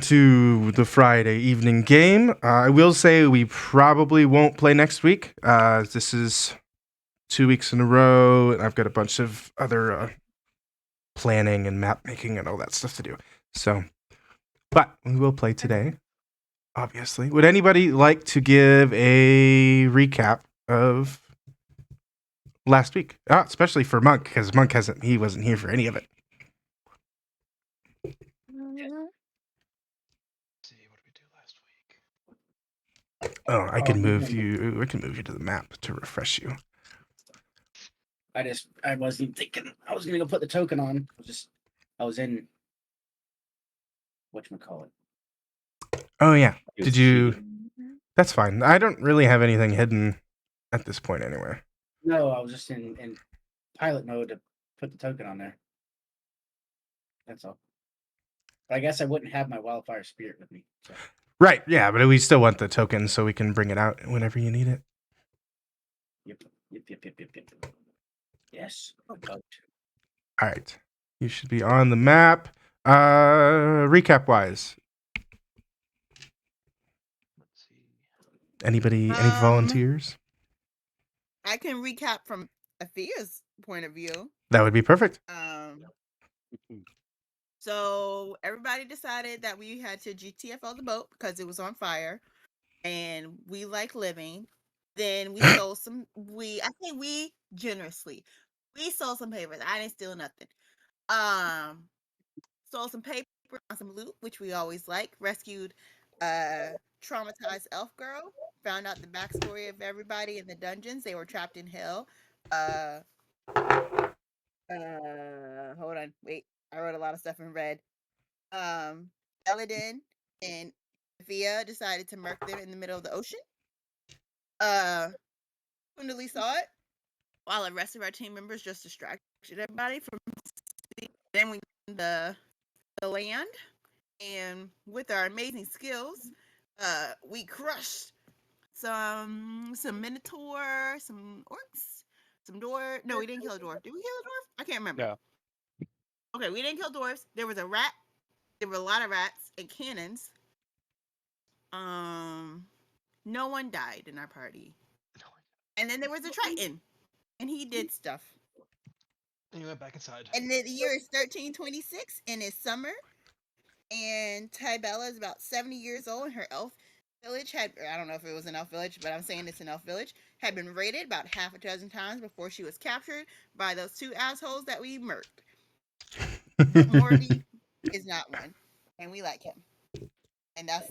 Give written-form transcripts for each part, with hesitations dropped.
to the Friday evening game. I will say we probably won't play next week. This is 2 weeks in a row, and I've got a bunch of other planning and map making and all that stuff to do. So, but we will play today, obviously. Would anybody like to give a recap of last week? Especially for Monk, because Monk he wasn't here for any of it. See what we do last week. Oh, I can move you to the map to refresh you. I wasn't thinking I was gonna go put the token on. I was in whatchamacallit. Oh yeah. Did you? That's fine. I don't really have anything hidden at this point anyway. No, I was just in pilot mode to put the token on there. That's all. But I guess I wouldn't have my wildfire spirit with me. So. Right, yeah, but we still want the token so we can bring it out whenever you need it. Yep. Yes. All right. You should be on the map. Recap wise. Let's see. Any volunteers? I can recap from Athia's point of view. That would be perfect. So everybody decided that we had to GTFO the boat because it was on fire, and we like living. Then we sold some. I think we generously sold some papers. I didn't steal nothing. Sold some paper on some loot, which we always like. Rescued traumatized elf girl. Found out the backstory of everybody in the dungeons. They were trapped in hell. Hold on, wait. I wrote a lot of stuff in red. Eladin and Via decided to murk them in the middle of the ocean. Kundali saw it, while the rest of our team members just distracted everybody from seeing. Then we the land, and with our amazing skills, we crushed some minotaur, some orcs, some dwarf. No, we didn't kill a dwarf. Did we kill a dwarf? I can't remember. Yeah. Okay, we didn't kill dwarves. There was a rat. There were a lot of rats and cannons. No one died in our party. And then there was a Triton, and he did stuff. And you went back inside. And the year is 1326, and it's summer. And Tybella is about 70 years old, and her elf village I don't know if it was an elf village, but I'm saying it's an elf village, had been raided about half a dozen times before she was captured by those two assholes that we murked. Morty is not one, and we like him. And that's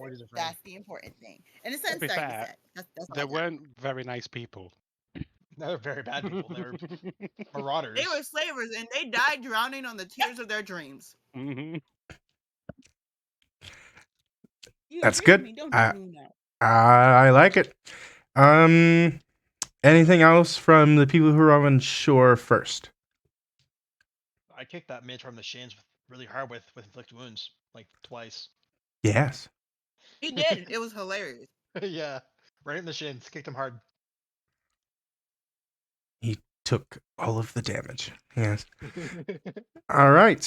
the important thing. And the sun's starting to set. That's they weren't very nice people. They're very bad people. They're marauders. They were slavers, and they died drowning on the tears of their dreams. Mm-hmm. That's good. I like it. Anything else from the people who are on shore first? I kicked that mage from the shins really hard with inflict wounds, like twice. Yes. He did. It was hilarious. Yeah. Right in the shins. Kicked him hard. He took all of the damage. Yes. All right.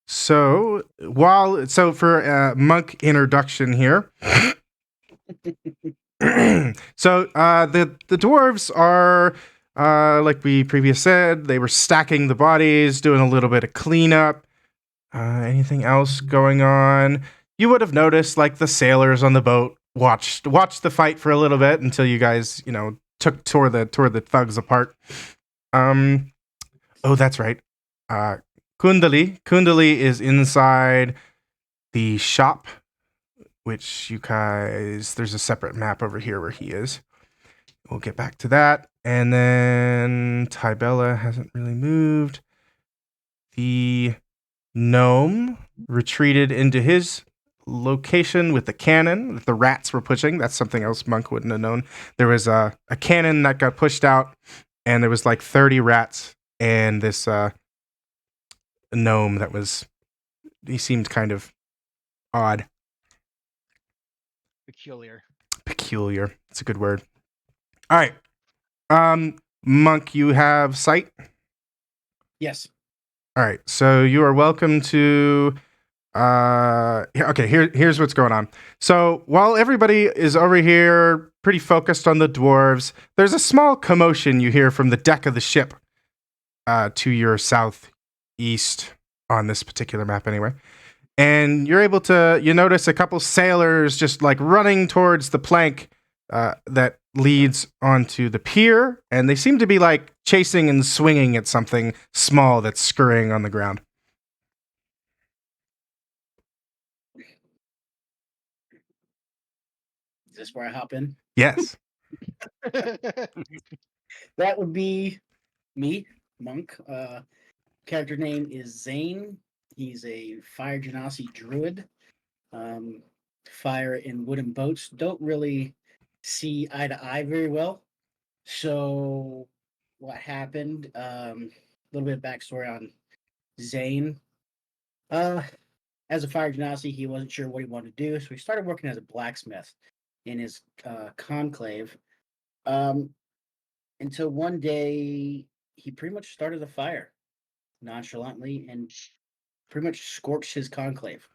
So for monk introduction here. So the dwarves are like we previously said, they were stacking the bodies, doing a little bit of cleanup. Anything else going on? You would have noticed, like, the sailors on the boat watched the fight for a little bit until you guys, tore the thugs apart. Oh, that's right. Kundali is inside the shop, which you guys, there's a separate map over here where he is. We'll get back to that. And then Tybella hasn't really moved. The gnome retreated into his location with the cannon that the rats were pushing. That's something else Monk wouldn't have known. There was a cannon that got pushed out, and there was like 30 rats, and this gnome he seemed kind of odd. Peculiar. It's a good word. All right. Monk, you have sight? Yes. All right. So you are welcome to Okay, here's what's going on. So while everybody is over here pretty focused on the dwarves, there's a small commotion you hear from the deck of the ship to your southeast on this particular map anyway. And you're able to, you notice a couple sailors just like running towards the plank that leads onto the pier, and they seem to be like chasing and swinging at something small that's scurrying on the ground. Is this where I hop in? Yes. That would be me, Monk. Character name is Zane. He's a fire genasi druid. Fire in wooden boats don't really see eye to eye very well. So what happened? A little bit of backstory on Zane. As a fire genasi, he wasn't sure what he wanted to do, so he started working as a blacksmith in his conclave. Until one day he pretty much started a fire nonchalantly and pretty much scorched his conclave.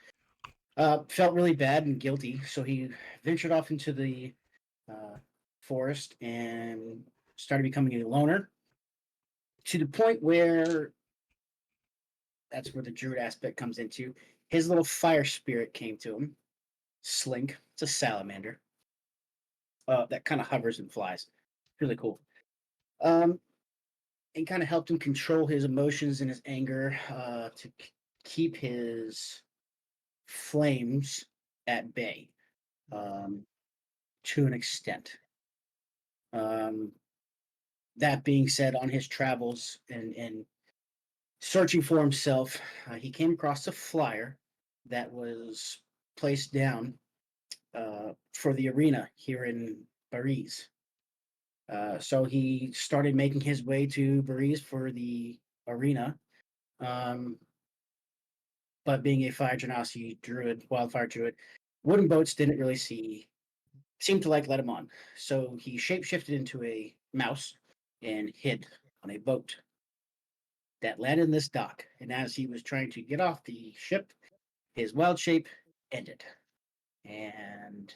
Felt really bad and guilty, so he ventured off into the forest and started becoming a loner to the point where that's where the druid aspect comes into. His little fire spirit came to him. Slink. It's a salamander that kind of hovers and flies. Really cool. And kind of helped him control his emotions and his anger to keep his flames at bay to an extent. That being said, on his travels and searching for himself, he came across a flyer that was placed down for the arena here in Paris. So he started making his way to Paris for the arena. But being a fire genasi druid, wildfire druid, wooden boats didn't really seem to let him on. So he shapeshifted into a mouse and hid on a boat that landed in this dock. And as he was trying to get off the ship, his wild shape ended. And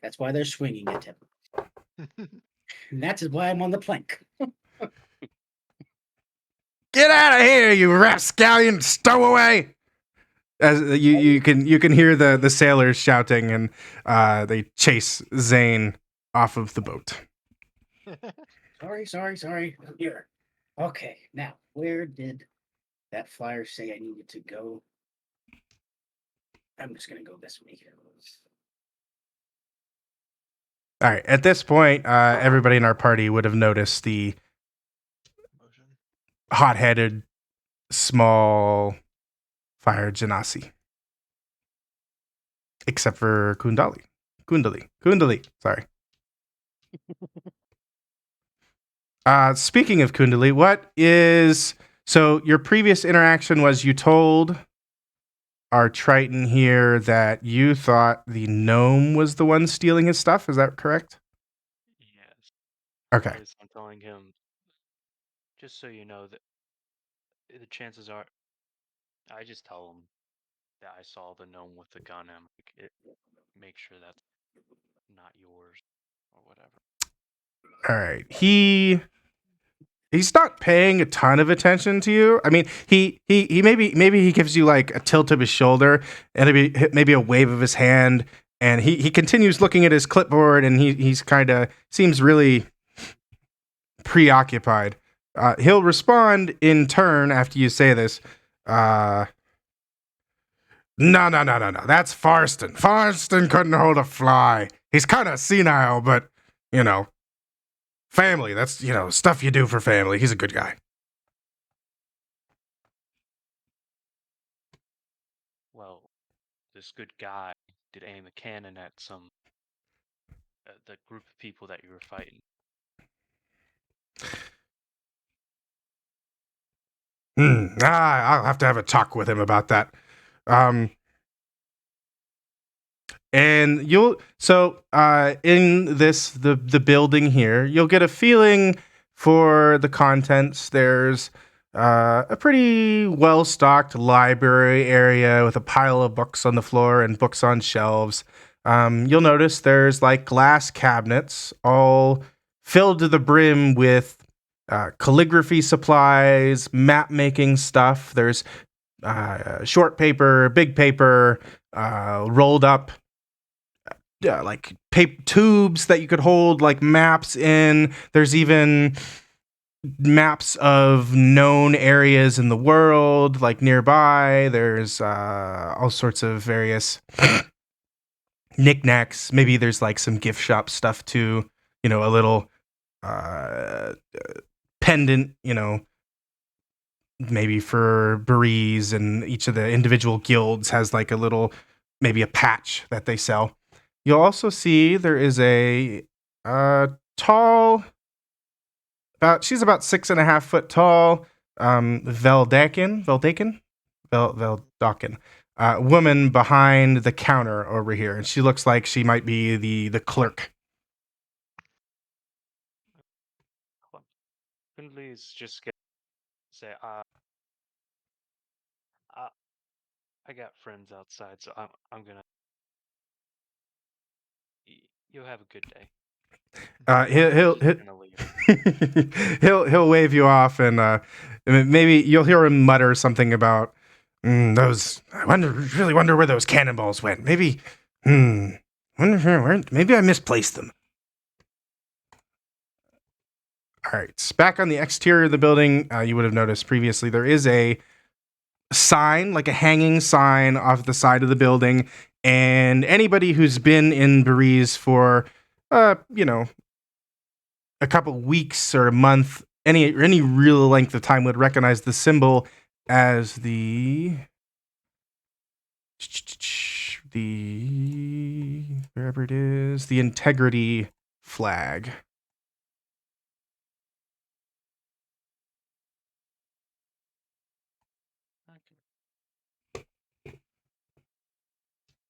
that's why they're swinging at him. And that's why I'm on the plank. Get out of here, you rapscallion stowaway! As you can hear the sailors shouting, and they chase Zane off of the boat. Sorry. Here. Okay, now where did that flyer say I needed to go? I'm just gonna go this way. All right. At this point, everybody in our party would have noticed the hot-headed, small fire genasi, except for Kundali. Sorry. Speaking of Kundali, so your previous interaction was you told our Triton here that you thought the gnome was the one stealing his stuff. Is that correct? Yes. Okay. Because I'm telling him, just so you know, that the chances are, I just tell him that I saw the gnome with the gun and make sure that's not yours or whatever. All right. He's not paying a ton of attention to you. I mean, he maybe he gives you like a tilt of his shoulder and maybe a wave of his hand, and he continues looking at his clipboard, and he's kind of seems really preoccupied. He'll respond in turn after you say this. No. That's Farston. Farston couldn't hold a fly. He's kind of senile, but family. That's stuff you do for family. He's a good guy. Well, this good guy did aim a cannon at the group of people that you were fighting. I'll have to have a talk with him about that. And in the building here, you'll get a feeling for the contents. There's a pretty well stocked library area with a pile of books on the floor and books on shelves. You'll notice there's like glass cabinets all filled to the brim with calligraphy supplies, map making stuff. There's short paper, big paper, rolled up like paper tubes that you could hold like maps in. There's even maps of known areas in the world, like nearby. There's all sorts of various knickknacks. Maybe there's like some gift shop stuff too. You know, a little pendant. You know, maybe for breeze, and each of the individual guilds has like a little, maybe a patch that they sell. You'll also see there is a tall, she's about 6.5 foot tall, Veldakin, woman behind the counter over here, and she looks like she might be the clerk. Findley's just gonna say, I got friends outside, so I'm gonna. You'll have a good day. He'll She's gonna leave. he'll wave you off, and maybe you'll hear him mutter something about those. Really wonder where those cannonballs went. Maybe, maybe I misplaced them. All right, back on the exterior of the building, you would have noticed previously there is a sign, like a hanging sign off the side of the building, and anybody who's been in Belize for, a couple weeks or a month, any real length of time would recognize the symbol as the wherever it is, the integrity flag.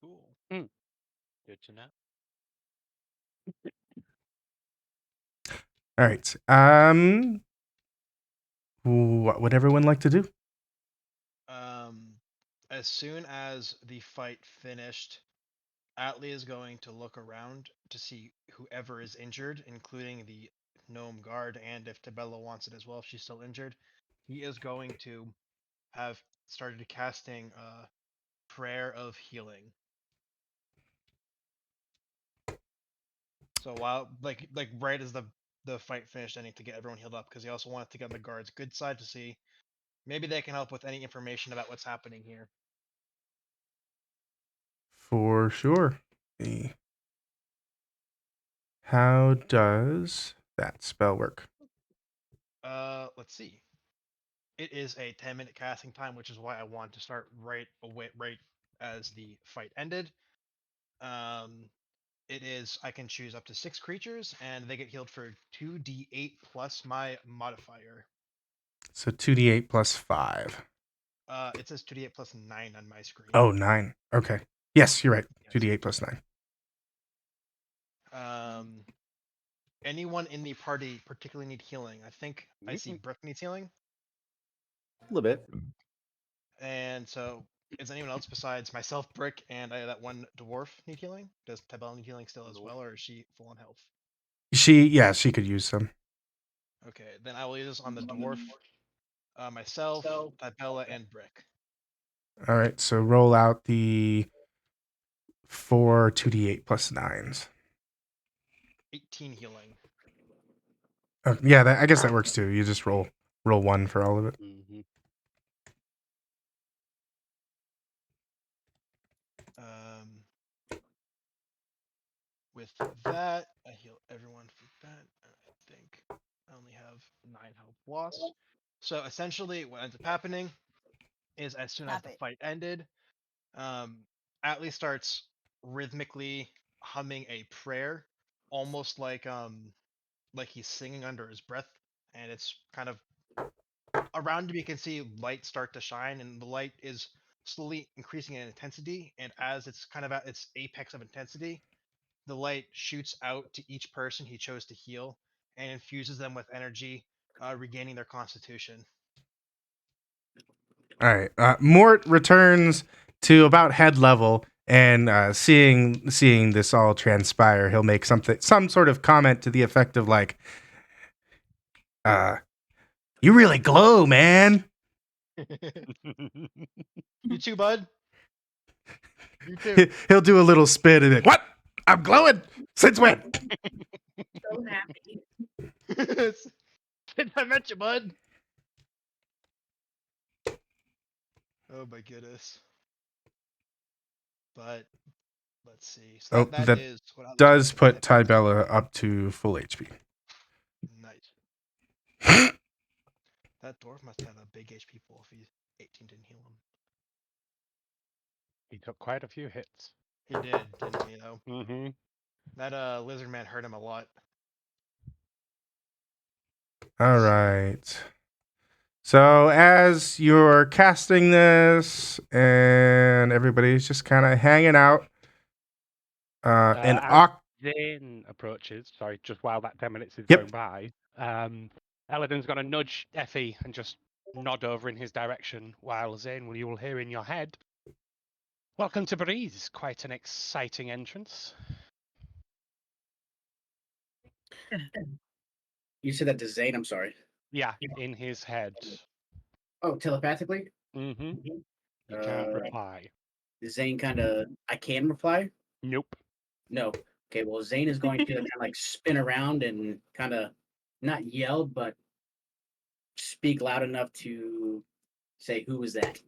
Cool. Good to know. All right. What would everyone like to do? As soon as the fight finished, Atlee is going to look around to see whoever is injured, including the gnome guard, and if Tabella wants it as well, if she's still injured. He is going to have started casting prayer of healing. So while like right as the fight finished, I need to get everyone healed up because he also wanted to get on the guard's good side to see maybe they can help with any information about what's happening here. For sure. How does that spell work? Let's see. It is a 10-minute casting time, which is why I wanted to start right as the fight ended. It is I can choose up to 6 creatures, and they get healed for 2d8 plus my modifier. So 2d8 plus 5. It says 2d8 plus 9 on my screen. Oh, 9. Okay. Yes, you're right. Yes. 2d8 plus 9. Anyone in the party particularly need healing? I think I see Brooke needs healing. A little bit. And so, is anyone else besides myself, Brick, and that one dwarf need healing? Does Tabella need healing still as well, or is she full on health? She could use some. Okay, then I will use this on the dwarf, myself, Tabella, and Brick. All right, so roll out the 4 2d8 plus 9s. 18 healing. Yeah, I guess that works too. You just roll 1 for all of it. Mm-hmm. With that, I heal everyone for that. I think I only have 9 health lost. So essentially, what ends up happening is as soon as the fight ended, Atlee starts rhythmically humming a prayer, almost like he's singing under his breath, and it's kind of around him. You can see light start to shine, and the light is slowly increasing in intensity. And as it's kind of at its apex of intensity, the light shoots out to each person he chose to heal and infuses them with energy, regaining their constitution. All right. Mort returns to about head level, and seeing this all transpire, he'll make some sort of comment to the effect of like, "You really glow, man." You too, bud. You too. He'll do a little spin and be like, "What? I'm glowing? Since when?" So happy. Since I met you, bud. Oh my goodness. But let's see. So Oh, that that is what I was does going put to type. Tybella up to full HP. Nice. That dwarf must have a big HP pool if he's 18 didn't heal him. He took quite a few hits. He did, didn't he? Though Mm-hmm. that lizard man hurt him a lot. All right. So as you're casting this, and everybody's just kind of hanging out, and As Zane approaches, sorry, just while that 10 minutes is Yep. going by, Eladin's going to nudge Effie and just nod over in his direction while Zane, you will hear in your head, "Welcome to Breeze. Quite an exciting entrance." You said that to Zane. I'm sorry. Yeah, in his head. Oh, telepathically. Mm-hmm. You Uh, can't reply. Zane kind of. I can reply. Nope. No. Okay. Well, Zane is going to kind of like spin around and kind of not yell, but speak loud enough to say, "Who was that?"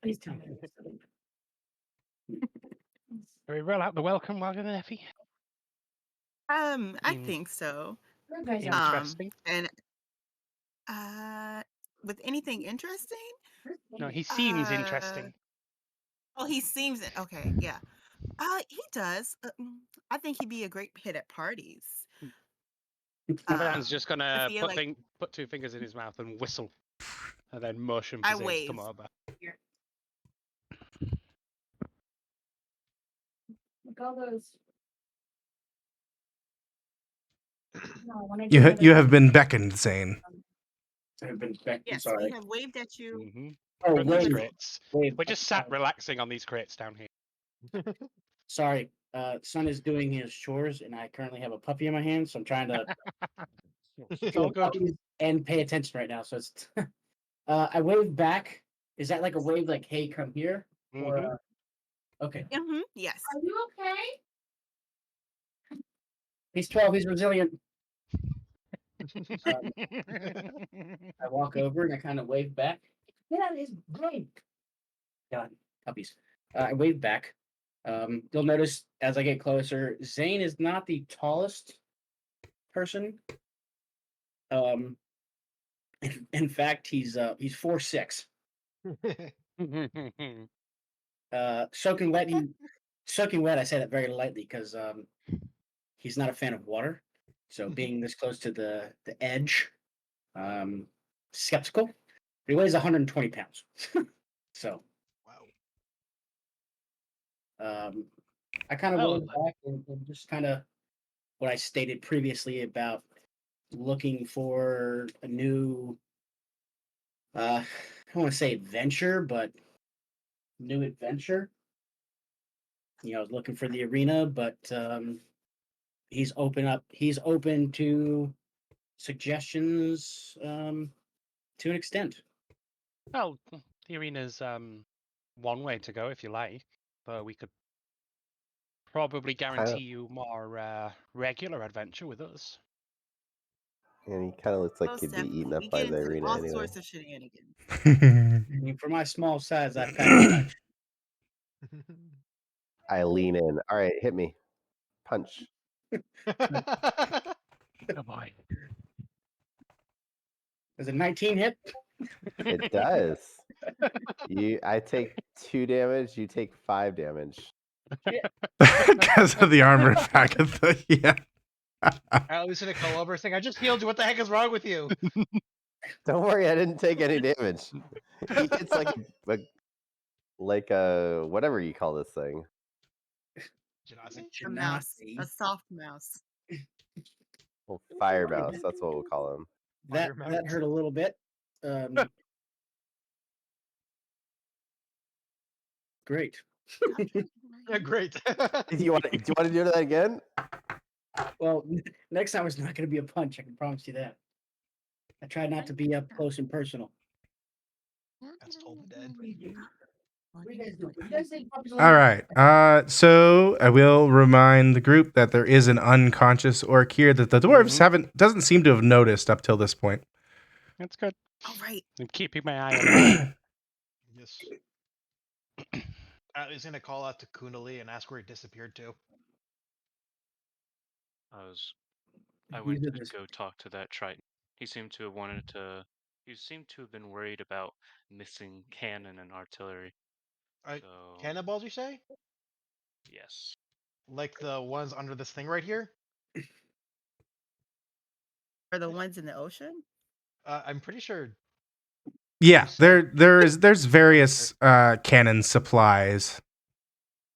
Please tell me. Can we roll out the welcome wagon, Effie? I think so. You guys are Interesting. And with anything interesting? No, he seems interesting. Oh, he seems okay. Yeah. He does. I think he'd be a great hit at parties. Everyone's just I gonna feel like put two fingers in his mouth and whistle, and then motion I for Zane to come wave. over. look all those. No, I wanna do You another you have one. been beckoned, Zane. I've been back. I'm Yes, sorry. we have waved at you. Mm-hmm. Oh, From these wait. crates. Wait. We're just sat relaxing on these crates down here. Sorry. Son is doing his chores, and I currently have a puppy in my hand, so I'm trying to It's feel all good. puppies and pay attention right now. So it's. I wave back. Is that like a wave, like "Hey, come here"? Or Mhm. okay. Yes. Are you okay? He's 12. He's resilient. I walk over and I kind of wave back. Get out of his brain. God, puppies. I wave back. You'll notice as I get closer, Zane is not the tallest person. In fact, he's 4'6". Soaking wet. Soaking wet. I say that very lightly because he's not a fan of water. So being this close to the edge, skeptical. But he weighs 120 pounds. So Wow. I kind of Oh, went back and just kind of what I stated previously about looking for a new, I don't want to say adventure, but new adventure. I was looking for the arena, but he's open to suggestions to an extent. well, the arena's one way to go if you like, but we could probably guarantee you more regular adventure with us. And he kind of looks like Most he'd be eaten definitely. up We by get the into arena all anyway. sorts of shenanigans. I mean, for my small size, I pack a punch. I lean in. All right, hit me. Punch. Oh boy. Does a 19 hit? It does. I take 2 damage. You take 5 damage. Because of the armor pack. Yeah. I was gonna call over saying, "I just healed you. What the heck is wrong with you?" Don't worry, I didn't take any damage. He hits like a whatever you call this thing. A mouse. A soft mouse. Well, fire mouse. That's what we'll call him. That hurt a little bit. great. Yeah, great. Do you want to do that again? Well, next time it's not going to be a punch. I can promise you that. I try not to be up close and personal. That's totally dead. What are you guys doing? You guys think puppies All right. So I will remind the group that there is an unconscious orc here that the dwarves doesn't seem to have noticed up till this point. That's good. All right. I'm keeping my eye on him. Yes. He's gonna call out to Kundali and ask where he disappeared to. I went to go talk to that Triton. He seemed to have wanted to. He seemed to have been worried about missing cannon and artillery. So Cannonballs, you say? yes. Like the ones under this thing right here? Are the ones in the ocean? I'm pretty sure. Yeah, there's various cannon supplies.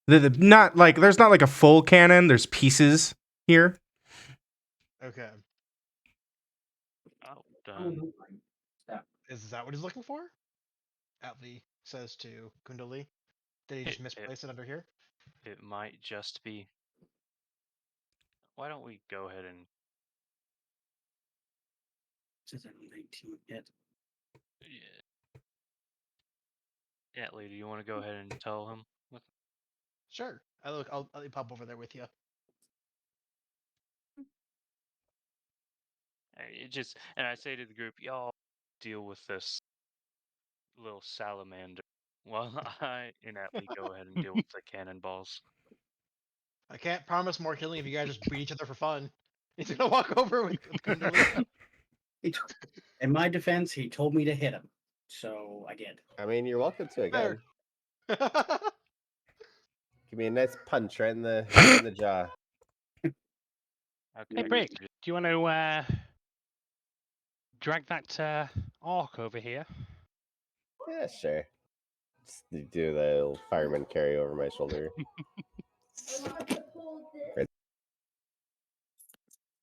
Not like there's not like a full cannon. There's pieces here. Okay. Oh, done. Is that what he's looking for? Atlee says to Kundali. Did he just misplace it under here? It might just be. Why don't we go ahead and? Says I'm 19 yet. Yeah, lady, you want to go ahead and tell him? Sure. I'll pop over there with you. And I say to the group, y'all deal with this little salamander while I and Atlee go ahead and deal with the cannonballs. I can't promise more killing if you guys just beat each other for fun. He's gonna walk over with Kundali. In my defense, he told me to hit him, so I did. I mean, you're welcome to again. Fair. Give me a nice punch right in the jaw. Hey, Brick, do you want to drag that orc over here? Yeah, sure. Just do the little fireman carry over my shoulder.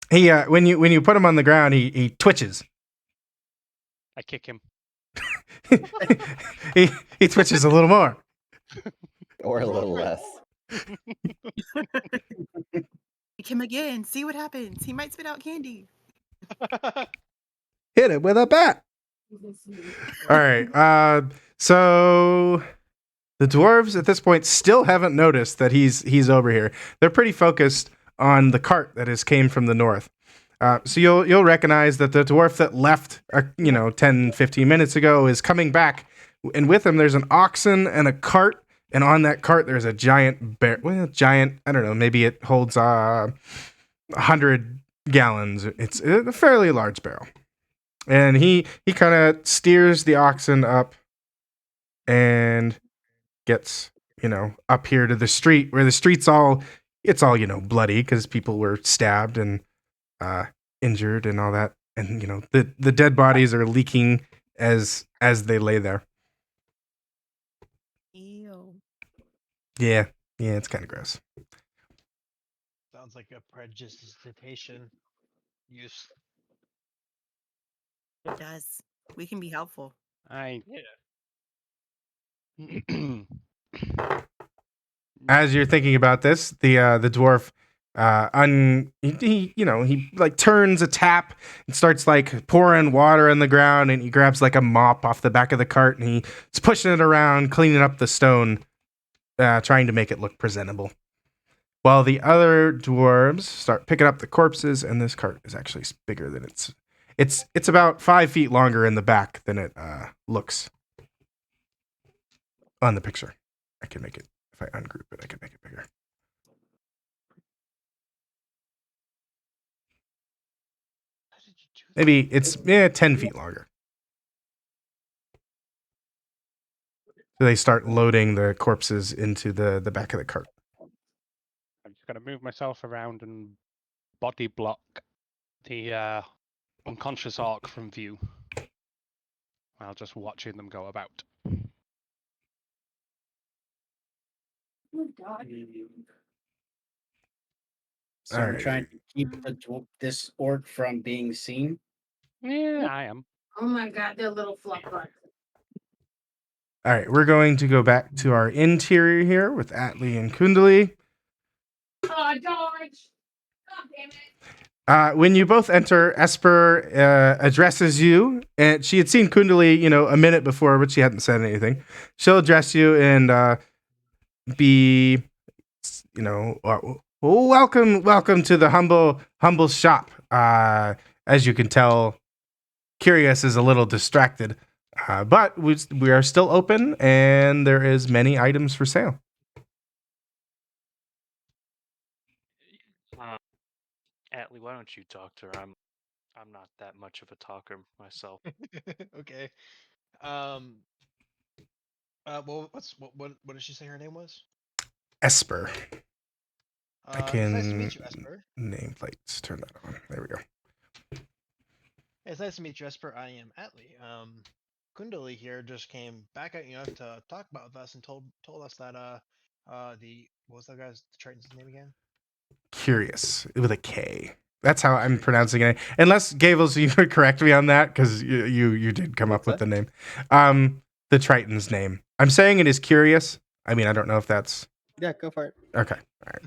He when you put him on the ground, he twitches. I kick him. he twitches a little more. Or a little less. Kick him again. See what happens. He might spit out candy. Hit it with a bat. All right. So the dwarves at this point still haven't noticed that he's over here. They're pretty focused on the cart that has came from the north. So you'll recognize that the dwarf that left 10, 15 minutes ago is coming back, and with him there's an oxen and a cart, and on that cart there's a giant bear. Well, giant. I don't know. Maybe it holds 100 gallons. It's a fairly large barrel. And he kind of steers the oxen up and gets, up here to the street where the street's all bloody because people were stabbed and injured and all that. And, the dead bodies are leaking as they lay there. Ew. Yeah, it's kind of gross. Sounds like a prejudicitation use. It does. We can be helpful. As you're thinking about this, the dwarf he like turns a tap and starts like pouring water in the ground, and he grabs like a mop off the back of the cart and he's pushing it around, cleaning up the stone, trying to make it look presentable. While the other dwarves start picking up the corpses, and this cart is actually bigger than it's about 5 feet longer in the back than it looks on the picture. I can make it, if I ungroup it, I can make it bigger. Maybe it's 10 feet longer. So they start loading the corpses into the back of the cart. I'm just going to move myself around and body block the unconscious orc from view while just watching them go about. So I'm Alright. trying to keep this orc from being seen. Yeah, I am. Oh my god, they're little fluff butts. All right, we're going to go back to our interior here with Atli and Kundali. Oh, George! God damn it. When you both enter, Esper addresses you, and she had seen Kundali, a minute before, but she hadn't said anything. She'll address you and be, welcome to the humble shop. As you can tell, Curious is a little distracted, but we are still open, and there is many items for sale. Atli, why don't you talk to her? I'm not that much of a talker myself. Okay. Well, what did she say her name was? Esper. I It's can nice to meet you, Esper. nameplates. Turn that on. There we go. It's nice to meet you, Esper. I am Atli. Kundali here just came back out, to talk about with us and told us that what was that guy's Triton's name again? Curious with a K. That's how I'm pronouncing it. Unless Gables, you would correct me on that because you did come up with the name. The Triton's name. I'm saying it is Curious. I mean, I don't know if that's Yeah, go for it. okay. All right.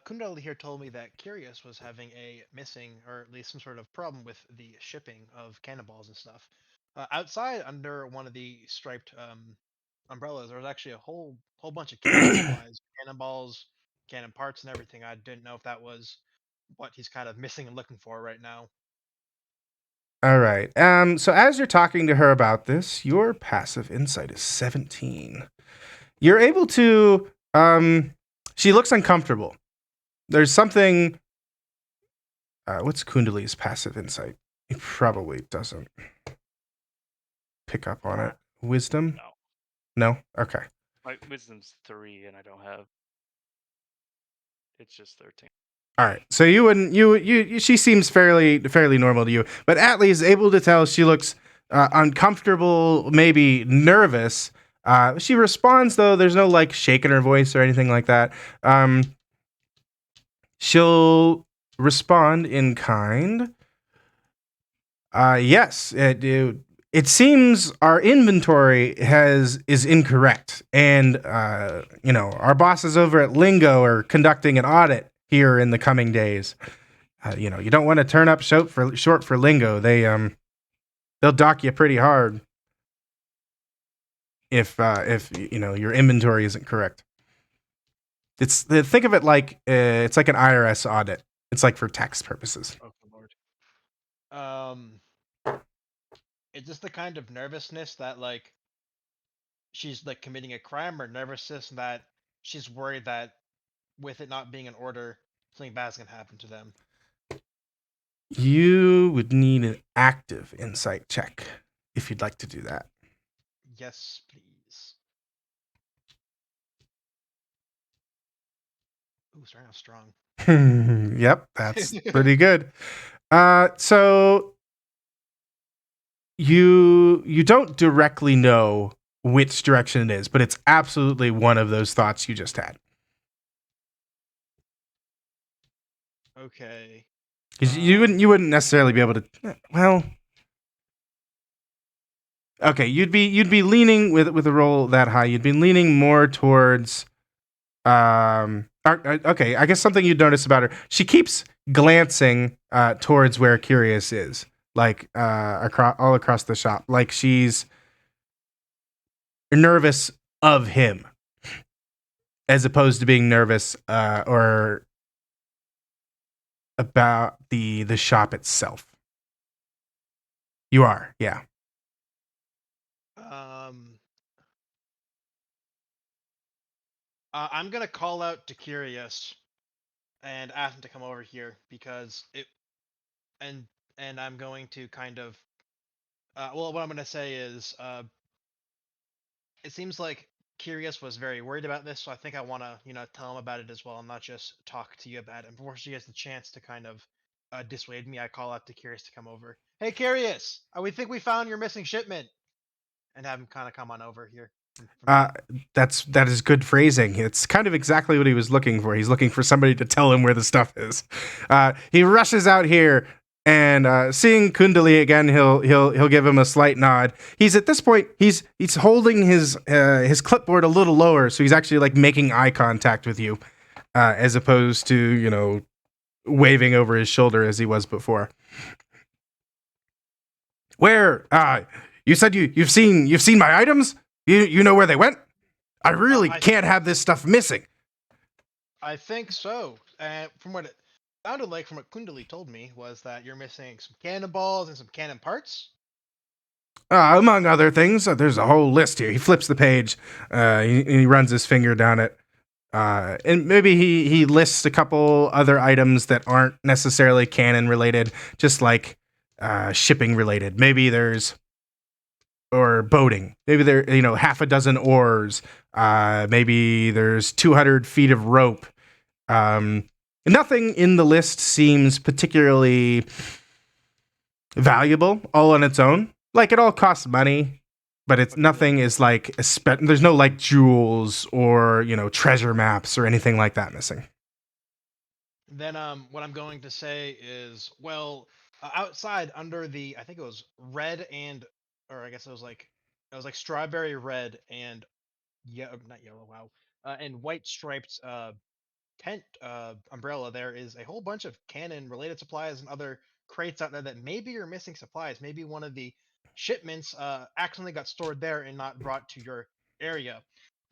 Kundali here told me that Curious was having a missing, or at least some sort of problem with the shipping of cannonballs and stuff. Outside, under one of the striped umbrellas, there was actually a whole bunch of cannon supplies, cannonballs, cannon parts, and everything. I didn't know if that was what he's kind of missing and looking for right now. All right. So as you're talking to her about this, your passive insight is 17. You're able to. She looks uncomfortable. There's something. What's Kundali's passive insight? He probably doesn't pick up on it. Wisdom? No. No? Okay. My wisdom's 3, and I don't have. It's just 13. All right. So you wouldn't. She seems fairly normal to you, but Atli is able to tell she looks uncomfortable, maybe nervous. She responds though. There's no like shake in her voice or anything like that. She'll respond in kind. Yes, it seems our inventory is incorrect, and our bosses over at Lingo are conducting an audit here in the coming days. You don't want to turn up short for Lingo. They'll dock you pretty hard if your inventory isn't correct. Think of it like it's like an IRS audit. It's like for tax purposes. Oh Lord. Is this the kind of nervousness that like she's like committing a crime, or nervousness that she's worried that with it not being in order, something bad's gonna happen to them? You would need an active insight check if you'd like to do that. Yes, please. Ooh, starting off strong. Yep, that's pretty good. So you don't directly know which direction it is, but it's absolutely one of those thoughts you just had. Okay. Because you wouldn't necessarily be able to. Well, okay, you'd be leaning with a roll that high. You'd be leaning more towards. Okay, I guess something you'd notice about her. She keeps glancing towards where Curious is, like all across the shop, like she's nervous of him, as opposed to being nervous or about the shop itself. You are, yeah. I'm gonna call out to Curious and ask him to come over here because and I'm going to kind of what I'm gonna say is it seems like Curious was very worried about this, so I think I want to tell him about it as well and not just talk to you about it. And before she gets the chance to kind of dissuade me, I call out to Curious to come over. Hey Curious, we think we found your missing shipment, and have him kind of come on over here. That is good phrasing. It's kind of exactly what he was looking for. He's looking for somebody to tell him where the stuff is. He rushes out here And seeing Kundali again, he'll give him a slight nod. He's at this point he's holding his clipboard a little lower, so he's actually like making eye contact with you, as opposed to waving over his shoulder as he was before. Where you said you've seen my items? You know where they went? I really can't have this stuff missing. I think so. From what it sounded like, from what Kundali told me, was that you're missing some cannonballs and some cannon parts. Among other things, there's a whole list here. He flips the page. He runs his finger down it. And maybe he lists a couple other items that aren't necessarily cannon related, just like shipping related. Maybe or boating. Maybe there, half a dozen oars. Maybe there's 200 feet of rope. Nothing in the list seems particularly valuable all on its own. Like, it all costs money, but nothing is like, there's no like jewels or, treasure maps or anything like that missing. Then what I'm going to say is, well, outside under I think it was red or I guess it was like strawberry red and not yellow, wow, and white striped tent umbrella, there is a whole bunch of cannon related supplies and other crates out there that maybe you're missing supplies. Maybe one of the shipments accidentally got stored there and not brought to your area.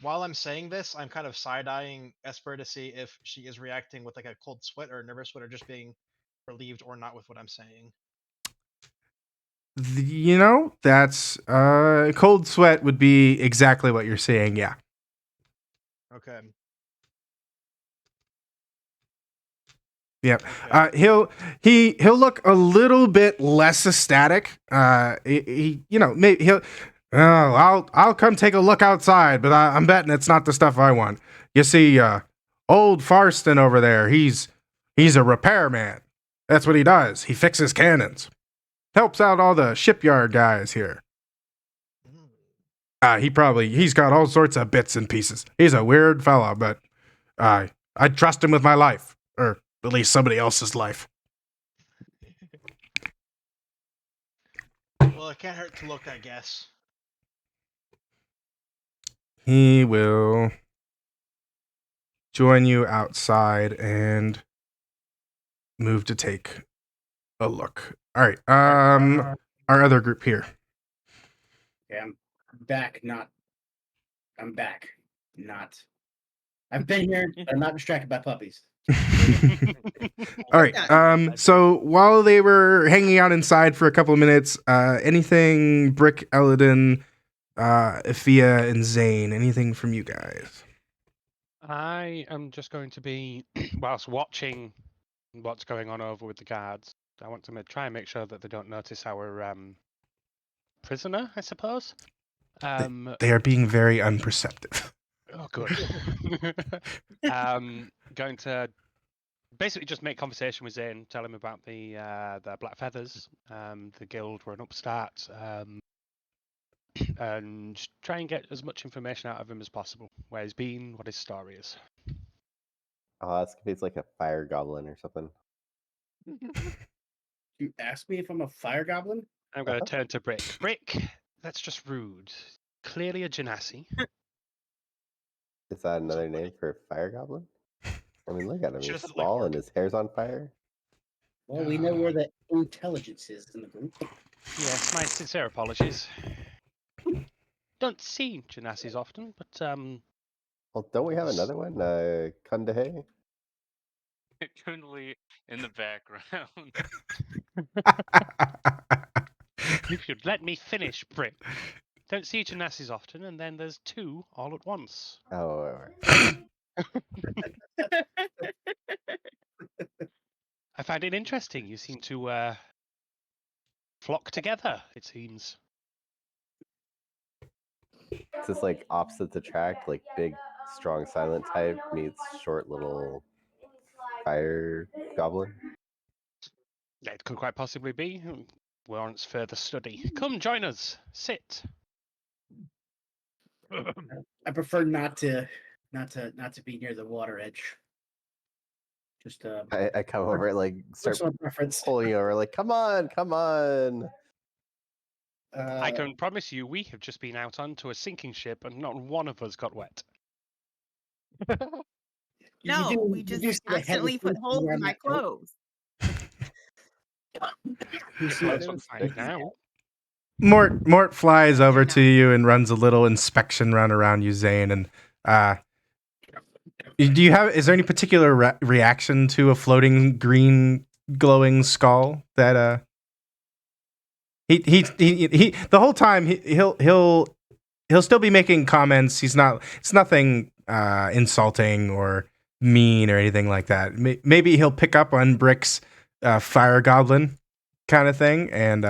While I'm saying this, I'm kind of side-eyeing Esper to see if she is reacting with like a cold sweat or a nervous sweat, or just being relieved or not with what I'm saying. That's cold sweat would be exactly what you're saying. Yeah. Okay. Yep. Okay. He'll look a little bit less ecstatic. Maybe I'll come take a look outside, but I'm betting it's not the stuff I want. You see, old Farston over there, he's a repairman. That's what he does. He fixes cannons. Helps out all the shipyard guys here. He's got all sorts of bits and pieces. He's a weird fella, but I'd trust him with my life, or at least somebody else's life. Well, it can't hurt to look, I guess. He will join you outside and move to take a look. All right. Our other group here. Yeah, I'm back. I'm back. I've been here, but I'm not distracted by puppies. All right. So while they were hanging out inside for a couple of minutes, anything Brick, Eladin, Ifia, and Zane, anything from you guys? I am just going to be, whilst watching what's going on over with the guards, I want to try and make sure that they don't notice our prisoner, I suppose. They are being very unperceptive. Oh, good. Going to basically just make conversation with Zane, tell him about the Black Feathers, the guild were an upstart, and try and get as much information out of him as possible. Where he's been, what his story is. I'll ask if he's like a fire goblin or something. You asked me if I'm a fire goblin? I'm going to turn to Brick. Brick, that's just rude. Clearly a genasi. Is that another name for fire goblin? I mean, look at him. She He's doesn't like small work. and his hair's on fire. Well, we know where the intelligence is in the group. Yes, my sincere apologies. Don't see genasis often, but Well, don't we have another one? Kundahe? Kundali in the background. you should let me finish, Brick. Don't see genasis often, and then there's two all at once. Oh, I find it interesting. You seem to flock together, it seems. it's just like opposites attract, like big, strong, silent type meets short, little fire goblin. It could quite possibly be. Warrants further study. Come join us. Sit. I prefer not to be near the water edge. Just I come over, like, start personal preference. pulling over, like, come on, come on. I can promise you, we have just been out onto a sinking ship, and not one of us got wet. No, we you do just see the accidentally put hesitation holes around in my that note. clothes. You The see clothes the- look fine now. Mort flies over They're to not. you and runs a little inspection run around you, Zane. And do you have? Is there any particular reaction to a floating green glowing skull that he the whole time he'll still be making comments. He's not. It's nothing insulting or mean or anything like that. Maybe he'll pick up on Brick's fire goblin kind of thing, and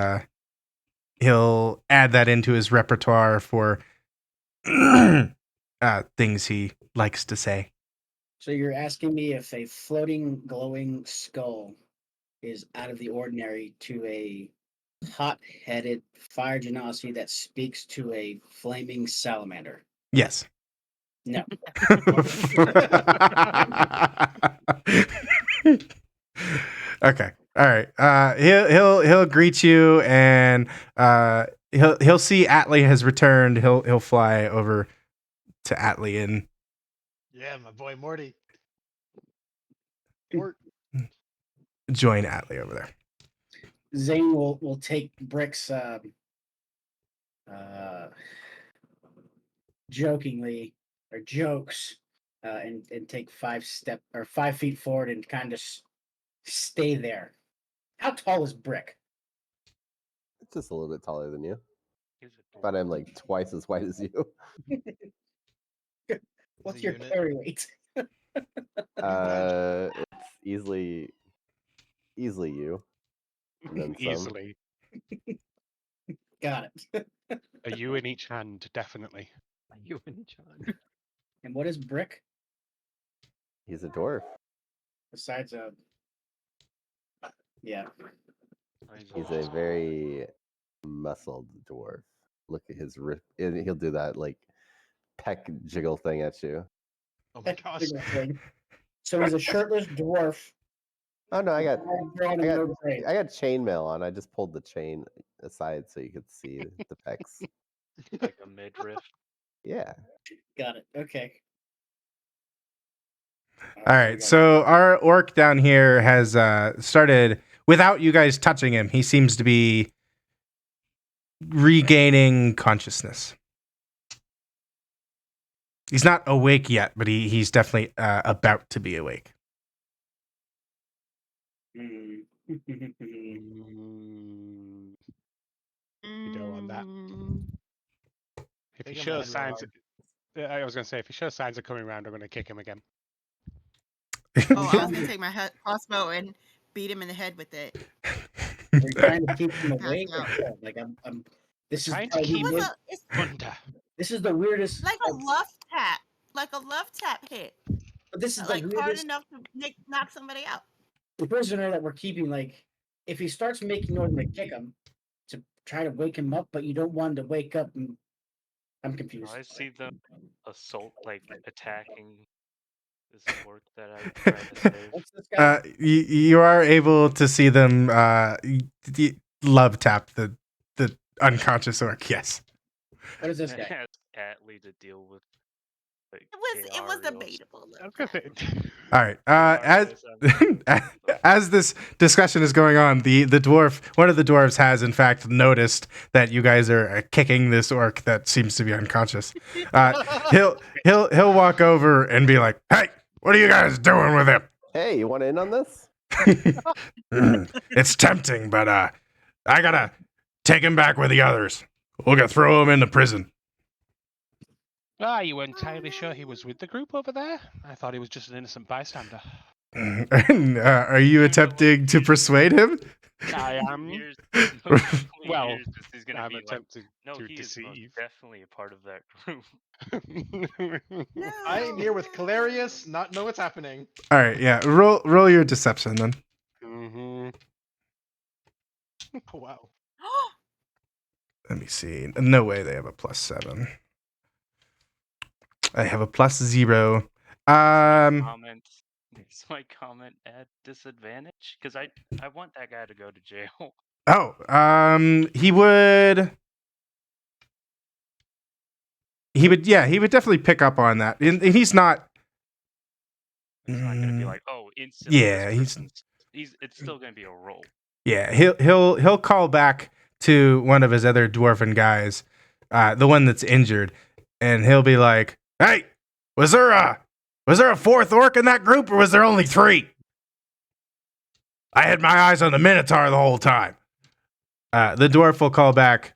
he'll add that into his repertoire for things he likes to say. So you're asking me if a floating glowing skull is out of the ordinary to a hot-headed fire genasi that speaks to a flaming salamander? Yes. No. Okay. All right. He'll greet you, and he'll see Atlee has returned. He'll fly over to Atlee and Yeah, my boy Morty. Mort. join Atlee over there. Zane will take Brick's jokingly or jokes and take 5 feet forward and kind of stay there. How tall is Brick? It's just a little bit taller than you, He's a but I'm dwarf. like twice as wide as you. What's a your unit. carry weight? It's easily you, and then some. Easily. Got it. A you in each hand, definitely. You and John. And what is Brick He's a dwarf. besides a? Yeah. He's a very muscled dwarf. Look at his rip. He'll do that like peck jiggle thing at you. Oh my gosh. So he's a shirtless dwarf. Oh no, I got Broad and no gray. chainmail on. I just pulled the chain aside so you could see the pecs. Like a midriff. Yeah. Got it. Okay. All right. So our orc down here has started without you guys touching him. He seems to be regaining consciousness. He's not awake yet, but he's definitely about to be awake. You don't want that. If he Take him shows head real signs, I was going to say, if he shows signs of coming around, I'm going to kick him again. Oh, I was gonna take my crossbow and beat him in the head with it. We're trying to keep him awake. Pass Or what? Like I'm. This is Trying to probably keep the- It's Thunder. this is the weirdest. like a love tap, hit, But this is like the hard weirdest enough to knock somebody out. prisoner that we're keeping. Like, if he starts making noise, to kick him to try to wake him up, but you don't want him to wake up. And I'm confused. I see them assault, like attacking this orc that I tried to save. What's this guy? You are able to see them love tap the unconscious orc. Yes. What is this And guy? ask Atlee to deal with. Like, It was Chaos. debatable. I was gonna say- All right. Chaos, As this discussion is going on, one of the dwarves has in fact noticed that you guys are kicking this orc that seems to be unconscious. He'll walk over and be like, "Hey, what are you guys doing with him?" Hey, you want in on this? It's tempting, but I gotta take him back with the others. We're gonna throw him into prison. You weren't entirely sure he was with the group over there? I thought he was just an innocent bystander. Are you attempting to persuade him? I am. Well, he's gonna I'm be like, attempting no, to he is most deceive. definitely a part of that group. I am here with Calarius, not know what's happening. All right, yeah. Roll your deception then. Mm-hmm. Oh, wow. Let me see. No way they have a +7. I have a +0. Comments. Is my comment at disadvantage? Because I want that guy to go to jail. Oh, he would. He would, yeah, he would definitely pick up on that. And he's not. It's not gonna be like, oh, instantly. Yeah, this he's. It's still gonna be a roll. Yeah, he'll call back to one of his other dwarven guys, the one that's injured, and he'll be like, "Hey, was there a fourth orc in that group, or was there only 3? I had my eyes on the Minotaur the whole time." The dwarf will call back.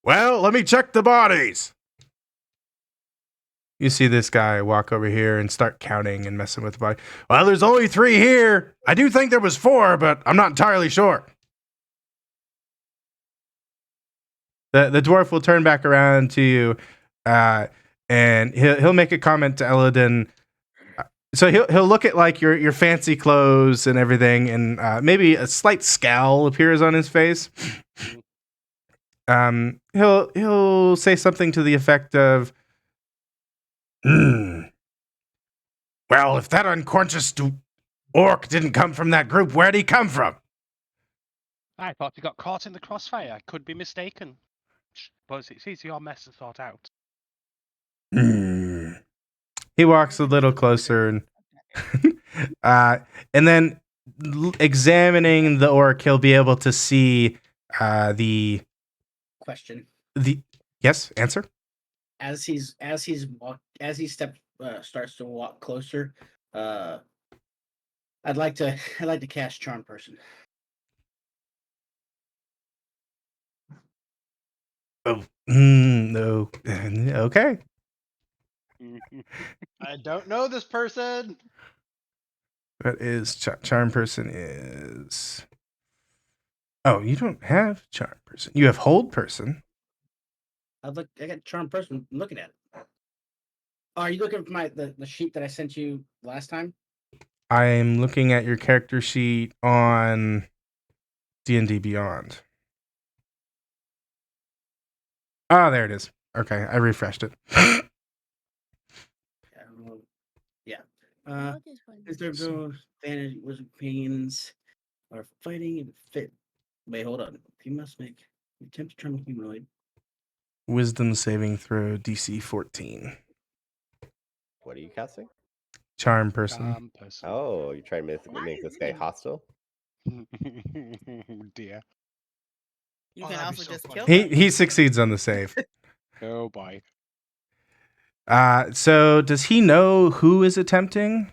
Well, let me check the bodies. You see this guy walk over here and start counting and messing with the body. Well, there's only 3 here. I do think there was 4, but I'm not entirely sure. The dwarf will turn back around to you, and he'll make a comment to Eladin. So he'll look at like your fancy clothes and everything, and maybe a slight scowl appears on his face. He'll say something to the effect of, Well, if that unconscious orc didn't come from that group, where'd he come from?" I thought he got caught in the crossfire. I could be mistaken. But it's easy your mess to sort out. He walks a little closer and then examining the orc, he'll be able to see the Question. Yes, answer. As he starts to walk closer, I'd like to cast Charm Person. Oh, no. Okay. I don't know this person. That is Charm Person is. Oh, you don't have Charm Person. You have Hold Person. I got Charm Person. I'm looking at it. Oh, are you looking for the sheet that I sent you last time? I'm looking at your character sheet on D&D Beyond. Ah, there it is. Okay, I refreshed it. Yeah. Is there no advantage with pains or fighting and fit? Wait, hold on. You must make attempt to charm a humanoid. Wisdom saving throw DC 14. What are you casting? Charm Person. Oh, you're trying to make this guy hostile? Dear. You Oh, can that'd be also so just funny. kill He them. he succeeds on the save. Oh boy. So does he know who is attempting?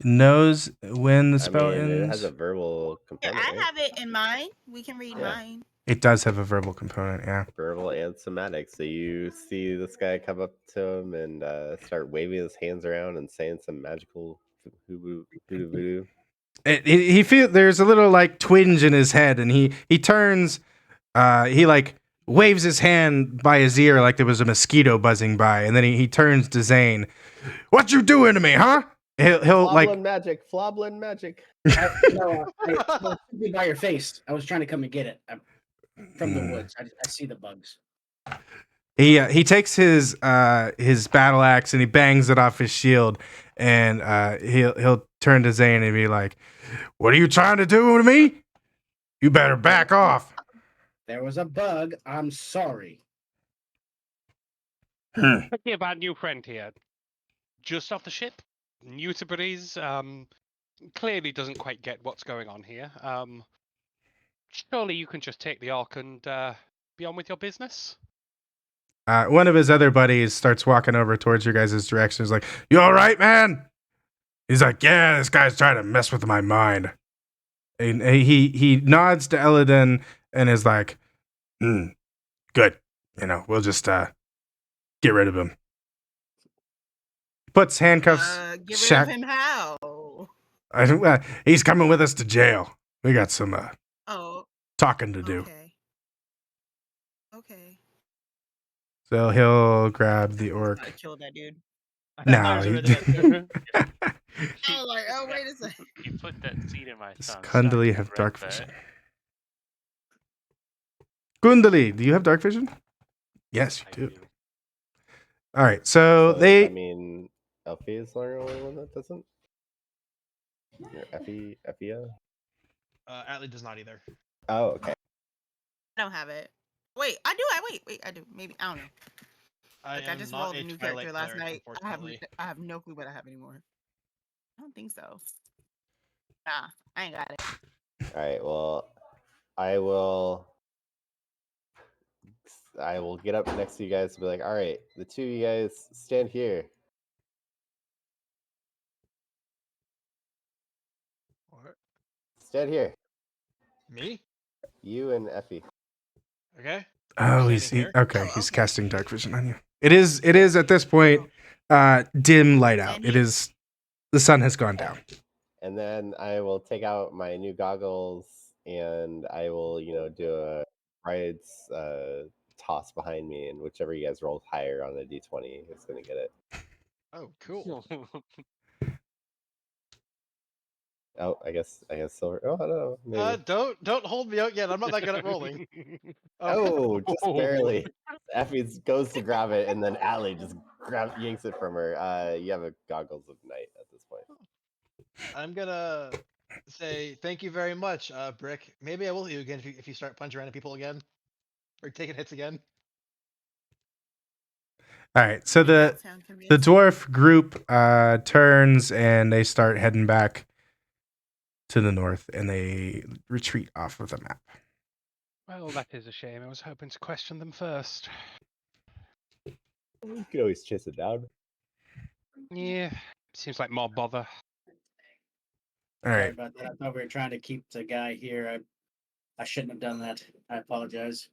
Knows when the spell It ends? has a verbal Yeah, component, I right? have it in mine. We can read Yeah. mine. It does have a verbal component, yeah. Verbal and somatic. So you see this guy come up to him and start waving his hands around and saying some magical hoodoo voodoo. He feel there's a little like twinge in his head, and he turns. He like waves his hand by his ear like there was a mosquito buzzing by, and then he turns to Zane. "What you doing to me, huh?" He'll like Floblin magic. No, by your face. I was trying to come and get it from the woods. I see the bugs. he takes his battle axe and he bangs it off his shield, and he'll turn to Zane and be like, "What are you trying to do to me? You better back off." There was a bug. I'm sorry. Forgive our new friend here. Just off the ship, new to Breeze, clearly doesn't quite get what's going on here. Surely you can just take the orc and be on with your business? One of his other buddies starts walking over towards your guys' direction. He's like, "You all right, man?" He's like, "Yeah, this guy's trying to mess with my mind." And he nods to Eladin and is like, "Good. We'll just get rid of him." Puts handcuffs. Get rid of him how? He's coming with us to jail. We got some talking to do. Okay. So he'll grab the orc. I killed that dude. No. Oh, wait a second. You put that seed in my Does tongue. Kundali have dark vision? Kundali, do you have dark vision? Yes, you do. All right, so they. I mean, Elfie is the only one that doesn't. Or Effia. Atlee does not either. Oh, okay. I don't have it. Wait, I do. Wait, I do. Maybe I don't know. I Like I am just not rolled a a new Twilight character last cleric, night. unfortunately. I have no clue what I have anymore. I don't think so. Nah, I ain't got it. All right. Well, I will get up next to you guys and be like, all right, the two of you guys stand here. What? Stand here. Me? You and Effie. Okay. Oh, Standing here? okay. Oh, He's okay. casting dark vision on you. It is at this point dim light out. And It he- is the sun has gone down. And then I will take out my new goggles and I will, do a bride's toss behind me, and whichever you guys roll higher on the d20 is going to get it. Oh, cool. Oh, I guess silver. Oh, I don't know. Maybe. Don't hold me out yet. I'm not that good at rolling. Oh, just barely. Effie goes to grab it, and then Allie just yanks it from her. You have a goggles of night at this point. I'm gonna say thank you very much, Brick. Maybe I will heal you again if you start punching random people again, or taking hits again. All right. So Don't sound the convinced. dwarf group turns and they start heading back to the north, and they retreat off of the map. Well, that is a shame. I was hoping to question them first. You could always chase it down. Yeah, seems like more bother. All Sorry right. about that. I thought we were trying to keep the guy here. I shouldn't have done that. I apologize.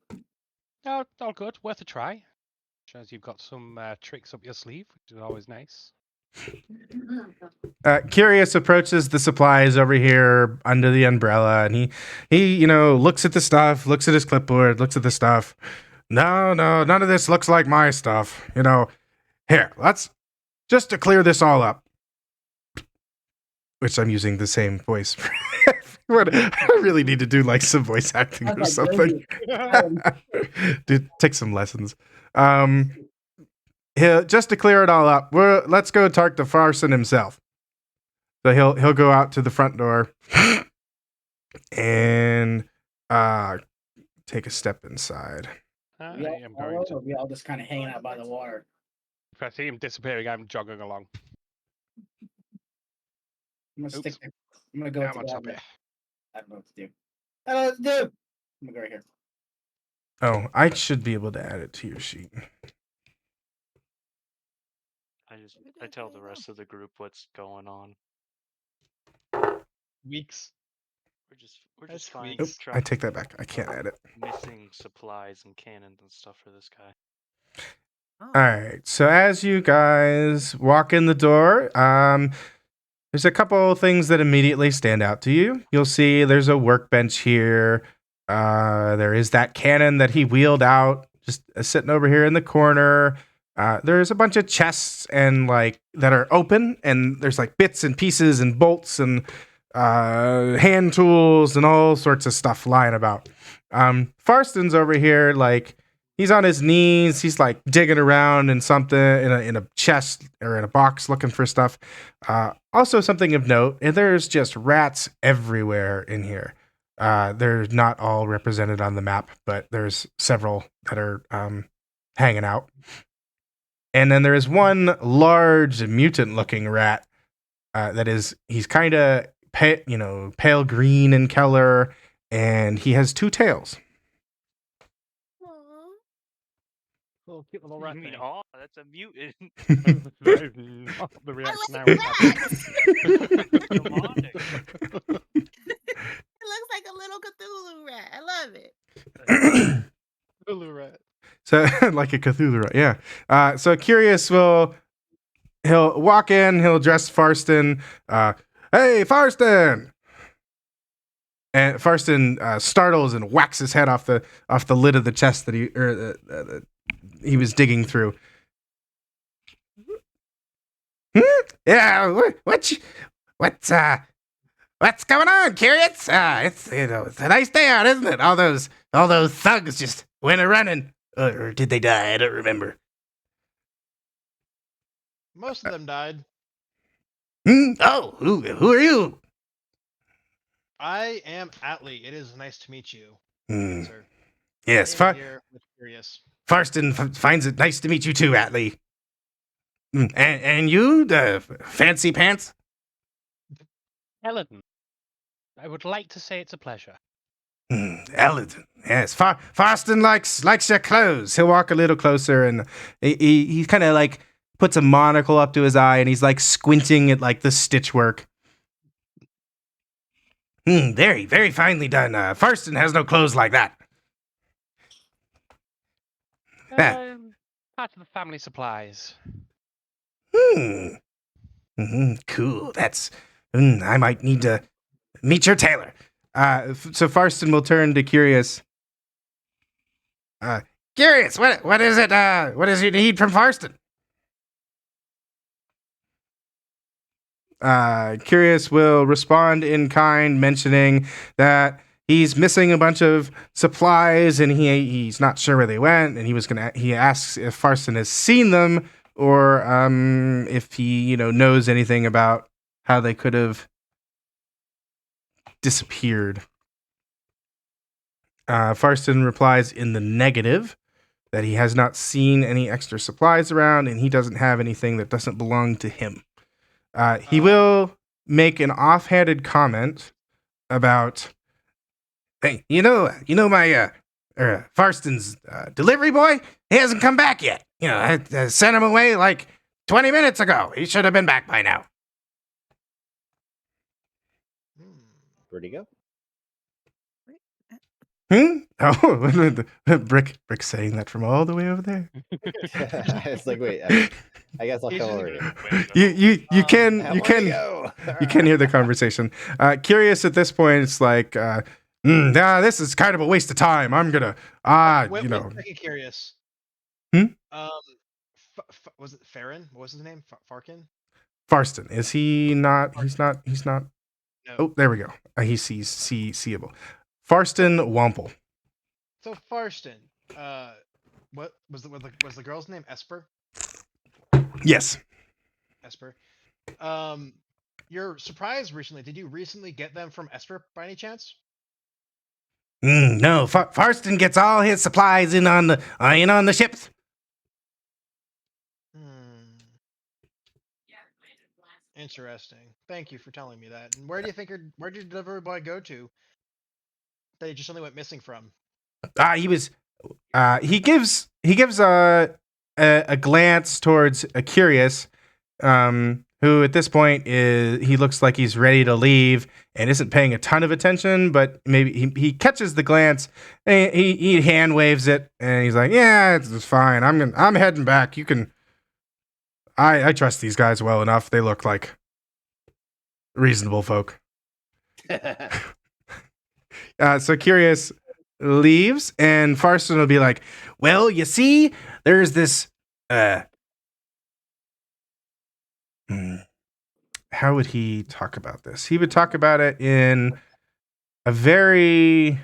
Oh, all good. Worth a try. Shows you've got some tricks up your sleeve, which is always nice. Curious approaches the supplies over here under the umbrella, and he looks at the stuff, looks at his clipboard, looks at the stuff. No, none of this looks like my stuff. Here, let's just to clear this all up. Which I'm using the same voice for everyone. I really need to do like some voice acting or something. Dude, take some lessons. Just to clear it all up, let's go talk to Farson himself. So he'll go out to the front door and take a step inside. We all I am follow, going to. or we all just kind of hanging out by the water. If I see him disappearing, I'm jogging along. I'm gonna Oops. stick. I'm gonna go How with the much guy up that- here? I don't know what to do. I don't know what to do. I'm gonna go right here. Oh, I should be able to add it to your sheet. I tell the rest of the group what's going on. Weeks. We're That's just fine. Nope, Try- I take that back. I can't add it. Missing supplies and cannons and stuff for this guy. Oh. All right. So as you guys walk in the door, there's a couple things that immediately stand out to you. You'll see there's a workbench here. There is that cannon that he wheeled out, just sitting over here in the corner. There's a bunch of chests and that are open, and there's bits and pieces and bolts and hand tools and all sorts of stuff lying about. Farston's over here, he's on his knees. He's digging around in something in a chest or in a box looking for stuff. Also something of note, and there's just rats everywhere in here. They're not all represented on the map, but there's several that are hanging out. And then there is one large mutant-looking rat he's kind of pale green in color, and he has two tails. Aw. Little cute little rat You mean, thing. oh, that's a mutant. That is not the reaction I like would have. rats. Demonic. It looks like a little Cthulhu rat. I love it. Hulu rat. So like a Cthulhu, right? Yeah. So Curious he'll walk in, he'll address Farston. Hey, Farston! And Farston startles and whacks his head off the lid of the chest that he was digging through. Yeah, what's going on, Curious? It's a nice day out, isn't it? All those thugs just went a running. Or did they die? I don't remember. Most of them died. Oh, who are you? I am Atlee. It is nice to meet you, Hmm, sir. yes, I am here with Curious. Farston finds it nice to meet you too, Atlee. And you, the fancy pants? Eladon, I would like to say it's a pleasure. Eladon. Yes, Farston likes your clothes. He'll walk a little closer, and he kind of like puts a monocle up to his eye, and he's like squinting at like the stitch work. Very, very finely done. Farston has no clothes like that. Part of the family supplies. Cool. That's. I might need to meet your tailor. So Farston will turn to Curious. Curious, what is it? What does you need from Farston? Curious will respond in kind, mentioning that he's missing a bunch of supplies and he's not sure where they went, and he asks if Farston has seen them or if he knows anything about how they could have disappeared. Farston replies in the negative, that he has not seen any extra supplies around and he doesn't have anything that doesn't belong to him. He will make an offhanded comment about, hey, my Farston's delivery boy? He hasn't come back yet. I sent him away like 20 minutes ago. He should have been back by now. Where'd he go? Oh, Brick saying that from all the way over there. It's like, wait, I guess I'll come over here. You can hear the conversation. Curious at this point, it's like, this is kind of a waste of time. I'm gonna, Wait, Curious. Was it Farron? What was his name? Farkin? Farston. Is he not? He's not. No. Oh, there we go. He seeable. Farston Wample. So Farston, what was the girl's name? Esper. Yes. Esper. Your surprise recently. Did you recently get them from Esper by any chance? No. Farston gets all his supplies in on the ships. Interesting. Thank you for telling me that. And where did your delivery boy go to? That he just suddenly went missing from. He gives a glance towards a Curious, who at this point he looks like he's ready to leave and isn't paying a ton of attention, but maybe he catches the glance and he hand waves it and he's like, yeah, it's fine. I'm heading back. You can. I trust these guys well enough. They look like reasonable folk. So Curious leaves, and Farston will be like, well, you see, there's this, how would he talk about this? He would talk about it in a very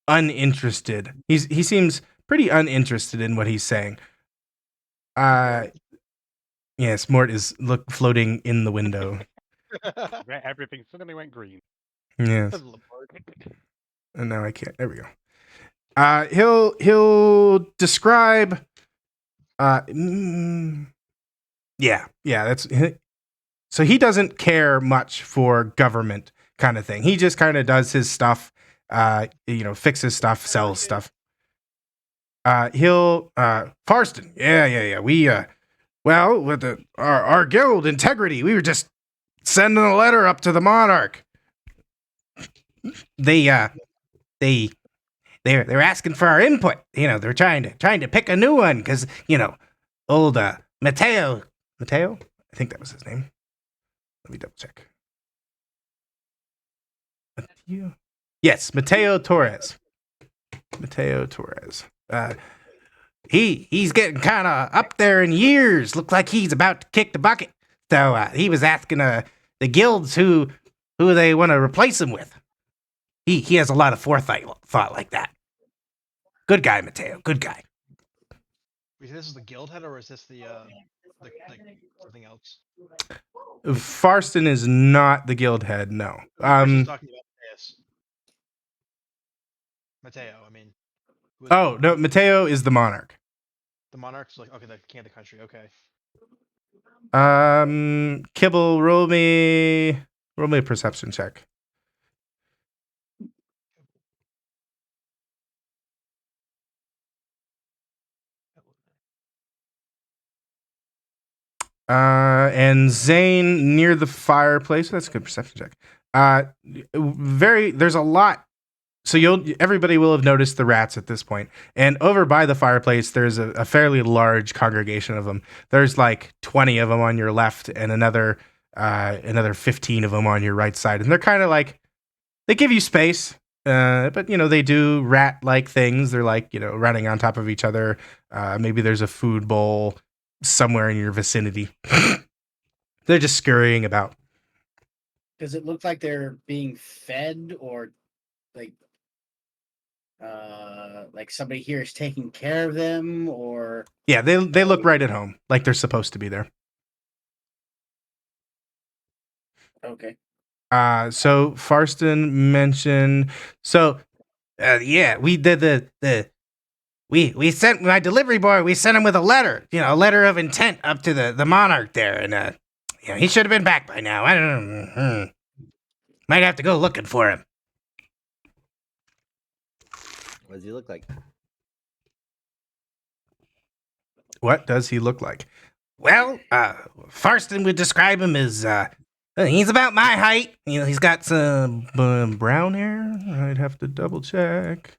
uninterested, he seems pretty uninterested in what he's saying. Yes, Mort is floating in the window. Everything suddenly went green. Yes. And now I can't. There we go. He'll describe. Yeah. That's. So he doesn't care much for government kind of thing. He just kind of does his stuff. Fixes stuff, sells stuff. Farston. Yeah. We well, with our guild integrity, we were just sending a letter up to the monarch. They're asking for our input. They're trying to pick a new one because old Mateo. I think that was his name. Let me double check. Yes, Mateo Torres. He's getting kind of up there in years. Look like he's about to kick the bucket. So he was asking the guilds who they want to replace him with. He has a lot of thought like that. Good guy, Mateo. Good guy. Wait, this is the guild head, or is this the like something else? Farston is not the guild head, no. We're just talking about Mateus. Mateo, I mean. Oh, no, Mateo is the monarch. The monarch's like, okay, the king of the country, okay. Kibble, roll me a perception check. And Zane near the fireplace. That's a good perception check. There's a lot. So everybody will have noticed the rats at this point. And over by the fireplace, there's a fairly large congregation of them. There's like 20 of them on your left and another 15 of them on your right side. And they're kind of like, they give you space, but they do rat-like things. They're like, running on top of each other. Maybe there's a food bowl somewhere in your vicinity. They're just scurrying about. Does it look like they're being fed, or like somebody here is taking care of them, or? Yeah, they look right at home, like they're supposed to be there. Okay. So Farston mentioned. So, yeah, we did we sent my delivery boy. We sent him with a letter, a letter of intent up to the monarch there, and he should have been back by now. I don't know. Might have to go looking for him. What does he look like? What does he look like? Well, Farston would describe him as he's about my height. He's got some brown hair. I'd have to double check.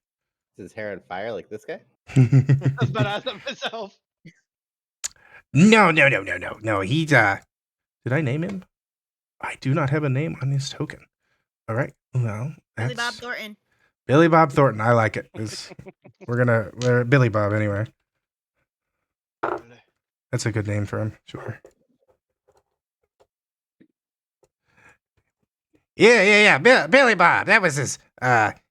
Is his hair on fire like this guy? I was about to ask that myself. No. He's did I name him? I do not have a name on this token. All right. Well, Billy Bob Thornton. Billy Bob Thornton. I like it. We're Billy Bob anyway. That's a good name for him. Sure. Yeah. Billy Bob. That was his.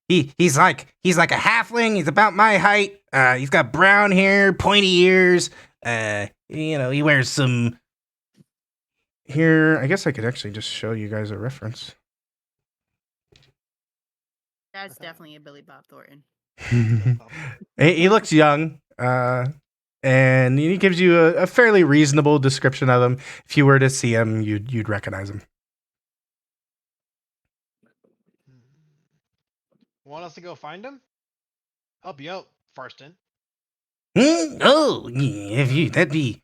He's like a halfling. He's about my height. He's got brown hair, pointy ears. He wears some. Here, I guess I could actually just show you guys a reference. That's definitely a Billy Bob Thornton. He looks young, and he gives you a fairly reasonable description of him. If you were to see him, you'd recognize him. Want us to go find him? Help you out, Farston. Oh, that'd be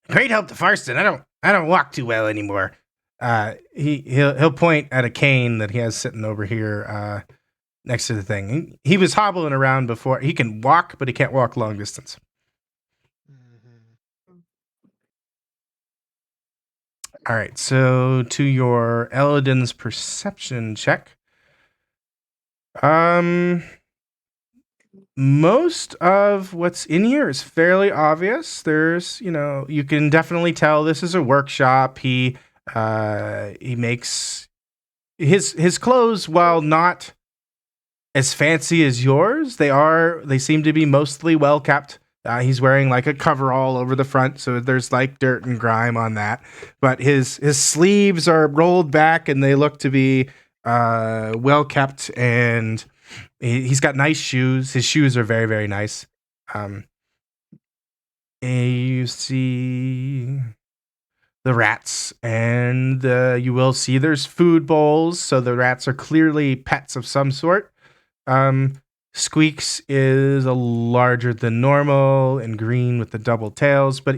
great help to Farston. I don't walk too well anymore. He'll point at a cane that he has sitting over here next to the thing. He was hobbling around before. He can walk, but he can't walk long distance. Mm-hmm. All right, so to your Eladin's perception check. Most of what's in here is fairly obvious. There's, you can definitely tell this is a workshop. He makes his clothes, while not as fancy as yours, they seem to be mostly well kept. He's wearing like a coverall over the front, so there's like dirt and grime on that. But his sleeves are rolled back, and they look to be well kept, and he's got nice shoes. His shoes are very, very nice. You see the rats, and you will see there's food bowls, so the rats are clearly pets of some sort. Squeaks is a larger than normal and green with the double tails, but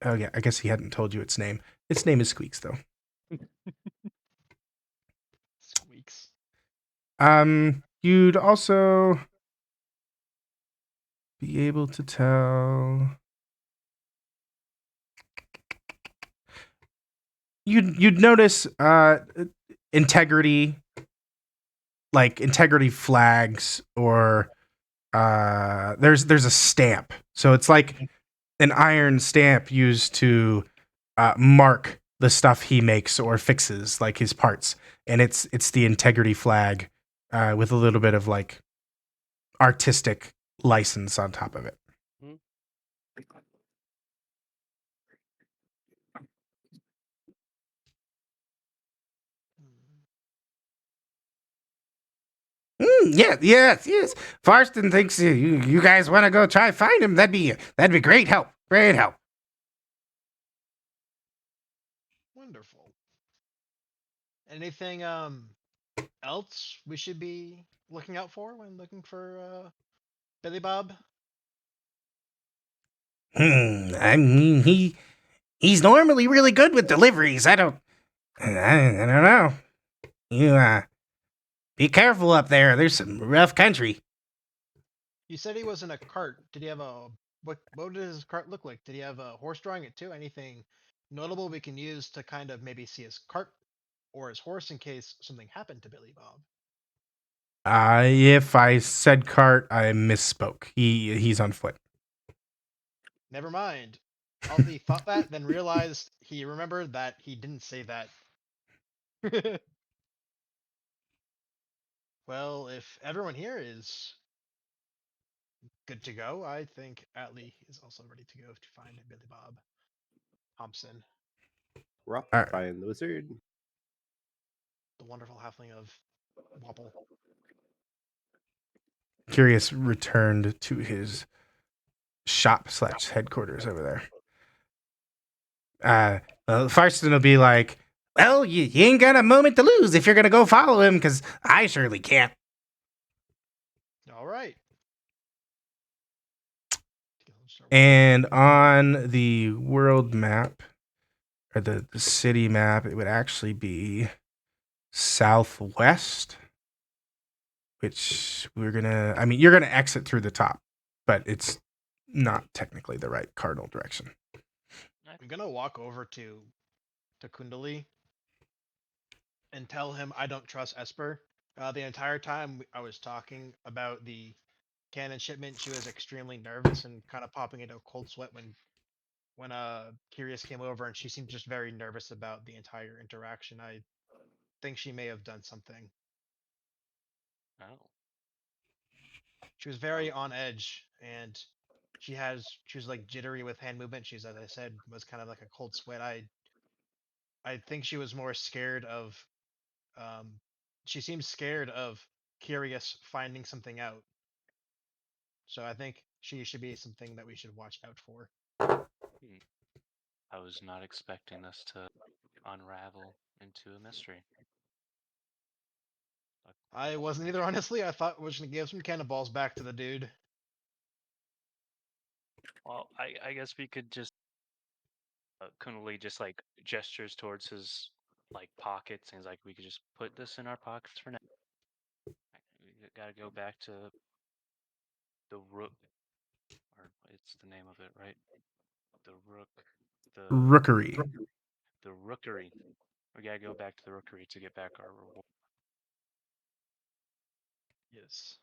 I guess he hadn't told you its name. Its name is Squeaks, though. Squeaks. You'd also be able to tell. You'd notice integrity, like integrity flags, or there's a stamp. So it's like an iron stamp used to mark the stuff he makes or fixes, like his parts, and it's the integrity flag with a little bit of like artistic license on top of it. Yes. Farston thinks you guys want to go try find him. That'd be great help. Great help. Wonderful. Anything else we should be looking out for when looking for Billy Bob? I mean, he's normally really good with deliveries. I don't know. You be careful up there. There's some rough country. You said he was in a cart. Did he have a what did his cart look like? Did he have a horse drawing it too? Anything notable we can use to kind of maybe see his cart or his horse in case something happened to Billy Bob? If I said cart, I misspoke. He's on foot. Never mind. Alfie thought that, then realized he remembered that he didn't say that. Well, if everyone here is good to go, I think Atlee is also ready to go to find Billy Bob Thompson, We're off All to right. find the wizard. the wonderful halfling of Wobble. Curious returned to his shop / headquarters over there. Farston will be like, well, you ain't got a moment to lose if you're going to go follow him, because I surely can't. All right. And on the world map, or the city map, it would actually be southwest, which you're going to exit through the top, but it's not technically the right cardinal direction. I'm gonna walk over to Kundali and tell him I don't trust Esper. The entire time I was talking about the cannon shipment, she was extremely nervous and kind of popping into a cold sweat when Curious came over, and she seemed just very nervous about the entire interaction. I think she may have done something. Oh. She was very on edge, and she was like jittery with hand movement. She's, as I said, was kind of like a cold sweat. I think she was more scared of she seems scared of Curious finding something out. So I think she should be something that we should watch out for. I was not expecting this to unravel into a mystery. I wasn't either, honestly. I thought we was gonna give some cannonballs back to the dude. Well, I guess we could just Kunali just like gestures towards his like pockets and he's like, we could just put this in our pockets for now. We gotta go back to the rook, or it's the name of it, right? The rook, the Rookery. the rookery. We gotta go back to the rookery to get back our reward. Yes.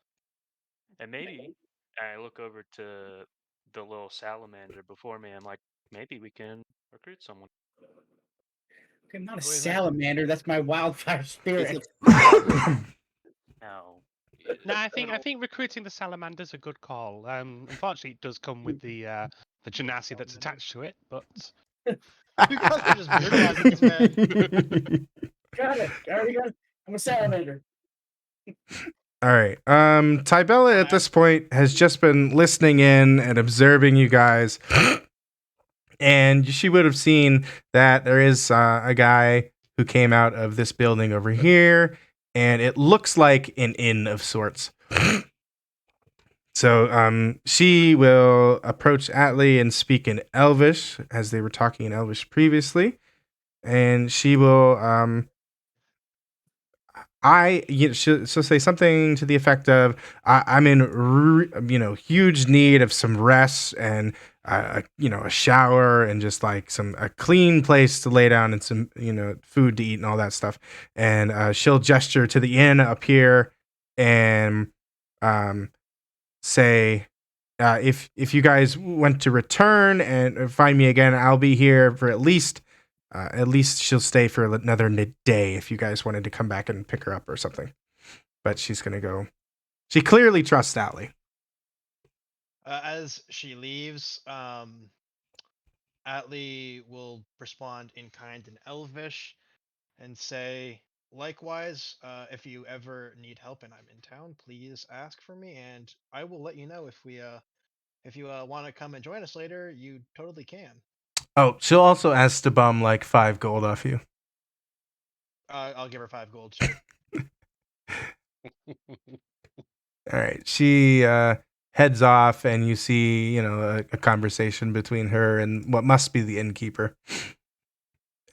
And maybe I look over to the little salamander before me. I'm like, maybe we can recruit someone. Okay, I'm not a Who is that? salamander. That's my wildfire It's spirit. a frog. No. No, I think recruiting the salamander's a good call. Unfortunately, it does come with the genasi that's attached to it, but You guys are just brutalizing this man. Got it. I already got it. I'm a salamander. All right. Tybella at this point has just been listening in and observing you guys. And she would have seen that there is a guy who came out of this building over here, and it looks like an inn of sorts. So she will approach Atlee and speak in Elvish, as they were talking in Elvish previously. And she will she'll say something to the effect of, "I'm in, huge need of some rest and, a shower and just like a clean place to lay down and some, food to eat and all that stuff." And she'll gesture to the inn up here and say, if you guys want to return and find me again, I'll be here for at least she'll stay for another day if you guys wanted to come back and pick her up or something. But she's going to go. She clearly trusts Atlee. As she leaves, Atlee will respond in kind in Elvish and say, Likewise, if you ever need help and I'm in town, please ask for me, and I will let you know if you want to come and join us later. You totally can. Oh, she'll also ask to bum like 5 gold off you. I'll give her 5 gold too. All right. She heads off, and you see, a conversation between her and what must be the innkeeper.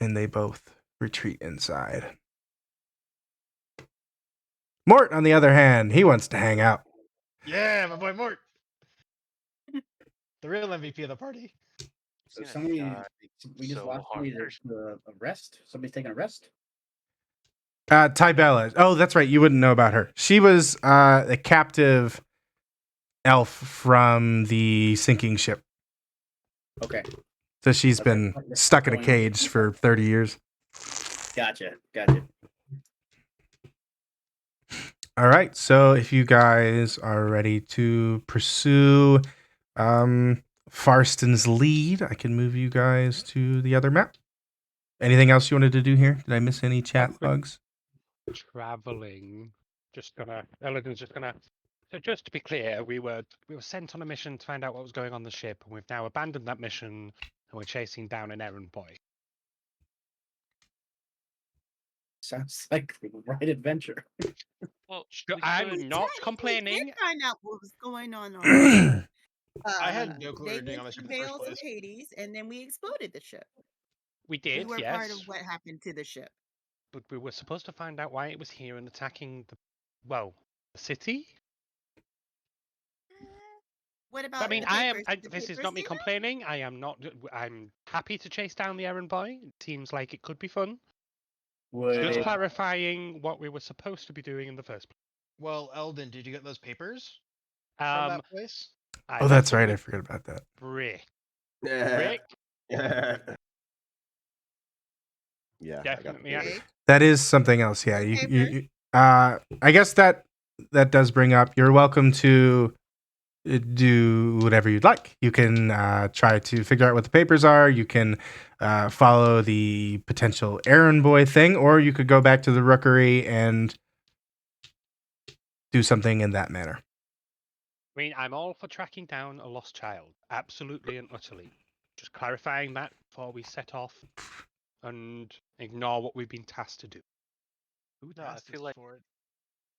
And they both retreat inside. Mort, on the other hand, he wants to hang out. Yeah, my boy Mort, the real MVP of the party. He's gonna Somebody, die we just so lost somebody hard. to a rest. Somebody's taking a rest. Tybella. Oh, that's right. You wouldn't know about her. She was a captive elf from the sinking ship. Okay, So she's Okay. been stuck in a cage for 30 years. gotcha. All right. So if you guys are ready to pursue Farston's lead, I can move you guys to the other map. Anything else you wanted to do here? Did I miss any chat logs? Traveling. Elodin's just gonna. So just to be clear, we were sent on a mission to find out what was going on the ship, and we've now abandoned that mission, and we're chasing down an errand boy. Sounds like the right adventure. Well, Sure, we I'm could- not Technically complaining. did find out what was going on the ship. I had no clue what They we were doing went on the to ship the in the first Vales of place. Hades, and then we exploded the ship. We We did, were part of yes, what happened to the ship. but we were supposed to find out why it was here and attacking the city. What I about mean, the I am. papers? Did the This is papers not me stand out? complaining. I am not. I'm happy to chase down the errand boy. It seems like it could be fun. Would Just it, clarifying what we were supposed to be doing in the first place. Well, Eldon, did you get those papers from Um, that place? I Oh, left that's them right. I with forgot about that. Brick. Yeah. Brick, Yeah, I got the definitely. papers. Big. That is something else. Yeah. Papers. I guess that does bring up. You're welcome to do whatever you'd like. You can try to figure out what the papers are. You can follow the potential errand boy thing, or you could go back to the rookery and do something in that manner. I mean, I'm all for tracking down a lost child. Absolutely and utterly. Just clarifying that before we set off and ignore what we've been tasked to do. Who No, I tasked us feel like for it?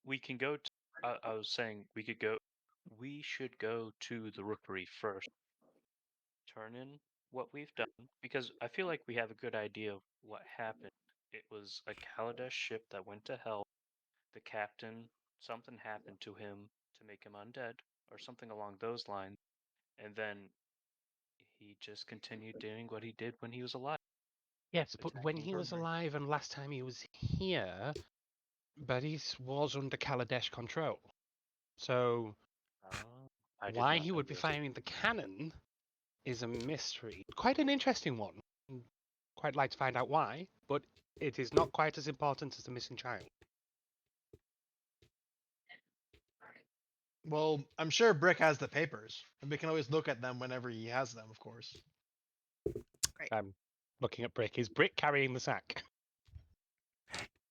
we can go. I was saying we could go. We should go to the rookery first. Turn in what we've done because I feel like we have a good idea of what happened. It was a Kaladesh ship that went to hell. The captain, something happened to him to make him undead or something along those lines, and then he just continued doing what he did when he was alive. Yes, but when Attacking he was Burberry. alive and last time he was here, Beris was under Kaladesh control. So I did why not he know would be this. firing the cannon is a mystery. Quite an interesting one. Quite like to find out why, but it is not quite as important as the missing child. Well, I'm sure Brick has the papers, and we can always look at them whenever he has them, of course. I'm looking at Brick. Is Brick carrying the sack?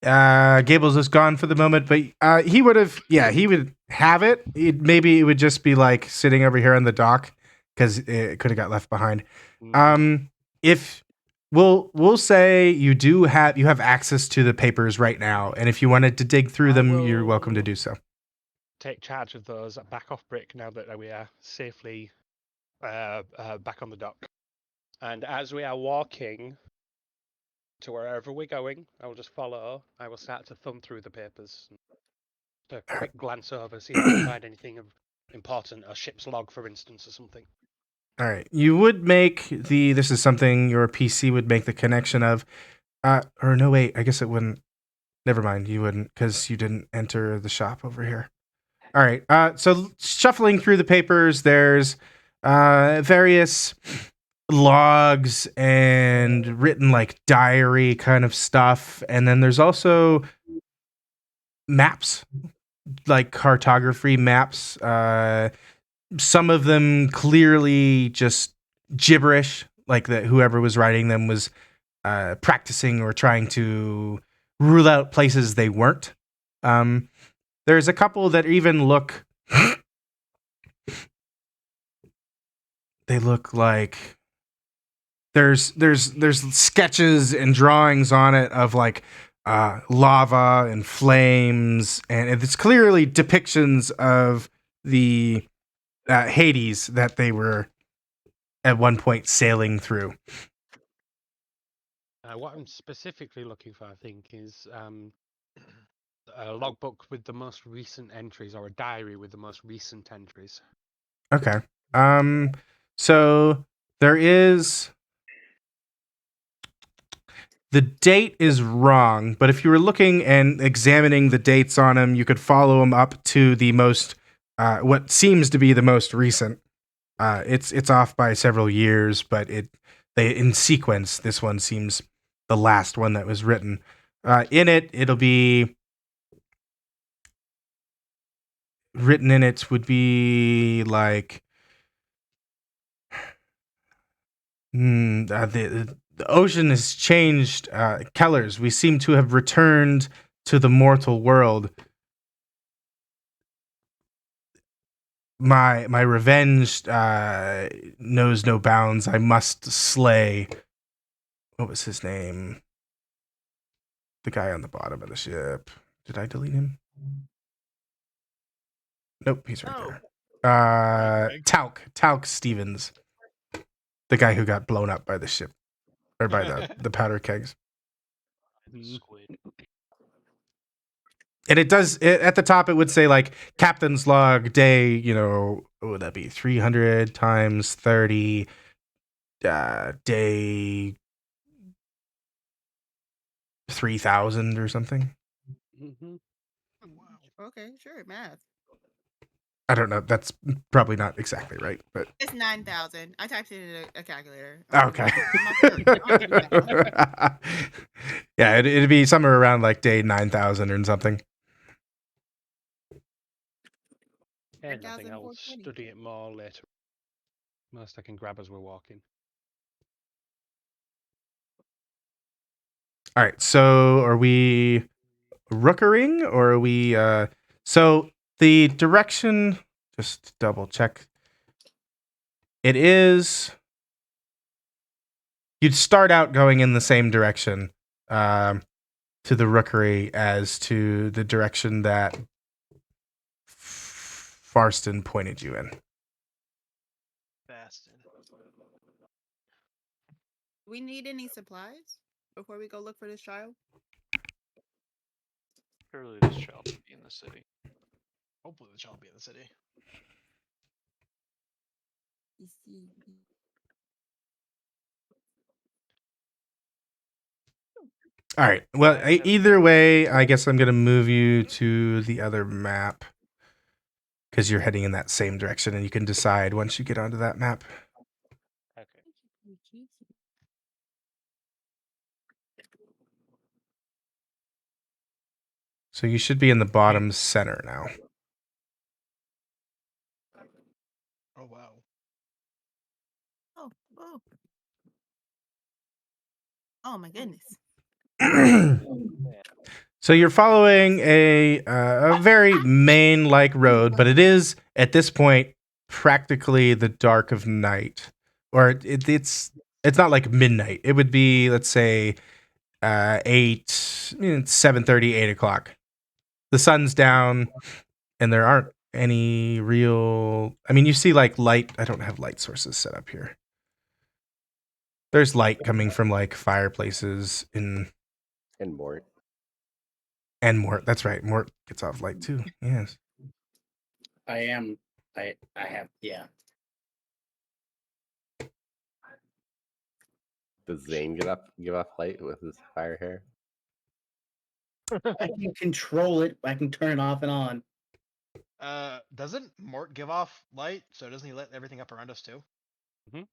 Gables is gone for the moment, but he would have. Yeah, he would have it. Maybe it would just be like sitting over here on the dock because it could have got left behind. If we'll say you have access to the papers right now, and if you wanted to dig through them, you're welcome to do so. Take charge of those. Back off Brick now that we are safely back on the dock. And as we are walking to wherever we're going, I will just follow. I will start to thumb through the papers. A quick glance over, see if I can find anything of important, a ship's log, for instance, or something. All right, you would make this is something your PC would make the connection of. Or no, wait, I guess it wouldn't. Never mind, you wouldn't because you didn't enter the shop over here. All right, so shuffling through the papers, there's various logs and written like diary kind of stuff, and then there's also maps, like cartography maps. Some of them clearly just gibberish, like that whoever was writing them was practicing or trying to rule out places they weren't. There's a couple that even look. They look like there's sketches and drawings on it of like lava and flames, and it's clearly depictions of the Hades that they were at one point sailing through. What I'm specifically looking for, I think, is a logbook with the most recent entries, or a diary with the most recent entries. Okay. So there is. The date is wrong, but if you were looking and examining the dates on them, you could follow them up to the most, what seems to be the most recent. It's off by several years, but in sequence, this one seems the last one that was written. It'll be written in it would be like the ocean has changed colors. We seem to have returned to the mortal world. My revenge knows no bounds. I must slay. What was his name? The guy on the bottom of the ship. Did I delete him? Nope, he's right there. Tauk Stevens. The guy who got blown up by the ship. Or by the powder kegs. Squid. And it does, at the top, it would say, like, Captain's Log, day, what would that be? 300 times 30, day 3,000 or something. Mm-hmm. Okay, sure, math. I don't know. That's probably not exactly right, but. It's 9,000. I typed it in a calculator. Okay. I'm Yeah, it'd be somewhere around like day 9,000 or something. Yeah, I think I'll 9,420. study it more later. Most I can grab as we're walking. All right, so are we rookering or are we so the direction, just double check. It is, you'd start out going in the same direction to the rookery as to the direction that Farston pointed you in. Bastard. Do we need any supplies before we go look for this child? Surely this child should be in the city. Hopefully the child will be in the city. All right. Well, either way, I guess I'm going to move you to the other map because you're heading in that same direction, and you can decide once you get onto that map. Okay. So you should be in the bottom center now. Oh wow. Oh. Oh my goodness. So you're following a very main-like road, but it is at this point practically the dark of night, or it's not like midnight. It would be, let's say, 7:30, 8 o'clock. The sun's down, and there aren't any real. I mean, you see like light. I don't have light sources set up here. There's light coming from like fireplaces And Mort. and Mort. That's right. Mort gets off light too. Yes. I have, yeah. Does Zane give off light with his fire hair? I can control it. I can turn it off and on. Doesn't Mort give off light? So doesn't he light everything up around us too? Mhm.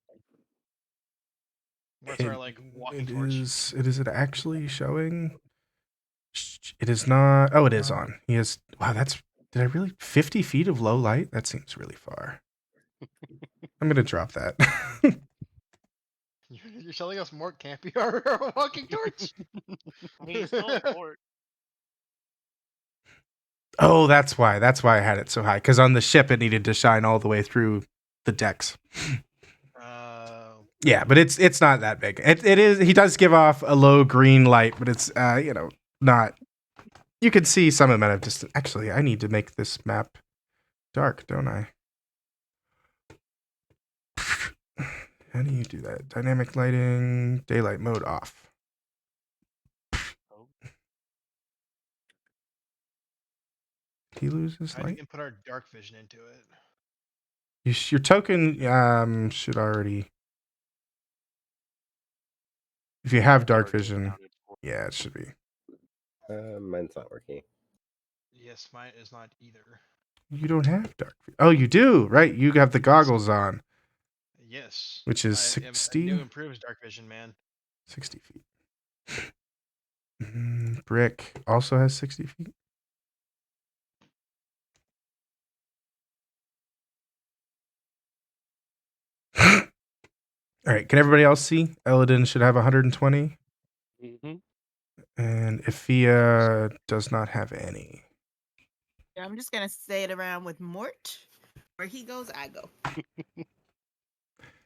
Mort's our like walking torch. Is it actually showing? It is not. Oh, it is on. He has. Wow, that's. Did I really 50 feet of low light? That seems really far. I'm gonna drop that. You're You're selling us Mort can't be our walking torch. He stole Mort. Oh, that's why. That's why I had it so high. Because on the ship, it needed to shine all the way through the decks. Yeah, but it's not that big. It is. He does give off a low green light, but it's not. You can see some amount of distance. Actually, I need to make this map dark, don't I? How do you do that? Dynamic lighting, daylight mode off. Oh, Did he lose his I light? can put our dark vision into it. Your token should already. If you have dark already vision, accounted for. yeah, it should be. Mine's not working. Yes, mine is not either. You don't have dark vision. Oh, you do, right? You have the goggles on, Yes. which is I 60, new improves dark vision, man. 60 feet. Brick also has 60 feet. All right, can everybody else see? Eladin should have 120, Mm-hmm. and Ifia does not have any. Yeah, I'm just gonna stay it around with Mort. Where he goes, I go.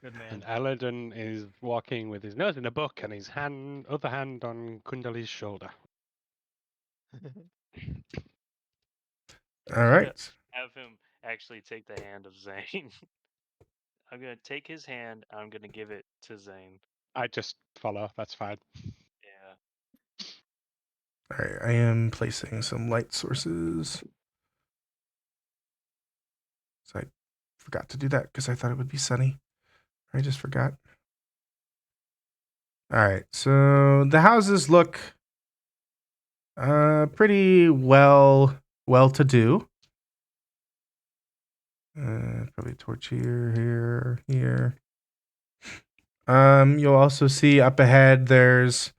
Good man. And Aladdin is walking with his nose in a book and his other hand on Kundali's shoulder. All right. Have him actually take the hand of Zane. I'm gonna take his hand. I'm gonna give it to Zane. I just follow. That's fine. Yeah. All right, I am placing some light sources. So I forgot to do that because I thought it would be sunny. I just forgot. All right, so the houses look pretty well to do. Probably a torch here. You'll also see up ahead there's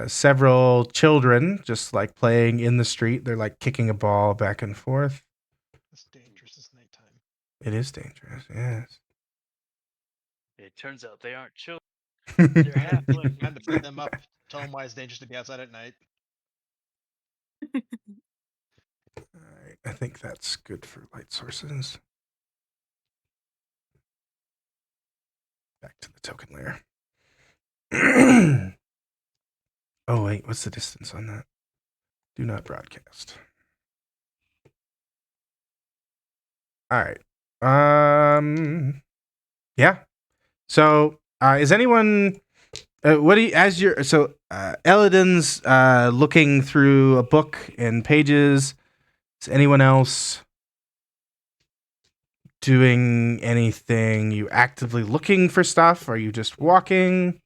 several children just like playing in the street. They're like kicking a ball back and forth. It's dangerous. It's nighttime. It is dangerous, yes. It turns out they aren't children. They're They're halfling. Time to put them up. Tell them why it's dangerous to be outside at night. All right, I think that's good for light sources. Back to the token layer. Oh, wait, what's the distance on that? Do not broadcast. All right. Yeah. So, is anyone Eladin's looking through a book and pages. Is anyone else doing anything? You actively looking for stuff? Are you just walking?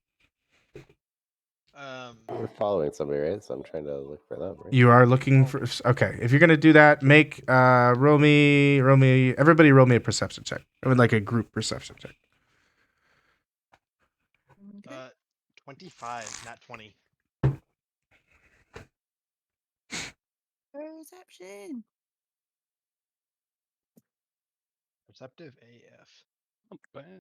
We're following somebody, right? So I'm trying to look for them. Right? You are looking for. Okay, if you're gonna do that, make roll me. Everybody, roll me a perception check. I would like a group perception check. 25, not 20. Perception. Perceptive AF. Not bad.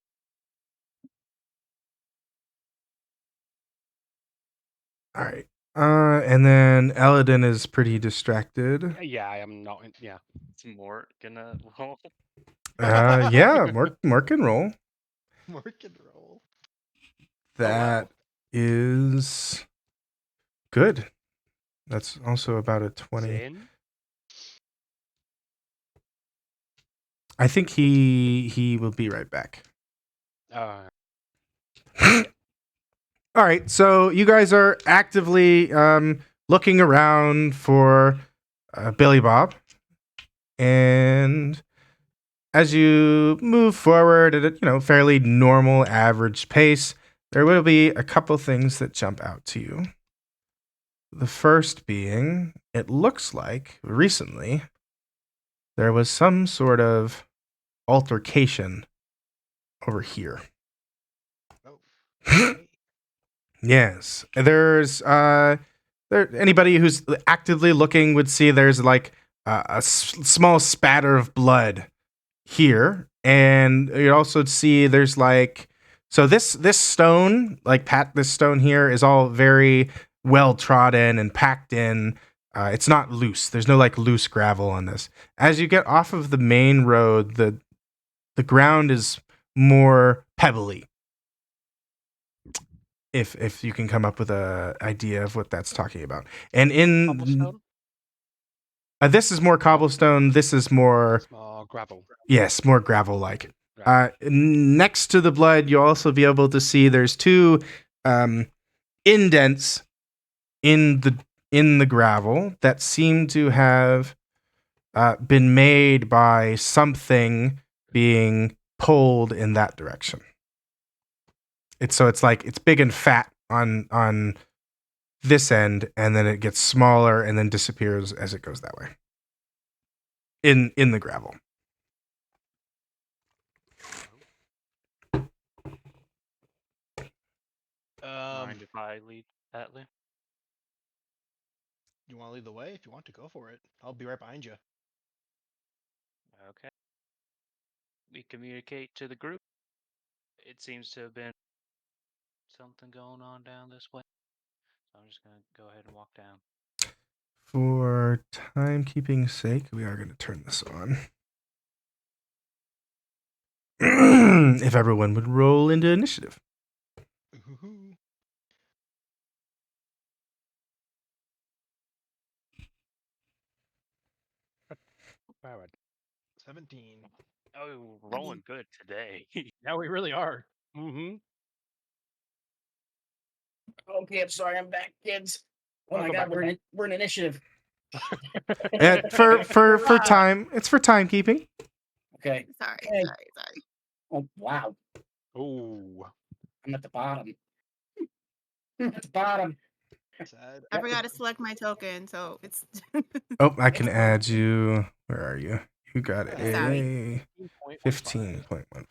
All right. And then Eladin is pretty distracted. Yeah, I am not. Yeah. Is Mort gonna roll? Yeah, Mark can roll. Mark and roll. That is good. That's also about a 20. Zane? I think he will be right back. All right, so you guys are actively looking around for Billy Bob, and as you move forward at a fairly normal average pace, there will be a couple things that jump out to you. The first being, it looks like recently there was some sort of altercation over here. Oh. Yes, there's anybody who's actively looking would see there's like a small spatter of blood here, and you also see there's like So this stone, this stone here is all very well trodden and packed in. It's not loose. There's no like loose gravel on this. As you get off of the main road, the ground is more pebbly. If you can come up with a idea of what that's talking about. And in Cobblestone? this is more cobblestone. This is more It's more gravel. yes, more gravel like. Right. Next to the blood, you'll also be able to see there's two indents in the gravel that seem to have been made by something being pulled in that direction. It's like it's big and fat on this end, and then it gets smaller and then disappears as it goes that way. In the gravel. Mind if I lead that, Lee? You want to lead the way? If you want to, go for it. I'll be right behind you. Okay. We communicate to the group. It seems to have been something going on down this way. So I'm just going to go ahead and walk down. For timekeeping's sake, we are going to turn this on. If everyone would roll into initiative. Ooh-hoo-hoo. Forward. 17. Oh, rolling good today. Yeah, we really are. Mm-hmm. Okay, I'm sorry, I'm back, kids. Oh my Welcome god, back. we're in initiative. For time, it's for timekeeping. Okay. Sorry, Hey. sorry. Oh wow, Ooh. I'm at the bottom. I'm at the bottom. Sad. I forgot to select my token, so it's Oh, I can add you. Where are you? You got a Sorry. 15.15.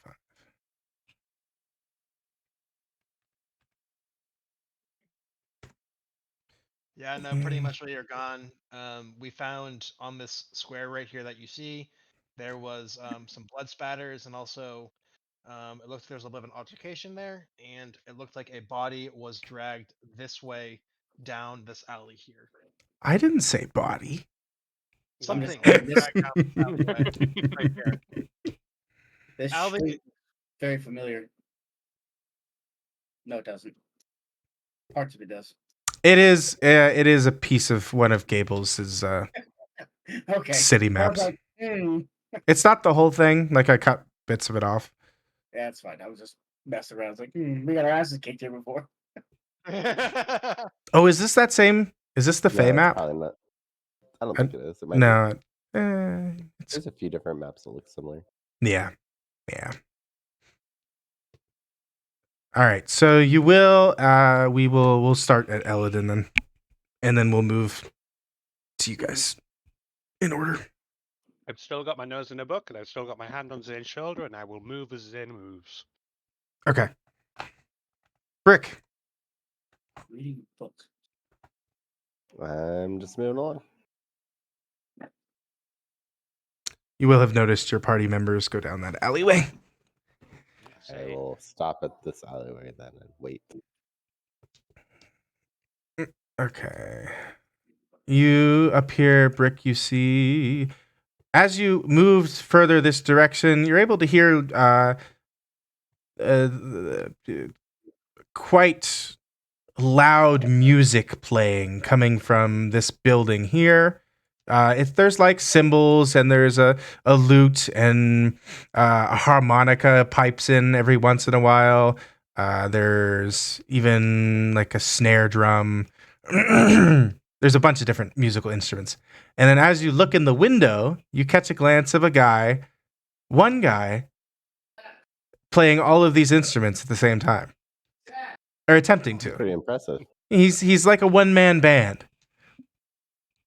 Yeah, no, pretty much while you're gone, we found on this square right here that you see, there was some blood spatters, and also it looked like there was a bit of an altercation there, and it looked like a body was dragged this way down this alley here. I didn't say body. I'm just Something saying was this, dragged down this alleyway right here. this Alvin- street very familiar. No, it doesn't. Parts of it does. It is a piece of one of Gables's Okay. city I was maps. like, It's not the whole thing. Like I cut bits of it off. yeah, that's fine. I was just messing around. I was like, we got our asses kicked here before. Oh, is this that same? Is this the Fey No, it's map? probably not. I don't think it is. It might be. No. It's, There's a few different maps that look similar. yeah. All right. So you will. We'll start at Eladin then, and then we'll move to you guys in order. I've still got my nose in a book, and I've still got my hand on Zane's shoulder, and I will move as Zane moves. Okay. Brick. Reading books. I'm just moving along. You will have noticed your party members go down that alleyway. I will stop at this alleyway then and wait. Okay. You up here, Brick, you see as you move further this direction, you're able to hear quite loud music playing coming from this building here. There's like cymbals, and there's a lute, and a harmonica pipes in every once in a while. There's even like a snare drum. There's a bunch of different musical instruments. And then as you look in the window, you catch a glance of one guy, playing all of these instruments at the same time. Or attempting to. Pretty impressive. He's like a one-man band.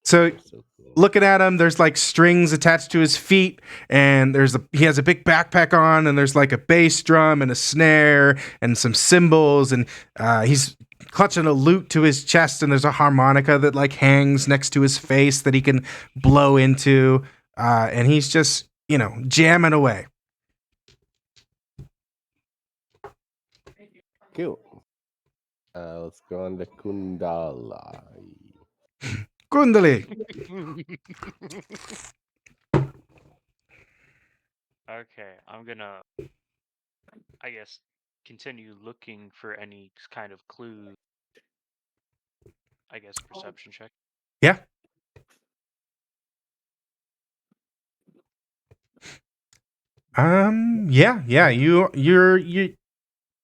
So So cool. looking at him, there's like strings attached to his feet, and he has a big backpack on, and there's like a bass drum and a snare and some cymbals, and he's clutching a lute to his chest, and there's a harmonica that like hangs next to his face that he can blow into, and he's just jamming away. Cool. Let's go on to Kundala. Kundali. Okay, I'm gonna, I guess, continue looking for any kind of clue. I guess perception check. Yeah. Yeah. You.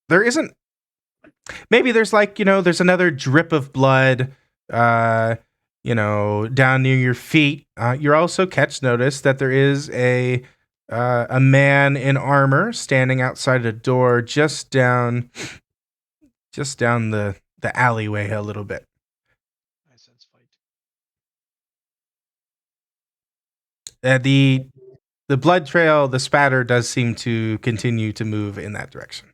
There isn't. Maybe there's like there's another drip of blood, down near your feet. You're also notice that there is a man in armor standing outside a door just down the alleyway a little bit. I sense fight. The blood trail, the spatter does seem to continue to move in that direction.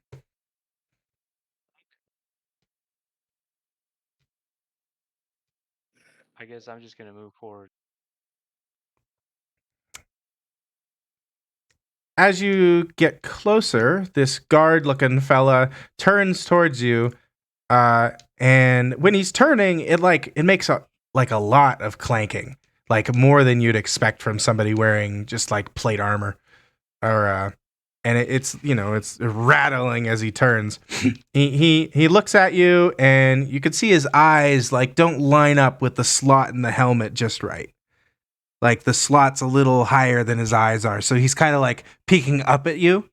I guess I'm just gonna move forward. As you get closer, this guard-looking fella turns towards you, and when he's turning, it makes a lot of clanking, like more than you'd expect from somebody wearing just like plate armor, or and it's rattling as he turns. He looks at you, and you can see his eyes don't line up with the slot in the helmet just right. Like the slot's a little higher than his eyes are, so he's kind of peeking up at you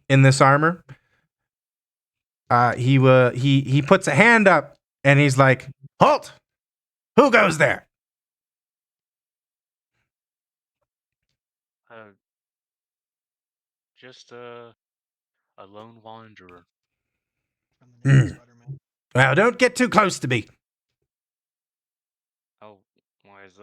in this armor. He puts a hand up and he's like, "Halt! Who goes there?" Just a lone wanderer. From the name of Spider-Man. Well, don't get too close to me. Oh, why is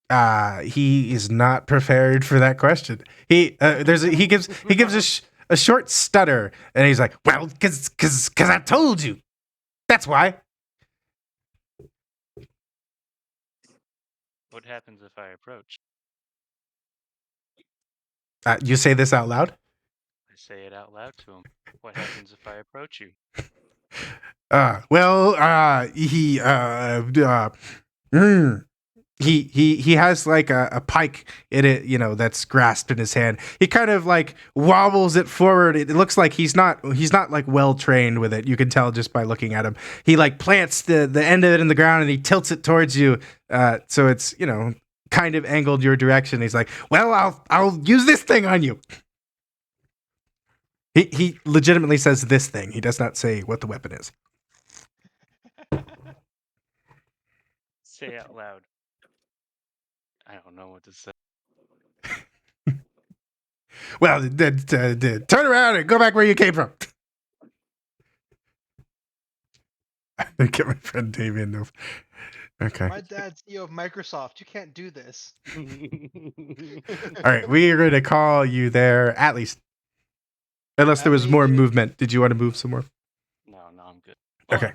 that? He is not prepared for that question. He gives a short stutter, and he's like, "Well, cause I told you. That's why." What happens if I approach? You say this out loud? I say it out loud to him. What happens if I approach you? He has a pike in it, that's grasped in his hand. He kind of wobbles it forward. It looks like he's not well trained with it. You can tell just by looking at him. He plants the end of it in the ground and he tilts it towards you. So it's kind of angled your direction. He's like, "Well, I'll use this thing on you." He legitimately says this thing. He does not say what the weapon is. Say out loud. I don't know what to say. Well, turn around and go back where you came from. I get my friend Damien to. Okay. My dad's CEO of Microsoft. You can't do this. All right, we are going to call you there at least. Unless there was more movement. Did you want to move some more? No, I'm good. Well, Okay.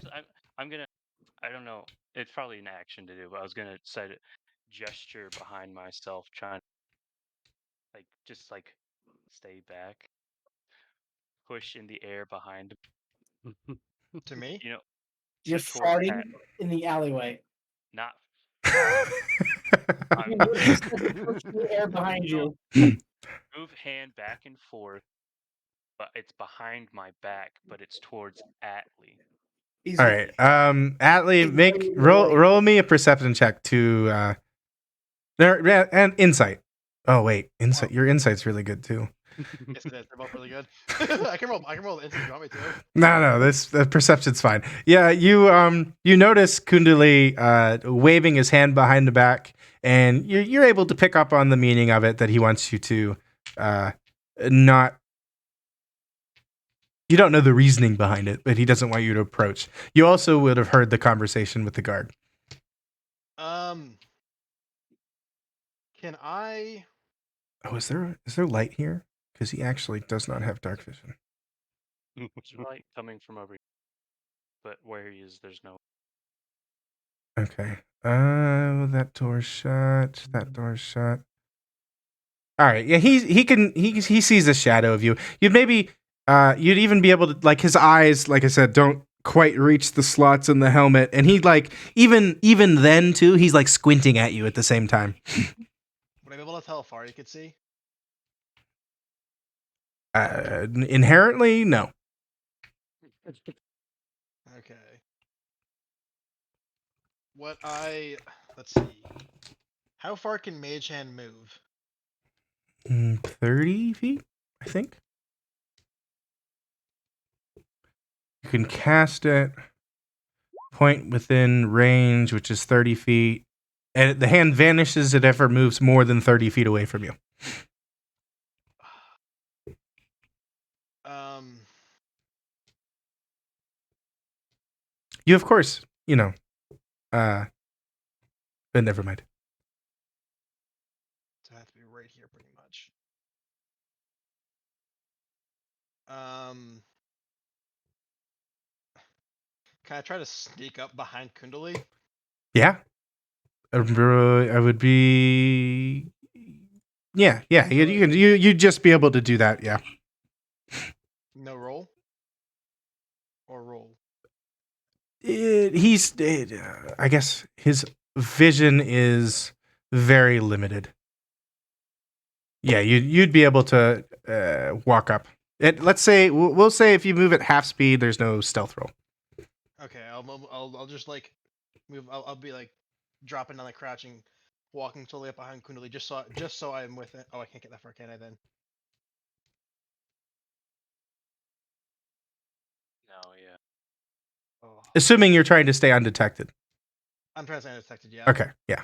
I'm gonna. I don't know. It's probably an action to do, but I was gonna set a gesture behind myself, trying to just stay back, push in the air behind him. To me? Just towards farting Pat. in the alleyway. Not. You just push the air behind you. Move hand back and forth, but it's behind my back, but it's towards Atlee. All right. Atlee, roll me a perception check to and insight. Oh wait, insight. Your insight's really good too. Yes, it is. They're both really good. I can roll the instant if you want me to. No, the perception's fine. Yeah, you notice Kundali waving his hand behind the back, and you're able to pick up on the meaning of it, that he wants you to not. You don't know the reasoning behind it, but he doesn't want you to approach. You also would have heard the conversation with the guard. Can I? Oh, is there light here? Because he actually does not have dark vision. There's light coming from over here, but where he is, there's no. Okay. That door's shut. That door's shut. All right. Yeah, he sees a shadow of you. You'd maybe You'd even be able to, like, his eyes, like I said, don't quite reach the slots in the helmet, and he, like, even then too, he's like squinting at you at the same time. Would I be able to tell how far you could see? Inherently, no. Okay. Let's see. How far can Mage Hand move? 30 feet, I think. You can cast it. Point within range, which is 30 feet. And the hand vanishes if it ever moves more than 30 feet away from you. You, of course, but never mind. So I have to be right here, pretty much. Can I try to sneak up behind Kundali? Yeah. I would be. Yeah. You'd just be able to do that. Yeah. No roll? Or roll? I guess his vision is very limited. Yeah, you'd be able to walk up. Let's say we'll say if you move at half speed, there's no stealth roll. Okay, I'll just like move. I'll be like dropping down, like crouching, walking slowly up behind Kundali, just so I'm with it. Oh, I can't get that far, can I? Then. No, yeah. Oh, Assuming you're trying to stay undetected. I'm trying to stay undetected. Yeah. Okay, yeah.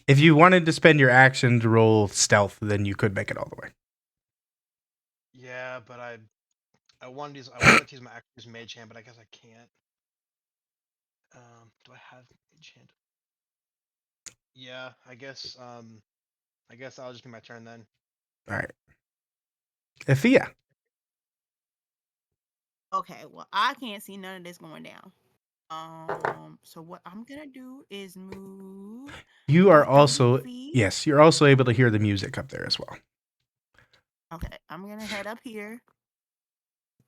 If you wanted to spend your action to roll stealth, then you could make it all the way. Yeah, but I wanted to use my actor's Mage Hand, but I guess I can't. Do I have Mage Hand? Yeah, I guess I'll just be my turn then. All right. Athea. Okay, well, I can't see none of this going down. So what I'm gonna do is move. You are 30 also feet. yes, you're also able to hear the music up there as well. Okay, I'm gonna head up here.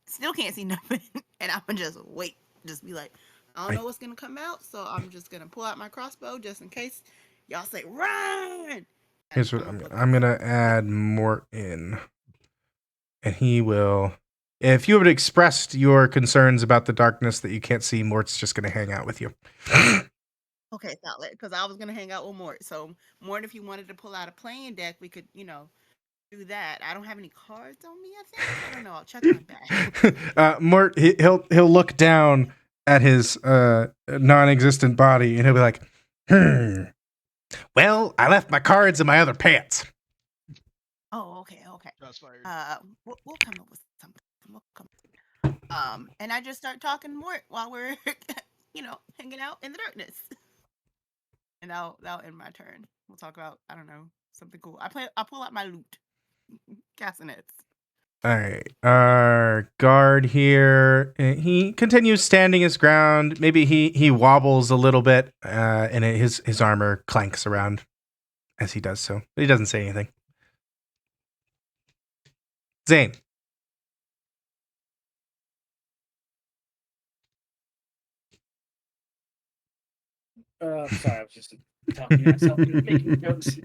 Still can't see nothing, and I'm gonna just wait. Just be like, I don't know what's gonna come out, so I'm just gonna pull out my crossbow just in case y'all say run. Here's what I'm gonna add Mort in, and he will. If you had expressed your concerns about the darkness that you can't see, Mort's just gonna hang out with you. Okay, solid. Because I was gonna hang out with Mort. So Mort, if you wanted to pull out a playing deck, we could, do that. I don't have any cards on me. I think I don't know. I'll check my bag. Mort, he'll look down at his non-existent body, and he'll be like, Well, I left my cards in my other pants. Oh, okay. Shots fired. We'll come up with something. We'll come. And I just start talking Mort while we're, hanging out in the darkness. And that'll end my turn. We'll talk about, I don't know, something cool. I'll pull out my loot. Castanets. All right, our guard here. He continues standing his ground. Maybe he wobbles a little bit, and his armor clanks around as he does so. But he doesn't say anything. Zane. Sorry, I was just talking to myself and making jokes.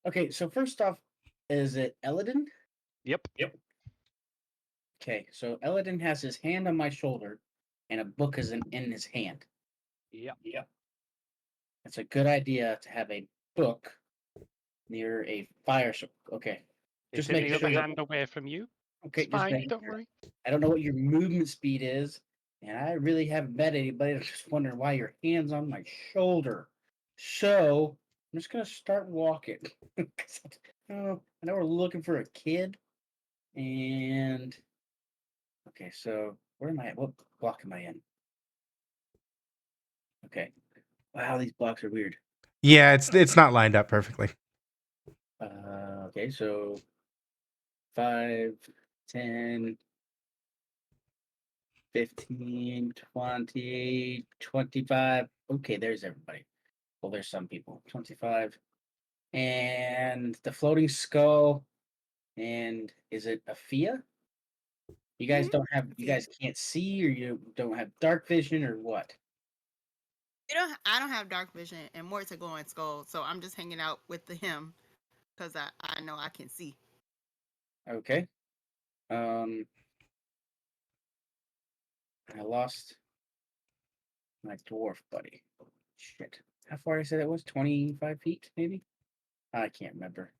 Okay, so first off, is it Eladin? Yep. Okay, so Eladin has his hand on my shoulder, and a book is in his hand. Yep. It's a good idea to have a book near a fire. Okay, It's just in make the sure. other hand away from you. Okay, It's just fine. make Don't sure. worry. I don't know what your movement speed is, and I really haven't met anybody. I'm just wondering why your hand's on my shoulder. So I'm just gonna start walking. I know we're looking for a kid, and okay, so where am I? What block am I in? Okay. Wow, these blocks are weird. Yeah, it's not lined up perfectly. Okay, so 5, 10, 15, 20, 25. Okay, there's everybody. Well, there's some people. 25, and the floating skull. And is it Aphia? You guys don't have. You guys can't see, or you don't have dark vision, or what? I don't have dark vision, and Mort's a glowing skull, so I'm just hanging out with him because I know I can see. Okay. I lost my dwarf buddy. Shit. How far I said it was? 25 feet, maybe? I can't remember.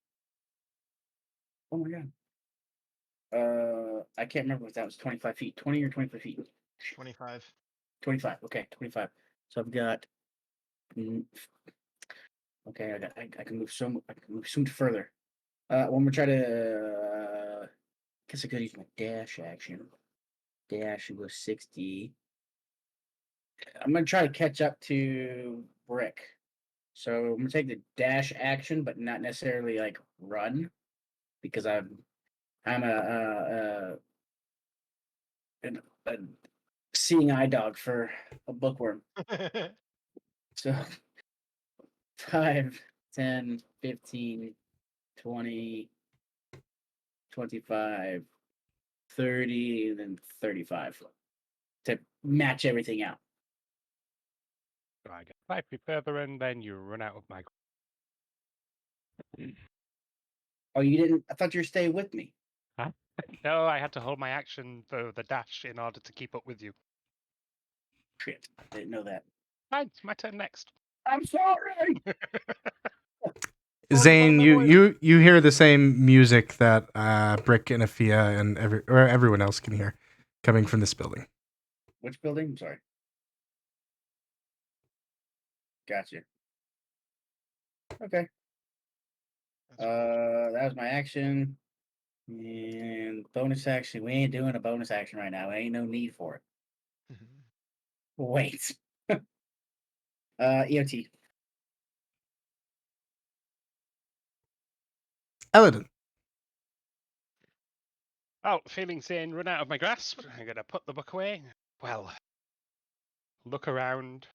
Oh my god. I can't remember if that was 25 feet. 20 or 25 feet? 25. 25. Okay, 25. So I've got. Okay, I can move I can move so much further. When we try to. Guess I could use my dash action. Dash and go 60. I'm gonna try to catch up to Brick. So I'm gonna take the dash action, but not necessarily like run, because I'm a seeing eye dog for a bookworm. So 5, 10, 15, 20, 25, 30, and then 35 to match everything out. So I get 5 feet further, and then you run out of my. Oh, you didn't? I thought you were staying with me. Huh? No, I had to hold my action for the dash in order to keep up with you. Shit, I didn't know that. Fine, it's my turn next. I'm sorry. Zane, you hear the same music that Brick and Aphia and everyone else can hear coming from this building. Which building? I'm sorry. Gotcha. Okay. That was my action. And bonus action. We ain't doing a bonus action right now. Ain't no need for it. Wait. EOT. Eladin. Oh, feeling sane, run out of my grasp. I'm gonna put the book away. Well, look around.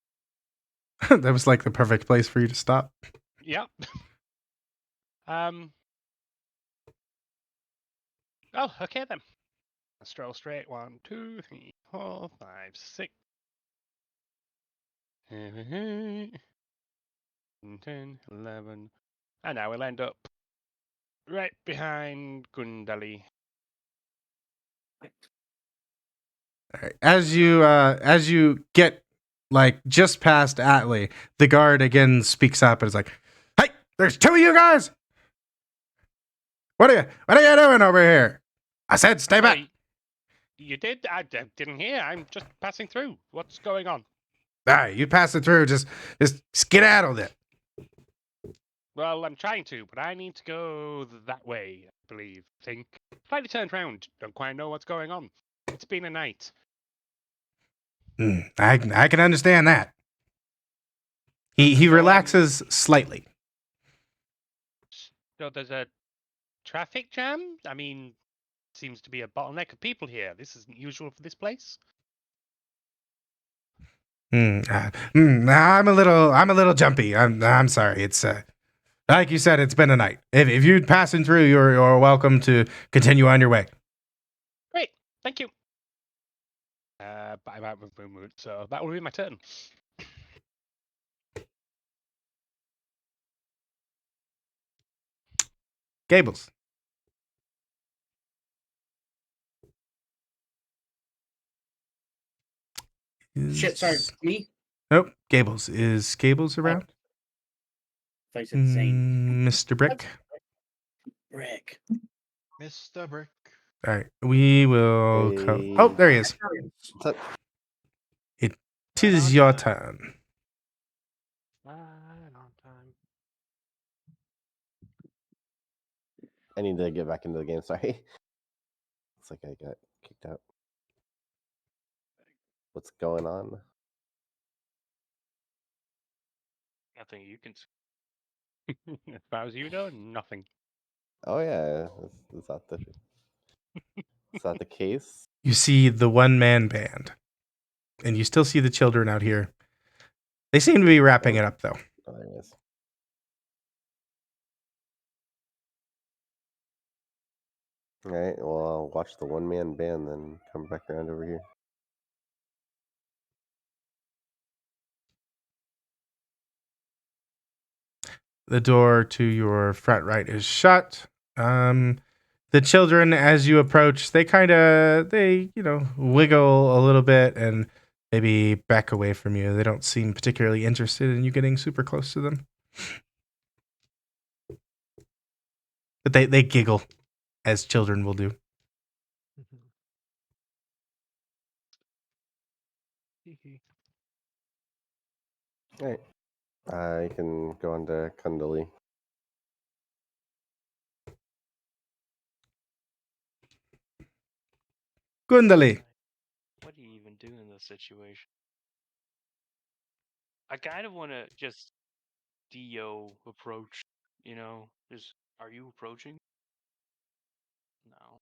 That was like the perfect place for you to stop. Yep. Oh, okay then. Stroll straight. 1, 2, 3, 4, 5, 6. 10, 11. And now we'll end up right behind Gundali. All right. As you get like just past Atlee, the guard again speaks up and is like, "Hey, there's 2 of you guys. What are you doing over here? I said stay back." You did? I didn't hear. I'm just passing through. What's going on? All right, you pass it through. Just skedaddle it. Well, I'm trying to, but I need to go that way, I believe. Think. Slightly turned round. Don't quite know what's going on. It's been a night. I can understand that. He relaxes slightly. So there's a traffic jam? I mean, seems to be a bottleneck of people here. This isn't usual for this place. I'm a little jumpy. I'm sorry. It's like you said, it's been a night. If you're passing through, you're welcome to continue on your way. Great, thank you. So that will be my turn. Gables. Shit, sorry, me? Nope. Gables. Is Gables around? I said Zane. Mr. Brick. Brick. Mr. Brick. All right. We will Oh, there he is. What's up? It is your turn. On time. I need to get back into the game. Sorry. Looks like I got kicked out. What's going on? Nothing you can see. As far as you know, nothing. Oh yeah, is that the case? You see the one-man band, and you still see the children out here. They seem to be wrapping it up, though. Oh, there it is. All right. Well, I'll watch the one-man band, then come back around over here. The door to your front right is shut. The children, as you approach, they wiggle a little bit and maybe back away from you. They don't seem particularly interested in you getting super close to them. But they giggle, as children will do. All right. I can go on to Kundali. Gundali. What do you even do in this situation? I kind of want to just DO approach, just, are you approaching? No.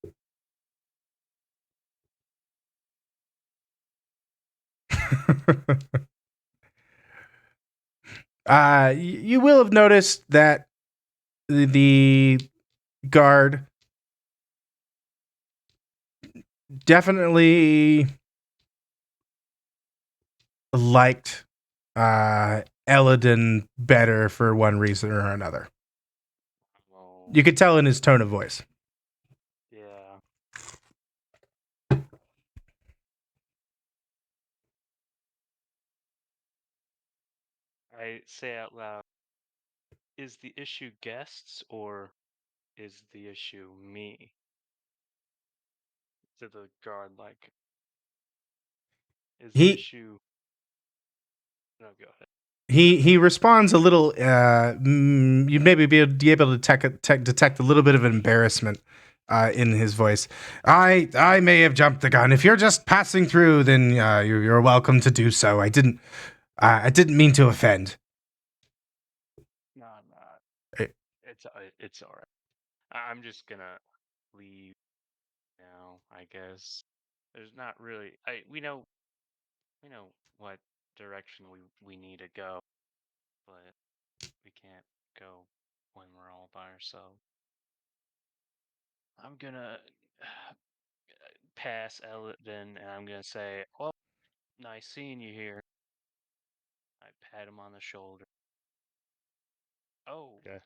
You will have noticed that the guard definitely liked Eladin better for one reason or another. Oh, You could tell in his tone of voice. yeah. I say out loud, is the issue guests or is the issue me? To the guard, like, is the He issue... No, go ahead. he responds a little. You'd maybe be able to detect a little bit of embarrassment in his voice. I may have jumped the gun. If you're just passing through, then you're welcome to do so. I didn't mean to offend. No, I'm not. Eh. It's all right. I'm just gonna leave now, I guess. There's not really... we know what direction we need to go, but we can't go when we're all by ourselves. I'm gonna pass Eladin, and I'm gonna say, "Well, nice seeing you here." I pat him on the shoulder. Oh, Yeah.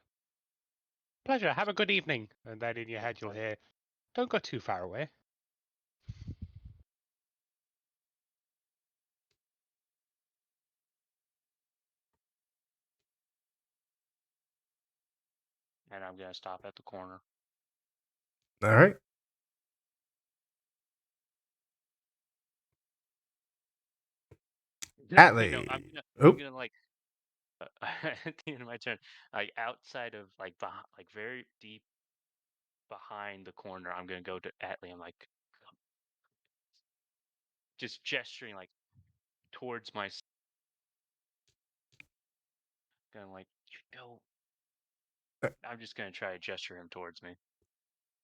Pleasure. Have a good evening. And then in your head you'll hear, don't go too far away. and I'm gonna stop at the corner. All right. Wait, no, Atlee. I'm gonna like at the end of my turn, like outside of like like very deep behind the corner. I'm gonna go to Atlee. I'm like, just gesturing like towards my. Going like, you go. I'm just gonna try to gesture him towards me,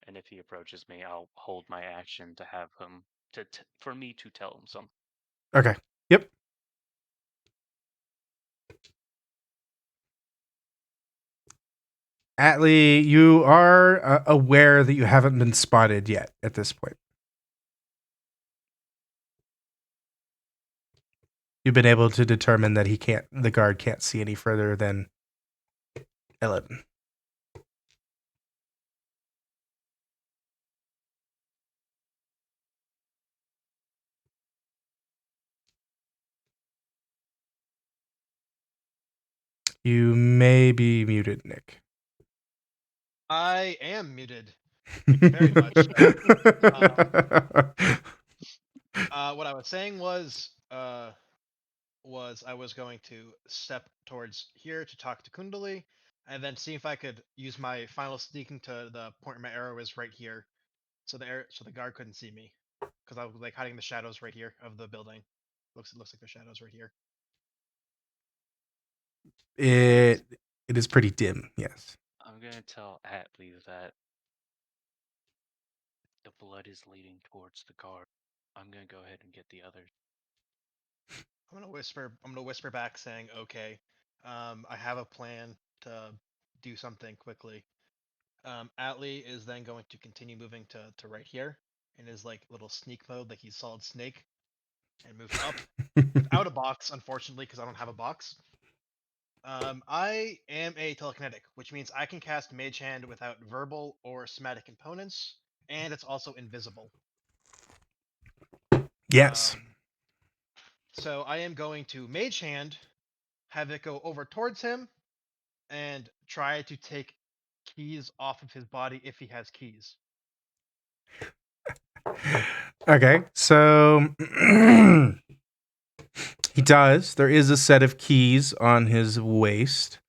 and if he approaches me, I'll hold my action to have him for me to tell him something. Okay. Yep. Atlee, you are aware that you haven't been spotted yet at this point. You've been able to determine that the guard can't see any further than Eladin. You may be muted, Nick. I am muted. Very much so. What I was saying was I was going to step towards here to talk to Kundali, and then see if I could use my final sneaking to the point where my arrow is right here, so the guard couldn't see me, because I was like hiding in the shadows right here of the building. Looks like the shadows right here. It is pretty dim, yes. I'm gonna tell Atlee that the blood is leading towards the guard. I'm gonna go ahead and get the others. I'm gonna whisper back saying, "Okay, I have a plan to do something quickly. Atlee is then going to continue moving to right here in his like little sneak mode, like he's Solid Snake, and move up without a box, unfortunately, because I don't have a box. I am a telekinetic, which means I can cast Mage Hand without verbal or somatic components, and it's also invisible. Yes. So I am going to Mage Hand, have it go over towards him, and try to take keys off of his body if he has keys. Okay, so he does. There is a set of keys on his waist.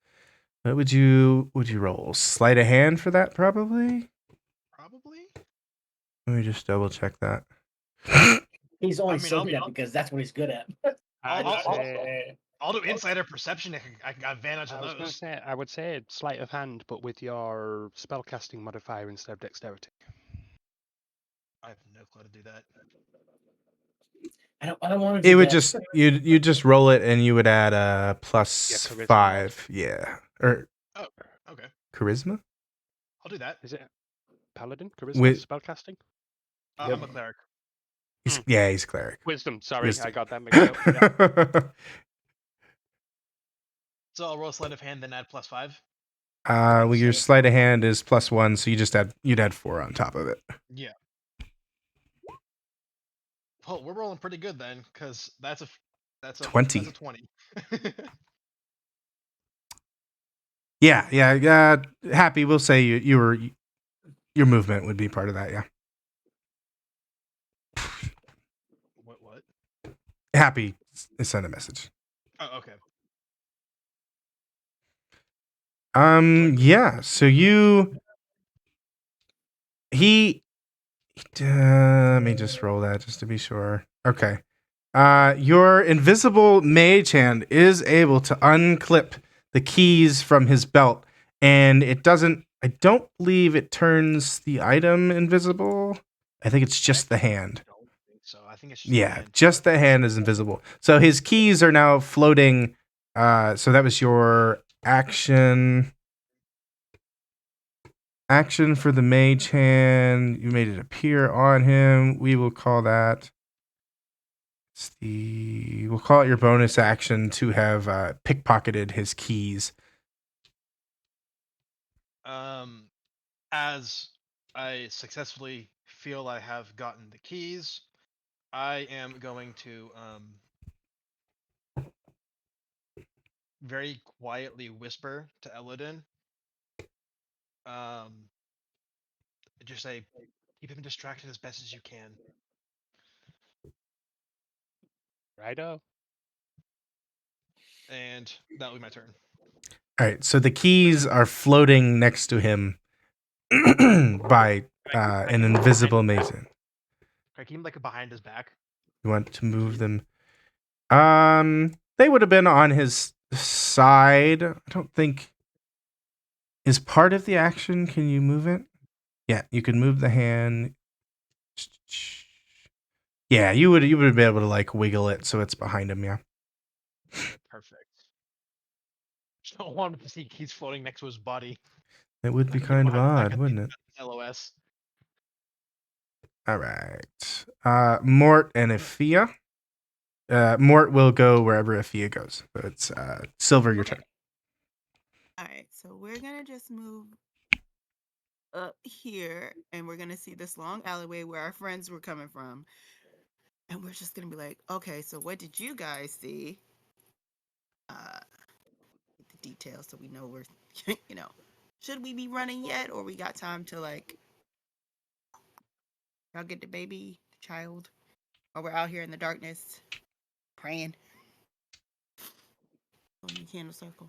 What would you roll? Sleight of hand for that, probably? Probably. Let me just double check that. He's only I mean, saying that because that's what he's good at. I'd I'll- say, I'll do insider perception. I can get advantage I on was going to those. say, I would say sleight of hand, but with your spellcasting modifier instead of dexterity. I have no clue how to do that. I don't want to do It would that. just you just roll it and you would add a plus Yeah, charisma 5. Yeah. Or Oh, okay. charisma? I'll do that. Is it paladin? Charisma? With- Spellcasting? I'm a cleric. He's cleric. Wisdom, sorry, Wisdom. I got that mixed up. Yeah. So I'll roll sleight of hand, then add plus 5. Well, your sleight of hand is +1, so you'd add 4 on top of it. Yeah. Well, we're rolling pretty good then, because that's a 20. That's a 20. Yeah. Happy, we'll say your movement would be part of that. Yeah. What? Happy, send a message. Oh, okay. Yeah. So let me just roll that just to be sure. Okay. Your invisible mage hand is able to unclip the keys from his belt, and it doesn't. I don't believe it turns the item invisible. I think it's just the hand. I don't think so. I think it's just the Yeah, hand. just the hand is invisible. So his keys are now floating. So that was your action. Action for the mage hand. You made it appear on him. We will call that. We'll call it your bonus action to have pickpocketed his keys. As I successfully feel I have gotten the keys, I am going to very quietly whisper to Elodin. Just say, keep him distracted as best as you can. Righto. And that'll be my turn. All right, so the keys are floating next to him by an invisible mason. Can I keep him like behind his back? You want to move them? They would have been on his side. I don't think is part of the action. Can you move it? Yeah, you can move the hand. Yeah, you would be able to like wiggle it so it's behind him. Yeah. Perfect. Just don't want him to see keys floating next to his body. It would be I can kind of behind the back odd, of wouldn't it? LOS. All right. Mort and Afia. Mort will go wherever Afia goes. So it's Silver, your turn. All right, so we're gonna just move up here, and we're gonna see this long alleyway where our friends were coming from, and we're just gonna be like, okay, so what did you guys see? The details so we know we're, should we be running yet, or we got time to like, y'all get the baby, the child, or we're out here in the darkness praying. On the candle circle.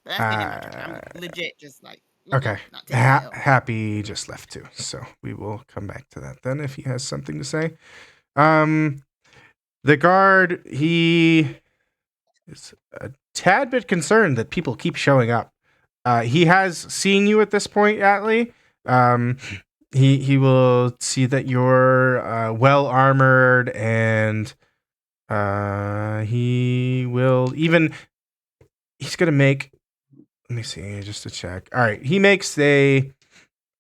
But that's been in my turn. I'm legit just like, Okay. not taking the L. Happy just left too, so we will come back to that then if he has something to say. The guard, he is a tad bit concerned that people keep showing up. He has seen you at this point, Atlee. He will see that you're well armored, and he will he's gonna make let me see, just to check. All right, he makes a.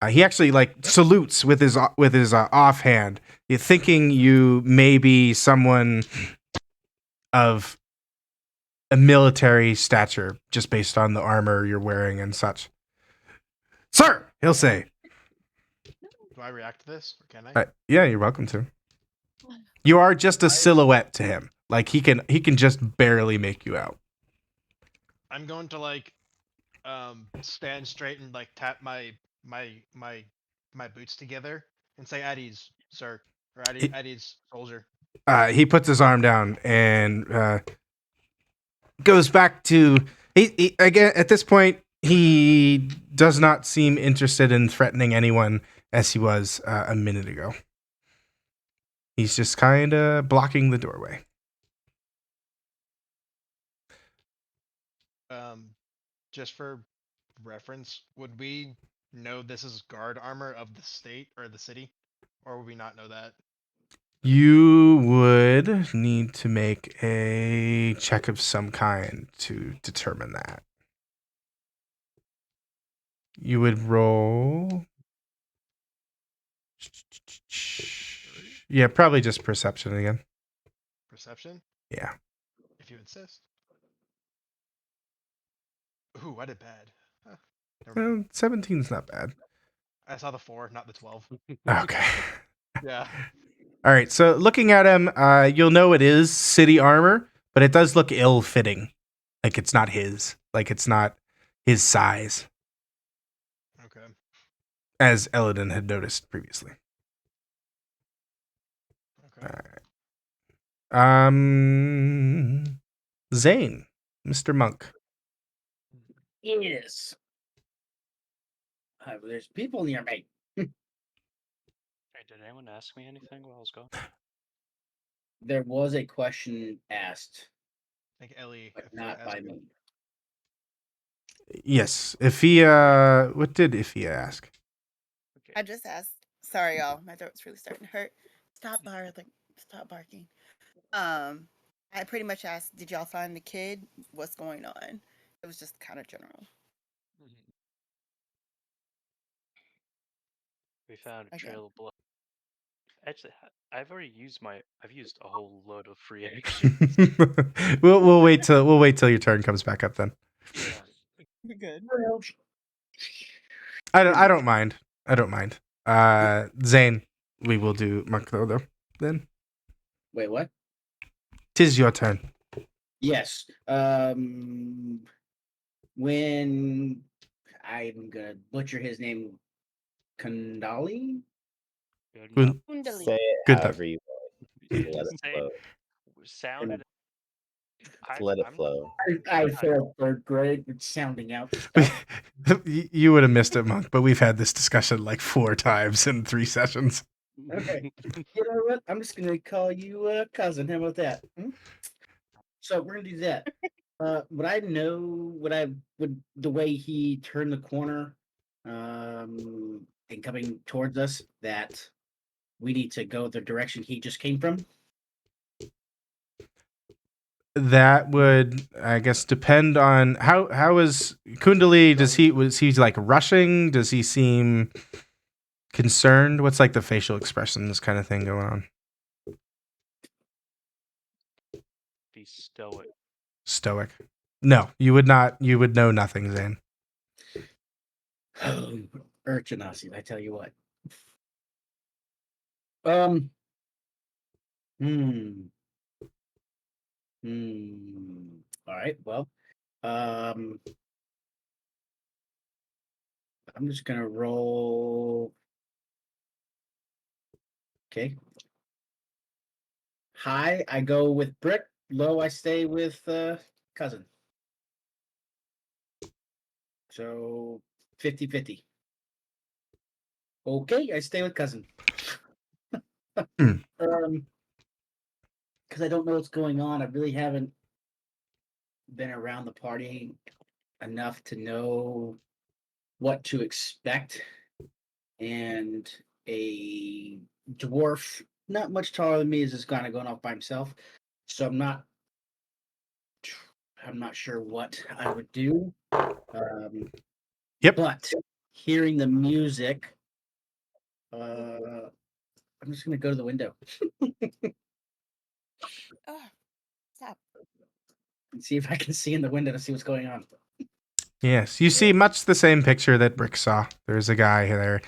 He actually like salutes with his offhand, thinking you may be someone of a military stature, just based on the armor you're wearing and such. Sir, he'll say. Do I react to this, or can I? Yeah, you're welcome to. You are just a silhouette to him. Like he can just barely make you out. I'm going to like stand straight and like tap my boots together and say at ease, sir, or at ease, soldier. He puts his arm down and goes back to he again at this point. He does not seem interested in threatening anyone as he was a minute ago. He's just kind of blocking the doorway. Just for reference, would we know this is guard armor of the state or the city, or would we not know that? You would need to make a check of some kind to determine that. You would roll. Yeah, probably just perception again. Perception? Yeah. If you insist. Ooh, I did bad. Huh. Never mind. 17's not bad. I saw the 4, not the 12. Okay. Yeah. All right. So looking at him, you'll know it is city armor, but it does look ill-fitting. Like it's not his. Like it's not his size, Okay. as Eladin had noticed previously. Okay. Zane, Mr. Monk. Yes. There's people near me. Hey, did anyone ask me anything while I was gone? There was a question asked, I think Ellie, but if not by me. Yes. Ifia, what did Ifia ask? Okay. I just asked. Sorry, y'all. My throat's really starting to hurt. Stop barking. Stop barking. I pretty much asked, "Did y'all find the kid? What's going on?" It was just kind of general. Mhm. We found a Okay. trail of blood. Actually, I've used a whole load of free actions. we'll wait till your turn comes back up then. Yeah. We're good. I don't mind. I don't mind. Zane, we will do Monk though then. Wait, what? 'Tis your turn. Yes. When I'm gonna butcher his name, Kandali. Good Good- enough. Kundalini. Say it Good however you want. Let it Say- flow. Sound it. Let it I'm- flow. I failed third grade with sounding out stuff. You would have missed it, Monk, but we've had this discussion like 4 times in 3 sessions. Okay. You know what? I'm just gonna call you cousin. How about that? Hmm? So we're gonna do that. Would I know? Would the way he turned the corner, and coming towards us, that we need to go the direction he just came from? That would, I guess, depend on how is Kundali? Was he like rushing? Does he seem concerned? What's like the facial expressions kind of thing going on? Be stoic. Stoic. No, you would not. You would know nothing, Zane. Urchinasi, I tell you what. Hmm. All right. Well, I'm just gonna roll. Okay. High, I go with Brick. Low, I stay with cousin. So 50-50. Okay, I stay with cousin. Hmm. Because I don't know what's going on. I really haven't been around the party enough to know what to expect. And a dwarf, not much taller than me, is just kind of going off by himself. So I'm not I'm not sure what I would do. Yep. But hearing the music, I'm just gonna go to the window Oh, stop. and see if I can see in the window to see what's going on. Yes, you see much the same picture that Brick saw. There's a guy there.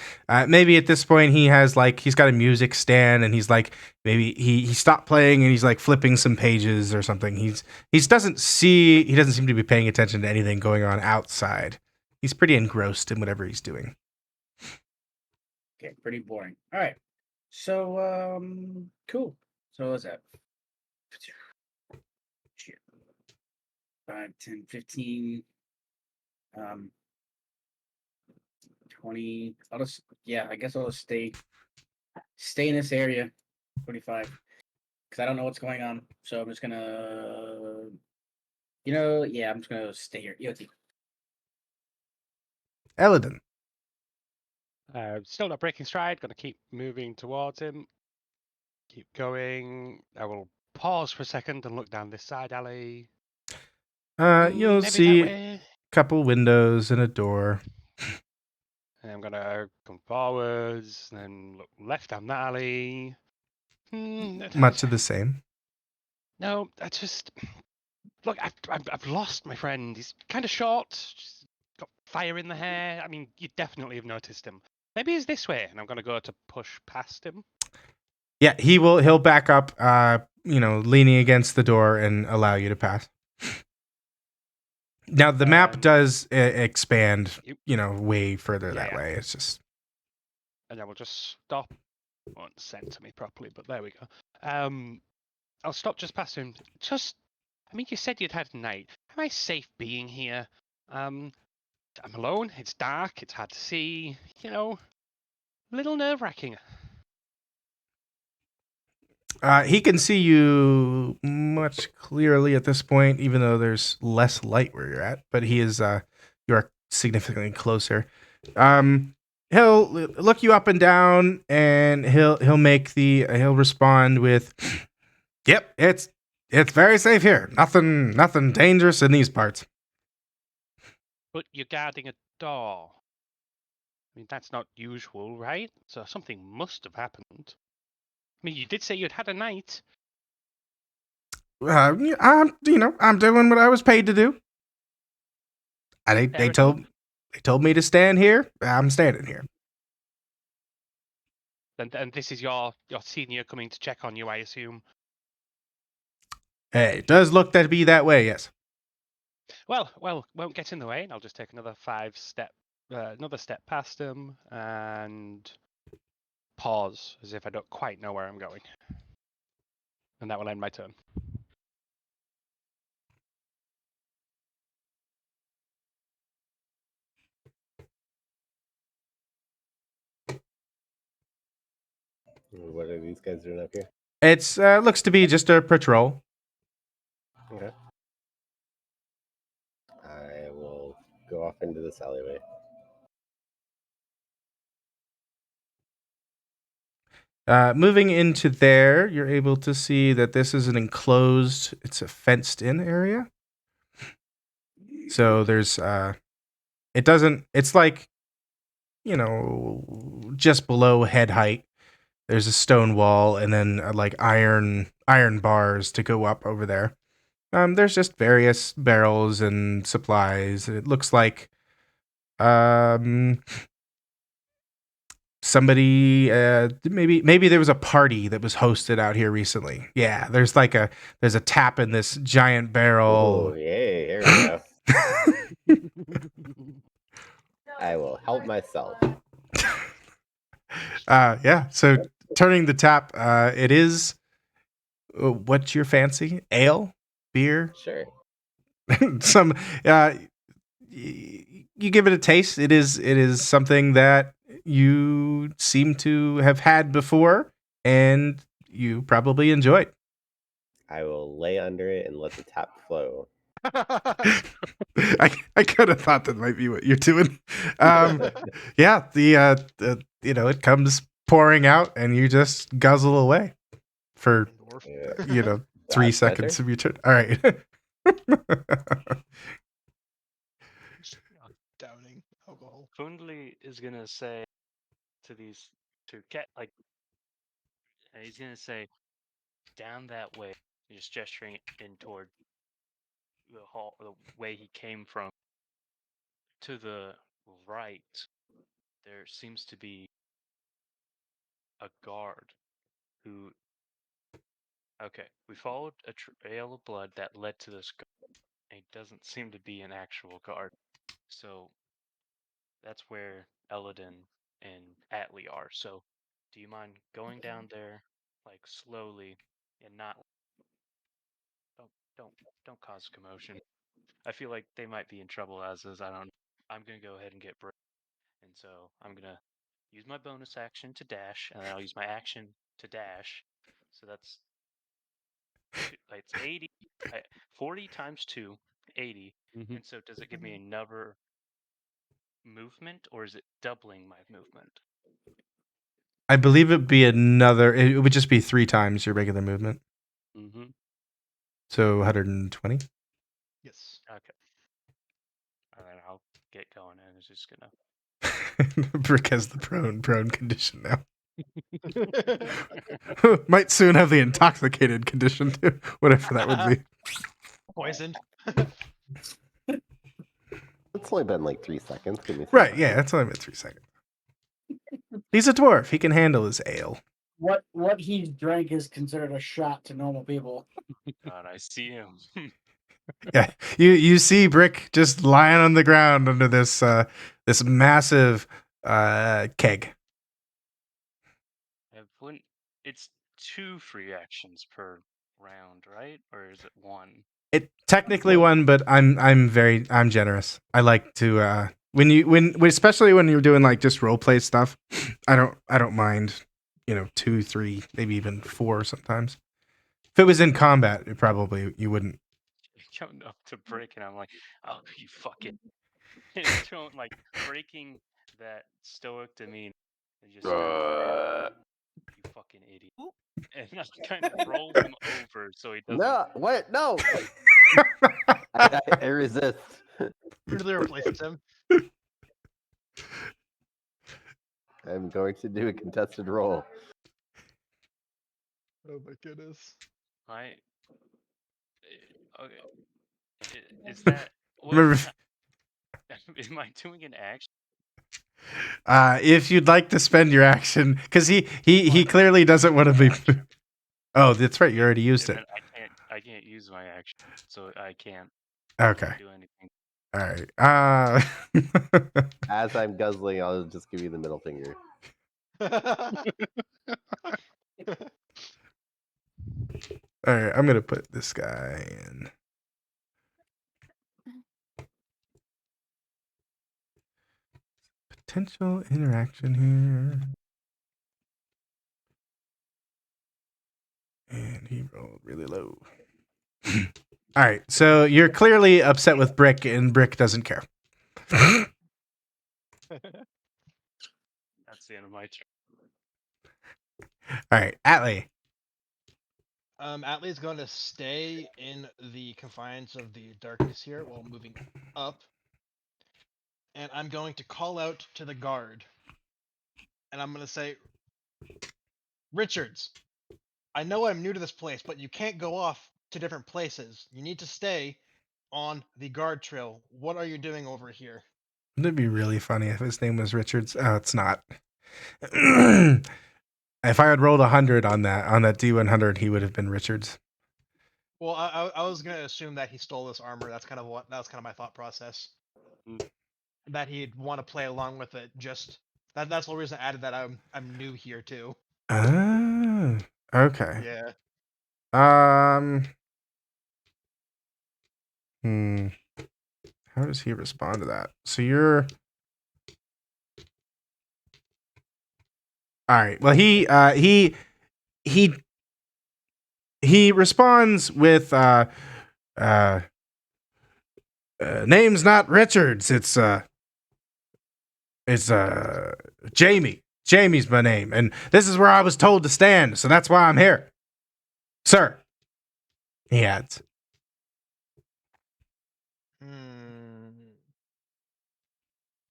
Maybe at this point he's got a music stand and he's like, maybe he stopped playing and he's like flipping some pages or something. He doesn't seem to be paying attention to anything going on outside. He's pretty engrossed in whatever he's doing. Okay, pretty boring. All right. So, cool. So what's that? 5, 10, 15, 20. I guess I'll just stay in this area. 45. Because I don't know what's going on. So I'm just gonna I'm just gonna stay here. Yoti. Eladin. Still not breaking stride. Going to keep moving towards him. Keep going. I will pause for a second and look down this side alley. You'll Maybe see that a way. couple windows and a door. And I'm going to come forwards, then look left down that alley. Much of the same. No, I just look. I've lost my friend. He's kind of short. Just got fire in the hair. I mean, you definitely have noticed him. Maybe he's this way, and I'm going to go to push past him. Yeah, he'll back up, leaning against the door and allow you to pass. Now the map does expand, way further that way. It's just, and I will just stop. Won't send to me properly, but there we go. I'll stop just past him. You said you'd had a night. Am I safe being here? I'm alone. It's dark. It's hard to see. A little nerve-wracking. he can see you much clearly at this point, even though there's less light where you're at. But you are significantly closer. He'll look you up and down, and he'll respond with, "Yep, it's very safe here. Nothing dangerous in these parts." But you're guarding a door. That's not usual, right? So something must have happened. You did say you'd had a night. I'm doing what I was paid to do. They told me to stand here. I'm standing here. And this is your senior coming to check on you, I assume. It does look to be that way, yes. Well, won't get in the way. I'll just take another step past him and pause as if I don't quite know where I'm going. And that will end my turn. What are these guys doing up here? It's looks to be just a patrol. Okay. I will go off into this alleyway. Moving into there, you're able to see that this is an enclosed, it's a fenced-in area. So there's, it's like, just below head height. There's a stone wall and then like iron bars to go up over there. There's just various barrels and supplies. It looks like somebody maybe there was a party that was hosted out here recently. Yeah, there's a tap in this giant barrel. Oh, yay, here we go. I will help myself. Yeah, so turning the tap, it is what's your fancy? Ale? Beer? Sure. Some you give it a taste. It is something that you seem to have had before and you probably enjoyed. I will lay under it and let the tap flow. I could have thought that might be what you're doing. Yeah, it comes pouring out and you just guzzle away for 3 seconds of your turn. All right. Downing alcohol. Fundley is gonna say to these he's gonna say down that way, just gesturing in toward the hall, the way he came from. To the right, there seems to be a guard who. Okay, we followed a trail of blood that led to this guard. It doesn't seem to be an actual guard. So that's where Eladin and Atlee are. So do you mind going down there, like slowly, and not don't don't don't cause commotion? I feel like they might be in trouble as is. I don't know. I'm gonna go ahead and get break, and so I'm gonna use my bonus action to dash, and then I'll use my action to dash. So that's it's 80, 40 times 2, 80. Mhm. And so does it give me another movement, or is it doubling my movement? I believe it'd be another. It would just be 3 times your regular movement. Mm-hmm. So 120. Yes. Okay. All right, I'll get going, and it's just gonna. Brick has the prone condition now. Might soon have the intoxicated condition too. Whatever that would be. Poisoned. It's only been like 3 seconds. Give me some Right, time. yeah, that's only been 3 seconds. He's a dwarf. He can handle his ale. What he drank is considered a shot to normal people. God, I see him. Yeah, you see Brick just lying on the ground under this this massive keg. It's 2 free actions per round, right? Or is it 1? It technically one, but I'm generous. I like to when especially when you're doing like just role play stuff. I don't mind, 2, 3, maybe even 4 sometimes. If it was in combat, it probably you wouldn't. Coming up to break, and I'm like, oh, you fucking. Don't like breaking that stoic demeanor. And just you fucking idiot. And I kind of roll him over so he doesn't. No, what? No. I resist. Brutally replaces him. I'm going to do a contested roll. Oh my goodness. Okay. Is that what? Remember, Am I doing an action? if you'd like to spend your action, because he clearly doesn't want to be. Oh, that's right. You already used it. I can't use my action, so I can't Okay. do anything. All right. As I'm guzzling, I'll just give you the middle finger. All right. I'm gonna put this guy in. Potential interaction here. And he rolled really low. All right, so you're clearly upset with Brick, and Brick doesn't care. That's the end of my turn. All right, Atlee. Atlee's going to stay in the confines of the darkness here while moving up. And I'm going to call out to the guard. And I'm going to say, Richards, I know I'm new to this place, but you can't go off to different places. You need to stay on the guard trail. What are you doing over here? Wouldn't it be really funny if his name was Richards? Oh, it's not. If I had rolled 100 on that D100, he would have been Richards. Well, I was gonna assume that he stole this armor. That was kind of my thought process. That he'd want to play along with it. That's the reason I added that I'm new here too. Ah, okay. Yeah. How does he respond to that? So you're all right. Well, he responds with name's not Richards. It's Jamie. Jamie's my name, and this is where I was told to stand, so that's why I'm here, sir. He adds.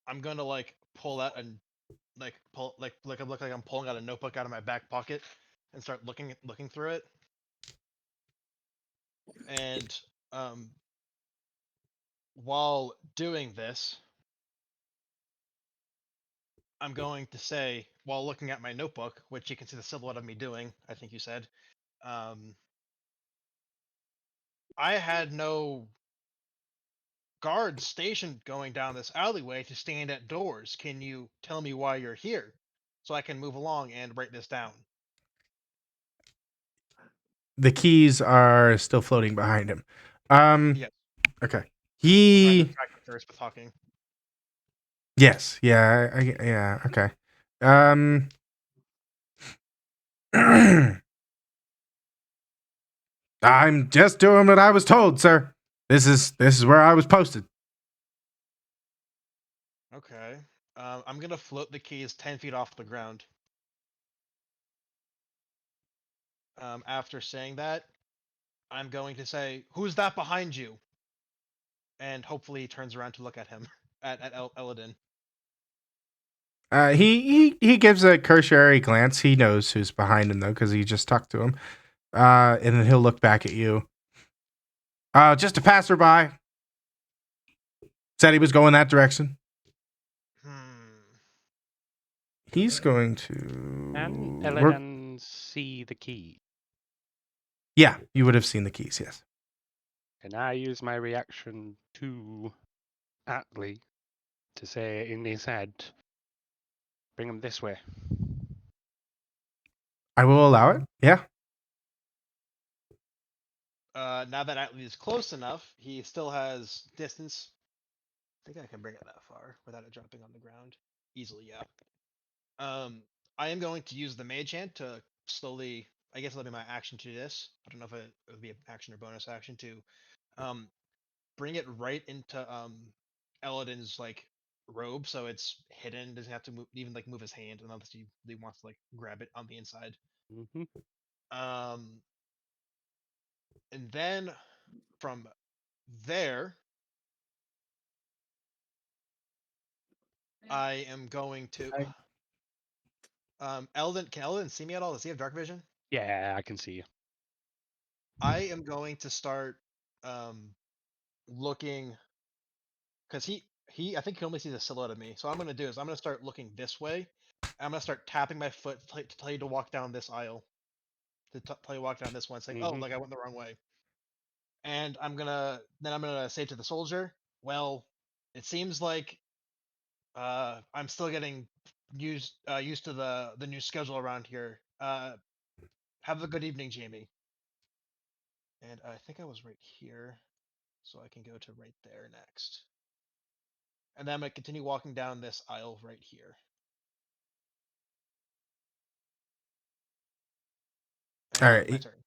I'm gonna like pull out and look like I'm pulling out a notebook out of my back pocket and start looking through it. And while doing this, I'm going to say, while looking at my notebook, which you can see the silhouette of me doing, I think you said, I had no guards stationed going down this alleyway to stand at doors. Can you tell me why you're here so I can move along and write this down? The keys are still floating behind him. Yes. Okay. Trying to He. distract him first with talking. Yes. Yeah. Yeah. Okay. I'm just doing what I was told, sir. This is where I was posted. Okay. I'm gonna float the keys 10 feet off the ground. After saying that, I'm going to say, "Who's that behind you?" And hopefully he turns around to look at him, at Eladin. He gives a cursory glance. He knows who's behind him though, because he just talked to him. And then he'll look back at you. Just a passerby. Said he was going that direction. He's going to. Can Eladin see the key? Yeah, you would have seen the keys. Yes. Can I use my reaction to Atlee to say in his head, bring him this way? I will allow it. Yeah. Now that Atlee is close enough, he still has distance. I think I can bring it that far without it dropping on the ground easily. Yeah. I am going to use the mage hand to slowly. I guess it'll be my action to this. I don't know if it would be an action or bonus action to, bring it right into Eladin's like robe, so it's hidden. Doesn't have to move, even like move his hand unless he wants to like grab it on the inside. Mm-hmm. And then from there, I am going to. Eldon, can Eldon see me at all? Does he have dark vision? Yeah, I can see you. I am going to start looking, because he I think he only sees a silhouette of me. So what I'm gonna do is I'm gonna start looking this way. I'm gonna start tapping my foot to tell you to walk down this aisle. To tell you to walk down this one, saying, "Oh, Mhm. like I went the wrong way." And I'm gonna say to the soldier, "Well, it seems like I'm still getting used to the new schedule around here. Have a good evening, Jamie." And I think I was right here, so I can go to right there next. And then I'm gonna continue walking down this aisle right here. All And my right. turn.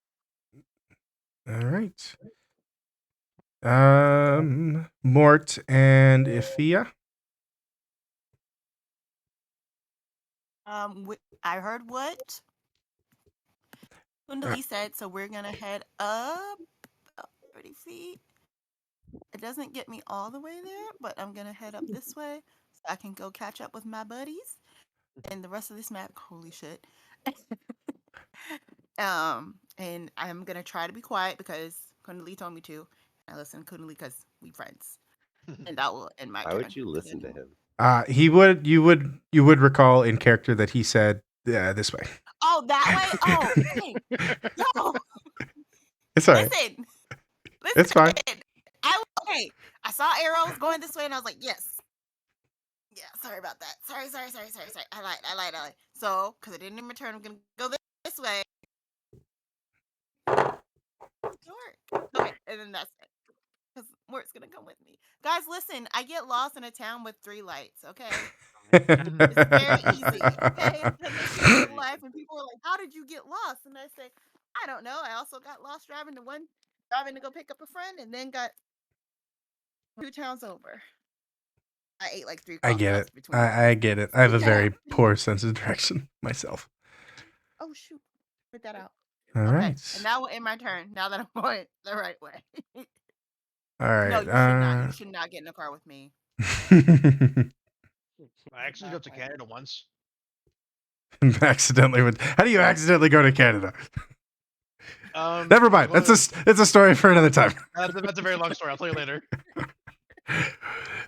All right. Mort and Ifia. I heard what Kundali said, so we're gonna head up about 30 feet. It doesn't get me all the way there, but I'm gonna head up this way so I can go catch up with my buddies and the rest of this map. Holy shit. And I'm gonna try to be quiet because Kundali told me to. I listen to Kundali because we friends. And that will end my Why turn. would you listen to him? You would recall in character that he said this way. Oh, that way? Oh, dang. No. It's all right. Listen. It's fine. Okay. I saw arrows going this way and I was like, yes. Yeah, sorry about that. Sorry. I lied. So, because I didn't in return, I'm going to go this way. Sure. Okay, and then that's it. Because Mort's going to come with me. Guys, listen, I get lost in a town with 3 lights, okay? It's very easy, okay? And this is real life, and people are like, how did you get lost? And I say, I don't know. I also got lost driving to go pick up a friend, and then got 2 towns over. I ate like 3 I coffee get house it. between. I get it. I have a Yeah. very poor sense of direction myself. Oh shoot! Put that out. All Okay, right. and now we'll end my turn. Now that I'm going the right way. All right. No, you should not. You should not get in a car with me. I actually drove to Canada once. Accidentally went. How do you accidentally go to Canada? Never it was mind. one of those- It's a story for another time. that's a very long story. I'll tell you later.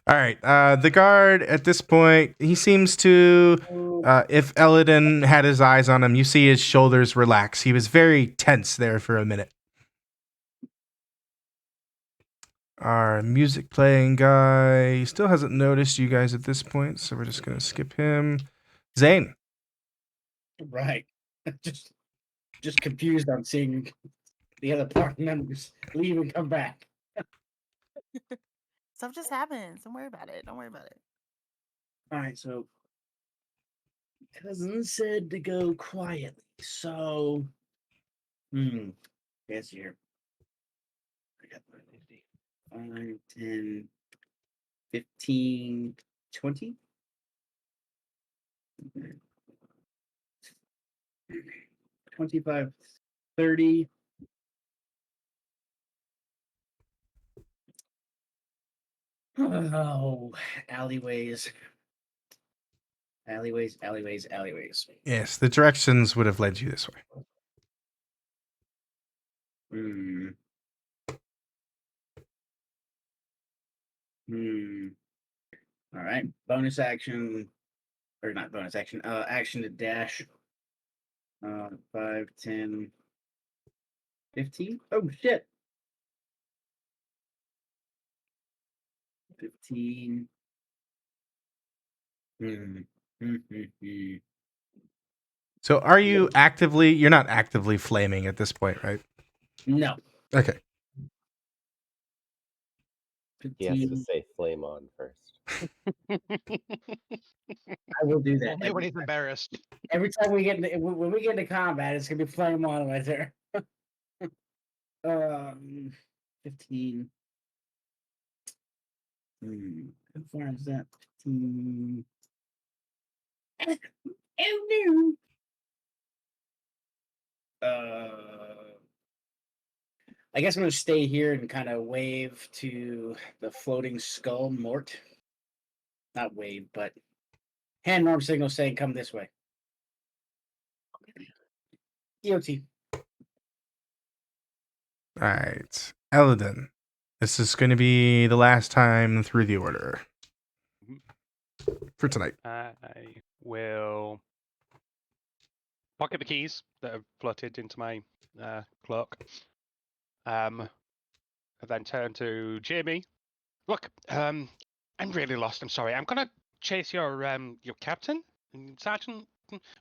All right. The guard at this point, he seems to. If Eladin had his eyes on him, you see his shoulders relax. He was very tense there for a minute. Our music playing guy still hasn't noticed you guys at this point, so we're just gonna skip him. Zane. Right. just confused on seeing the other party members leave and come back. Stuff just happens. Don't worry about it. Don't worry about it. All right, so cousin said to go quietly. So, guess here. I got 5, 10, 15, 20. 25, 30. Oh, alleyways. Alleyways. Yes, the directions would have led you this way. All right. Bonus action. Or not bonus action. Action to dash. 5, 10, 15. Oh, shit. 15. So are you actively, you're not actively flaming at this point, right? No. Okay. He has to 15. say flame on first. I will do that. Only when he's embarrassed. Every time we get into, when we get into combat, it's gonna be flame on right there. 15. How far is that? 15. Oh no. I guess I'm gonna stay here and kind of wave to the floating skull, Mort. Not wave, but hand arm signal saying, "Come this way." EOT. All right. Eladin, this is going to be the last time through the order for tonight. I will pocket the keys that have floated into my cloak. And then turn to Jamie. Look, I'm really lost. I'm sorry. I'm gonna chase your captain, sergeant.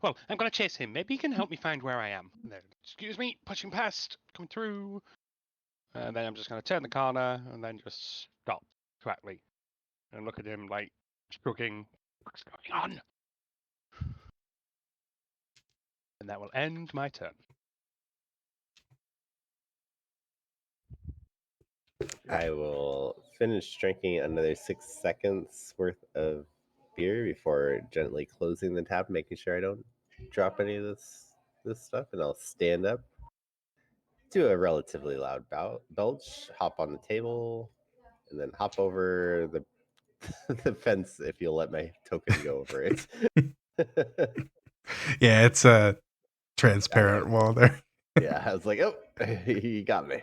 Well, I'm gonna chase him. Maybe he can help me find where I am. There. Excuse me, pushing past, coming through. And then I'm just gonna turn the corner and then just stop quietly and look at him like shrugging. What's going on? And that will end my turn. I will finish drinking another 6 seconds worth of beer before gently closing the tap, making sure I don't drop any of this stuff, and I'll stand up, do a relatively loud belch, hop on the table, and then hop over the the fence if you'll let my token go over it. Yeah, it's a transparent wall there. Yeah, I was like, oh, he got me.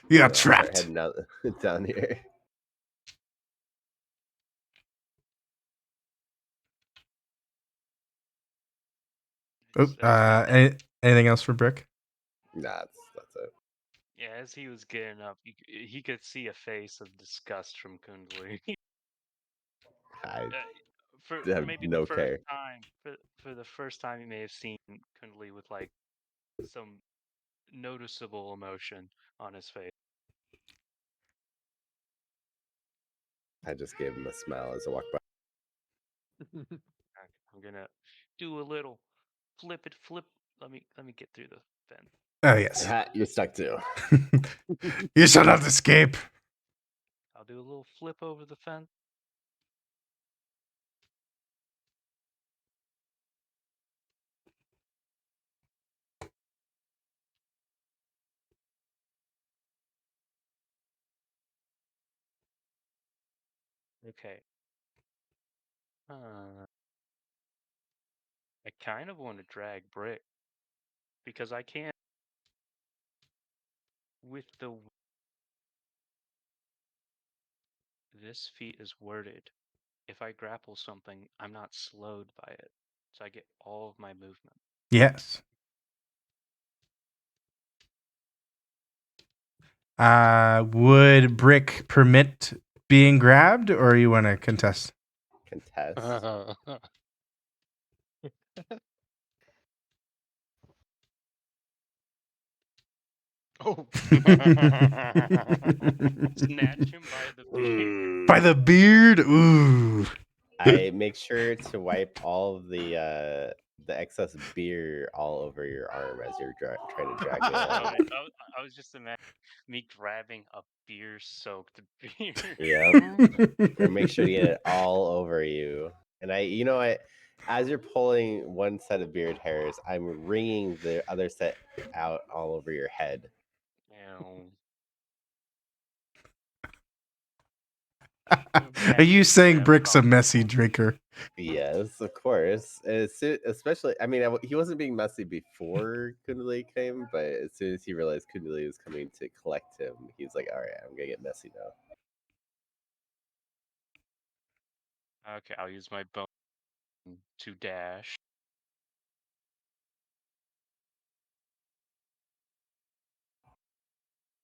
You got So I'll start trapped. heading down here. Oh, anything else for Brick? Nah, that's it. Yeah, as he was getting up, he could see a face of disgust from Kundli. I for have maybe no the first care. time, for the first time, you may have seen Kundli with like some noticeable emotion on his face. I just gave him a smile as I walked by. I'm gonna do a little flip. Let me get through the fence. Oh, yes. You're stuck too. You shall not escape. I'll do a little flip over the fence. Okay. I kind of want to drag Brick because I can't with the this feat is worded. If I grapple something, I'm not slowed by it, so I get all of my movement. Yes. Would Brick permit being grabbed, or you want to contest? Contest. Oh, Snatch him by the beard. By the beard? Ooh. I make sure to wipe all of the excess beer all over your arm as you're trying to drag me along. I was just imagining me grabbing a beer-soaked beard. Yep. Or make sure to get it all over you. And as you're pulling one set of beard hairs, I'm wringing the other set out all over your head. Ew. Are you saying That's Brick's a awful. messy drinker? Yes, of course. Especially, I mean, he wasn't being messy before Kundalini came, but as soon as he realized Kundalini was coming to collect him, he's like, all right, I'm going to get messy now. Okay, I'll use my bone to dash.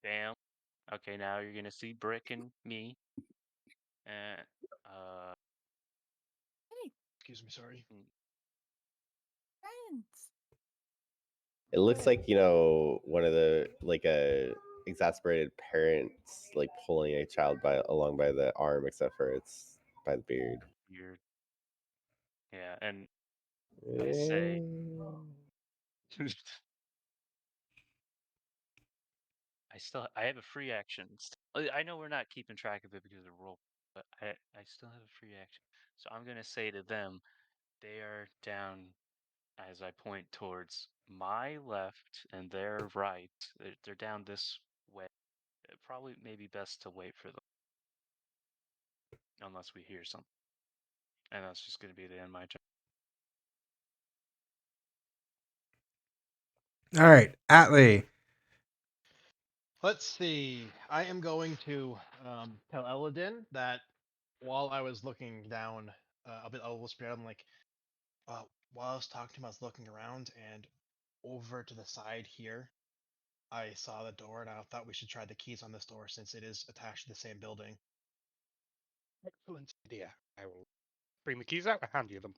Bam. Okay, now you're gonna see Brick and me. And excuse me, sorry. Friends. It looks like, one of the, like a exasperated parents, like pulling a child along by the arm, except for it's by the beard. you're yeah, and I say I have a free action. I know we're not keeping track of it because of roll, but I still have a free action. So I'm gonna say to them, they are down as I point towards my left and their right. They're down this way. Probably maybe best to wait for them unless we hear something. And that's just gonna be the end of my turn. All right, Atlee. Let's see. I am going to tell Eladin that while I was looking down, I'll whisper out, I'm like, while I was talking to him, I was looking around, and over to the side here, I saw the door, and I thought we should try the keys on this door since it is attached to the same building. Excellent idea. I will bring the keys out and hand you them.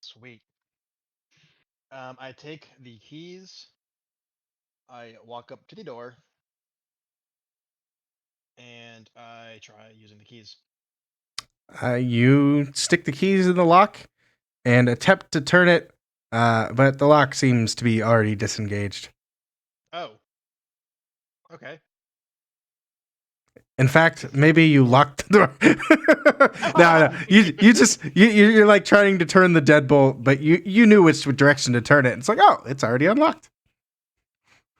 Sweet. I take the keys. I walk up to the door, and I try using the keys. You stick the keys in the lock and attempt to turn it, but the lock seems to be already disengaged. Oh. Okay. In fact, maybe you locked the door. No. You're like trying to turn the deadbolt, but you knew which direction to turn it. It's like, oh, it's already unlocked.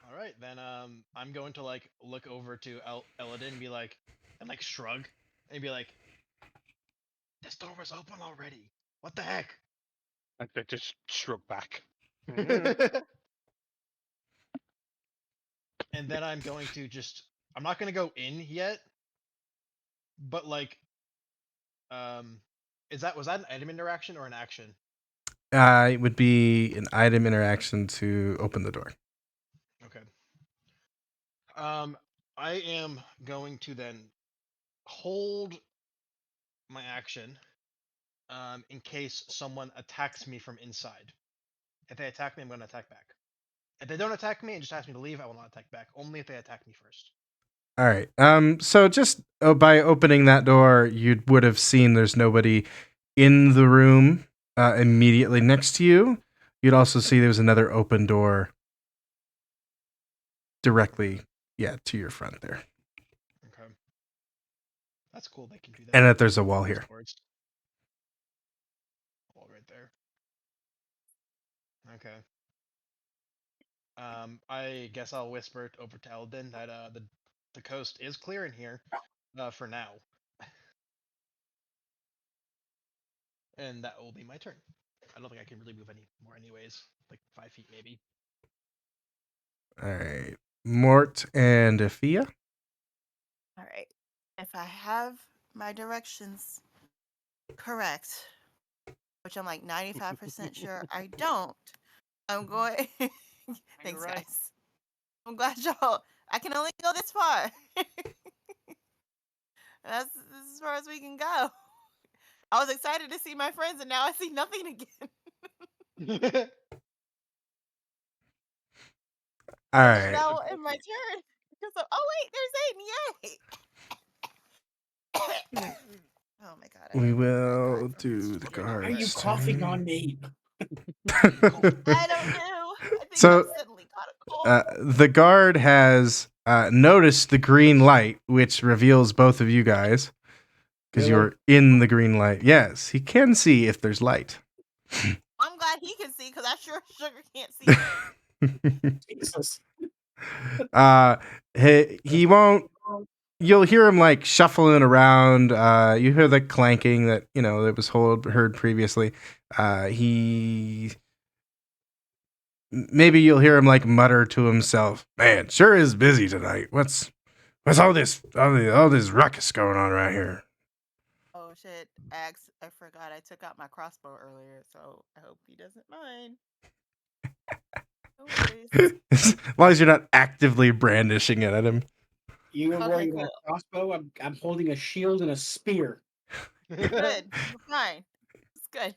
All right, then I'm going to like look over to Eladin and be like, and like shrug and be like, this door was open already. What the heck? And they just shrug back. And then I'm going to I'm not going to go in yet, but like, was that an item interaction or an action? It would be an item interaction to open the door. Okay. I am going to then hold my action, in case someone attacks me from inside. If they attack me, I'm going to attack back. If they don't attack me and just ask me to leave, I will not attack back. Only if they attack me first. All right. So just by opening that door, you would have seen there's nobody in the room immediately next to you. You'd also see there's another open door directly, to your front there. Okay. That's cool. They can do that. And that there's a wall here. Wall right there. Okay. I guess I'll whisper it over to Eldin that the coast is clear in here, for now. and that will be my turn. I don't think I can really move any more, anyways. Like 5 feet, maybe. All right. Mort and Afia. All right. If I have my directions correct, which I'm like 95% sure I don't, I'm going. Thanks, right. guys. I'm glad y'all. I can only go this far. That's as far as we can go. I was excited to see my friends, and now I see nothing again. All So right. now in my turn, because oh wait, there's Aiden. Yay! Oh my god. We I will from do the yesterday. Why are you guards. coughing on me? I don't know. I think So, I suddenly got a cold. the guard has noticed the green light, which reveals both of you guys because Really? you're in the green light. Yes, he can see if there's light. I'm glad he can see because I sure sugar can't see. Jesus. He won't. You'll hear him like shuffling around. You hear the clanking that that was heard previously. He maybe you'll hear him like mutter to himself, "Man, sure is busy tonight. What's all this ruckus going on right here?" Oh shit, Axe, I forgot I took out my crossbow earlier, so I hope he doesn't mind. No worries. As long as you're not actively brandishing it at him. You were Okay, worried cool. about a crossbow. I'm holding a shield and a spear. Good. You're fine. It's good.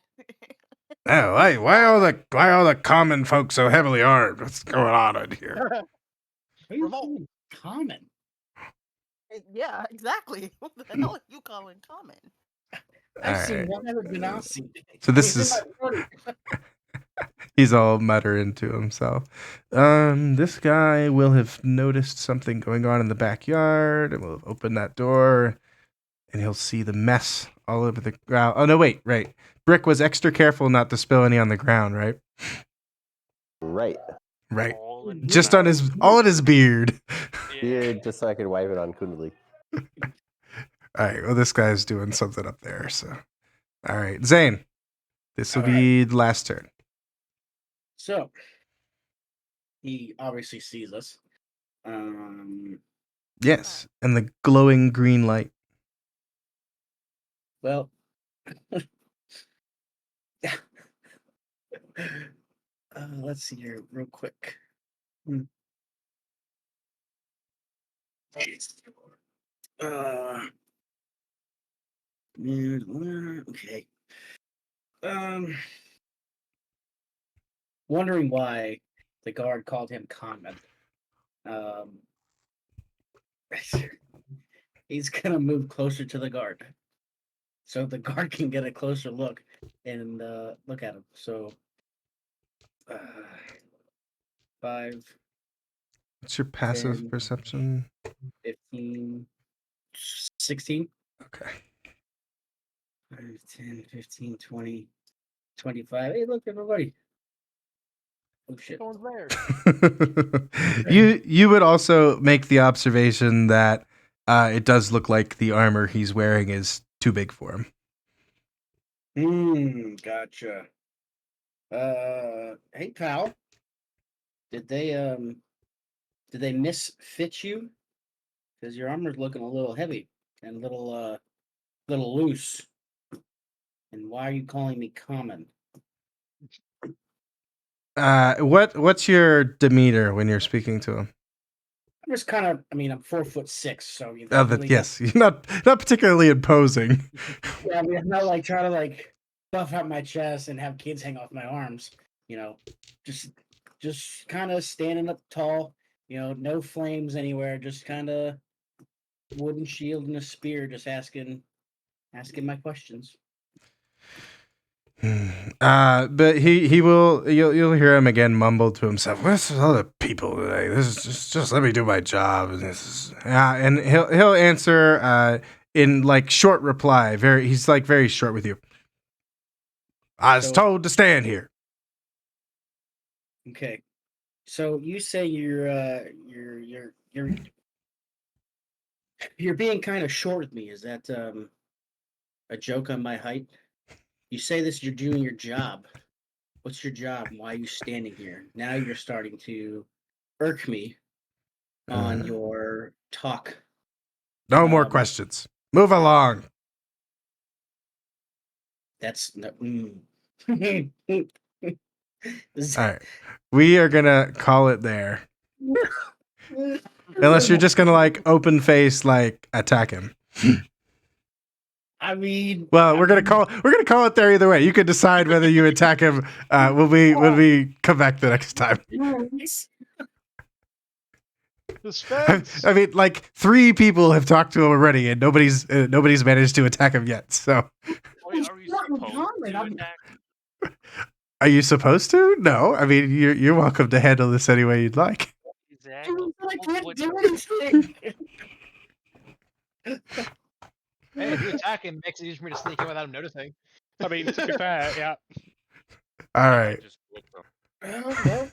Oh, why all the common folk so heavily armed? What's going on in here? What are you Revolt. calling common? Yeah, exactly. What the hell are you calling common? I've All seen right. one other Genasi. So this He's in is my party. he's all muttering to himself. This guy will have noticed something going on in the backyard and will have opened that door and he'll see the mess all over the ground. Oh no, wait, right. Brick was extra careful not to spill any on the ground, right? Right. Right. All in Just mouth. on his all in his beard. Yeah. Beard, just so I could wipe it on Kundali. All right. Well, this guy's doing something up there. So, all right, Zane. This will All right. be the last turn. So he obviously sees us. Yes, and the glowing green light. Well, let's see here real quick. Okay. Wondering why the guard called him common. He's gonna move closer to the guard, so the guard can get a closer look and look at him. So, 5, What's your passive 10, perception? 15, 16. Okay. 5, 10, 15, 20, 25. Hey, look, everybody. Oh, shit. Someone's there. You would also make the observation that it does look like the armor he's wearing is too big for him. Gotcha. Hey, pal. Did they misfit you? Because your armor's looking a little heavy and a little loose. And why are you calling me common? What's your demeanor when you're speaking to him? I'm just kind of, I'm 4'6", so you Oh, really yes, you're not particularly imposing. yeah, I'm not like trying to like buff out my chest and have kids hang off my arms. Just kind of standing up tall. No flames anywhere. Just kind of wooden shield and a spear. Just asking my questions. But he will. You'll hear him again mumble to himself. What's with all the people today? This is just let me do my job. And this is and he'll answer in like short reply. He's like very short with you. I was told to stand here. Okay, so you say you're being kind of short with me. Is that a joke on my height? You say this, you're doing your job. What's your job? Why are you standing here? Now you're starting to irk me on your talk. No more questions. Move along. That's no. All right. We are going to call it there. Unless you're just going to like open face, like attack him. I mean, Well, we're gonna call it there either way. You can decide whether you attack him when we come back the next time. Suspense. I mean, like 3 people have talked to him already, and nobody's managed to attack him yet. So, Are you supposed to attack? are you supposed to? No. I mean, you're welcome to handle this any way you'd like. Exactly. I can't do anything. Hey, if you attack him, it makes it easier for me to sneak in without him noticing. I mean, to be fair, yeah. All right. Just look up. Well,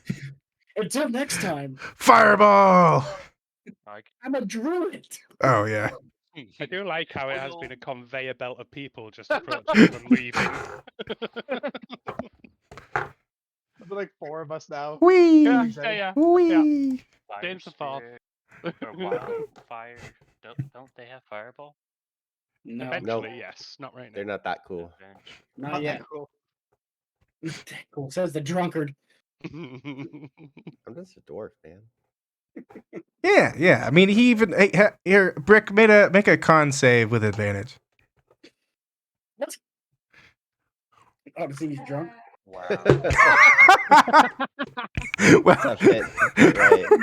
until next time, Fireball. I'm a druid. Oh yeah. I do like how it has been a conveyor belt of people just approaching and leaving. There's like 4 of us now. Wee. Yeah. Wee. Fire James the Fourth. spirit or wildfire. Don't they have fireball? No, Eventually, yes. Not right now. They're not that cool. not yet. Cool. Cool. Says the drunkard. I'm just a dwarf, man. Yeah. I mean, he even here. Brick make a con save with advantage. What? Obviously, he's drunk. Wow. Well, Tough hit. Right. It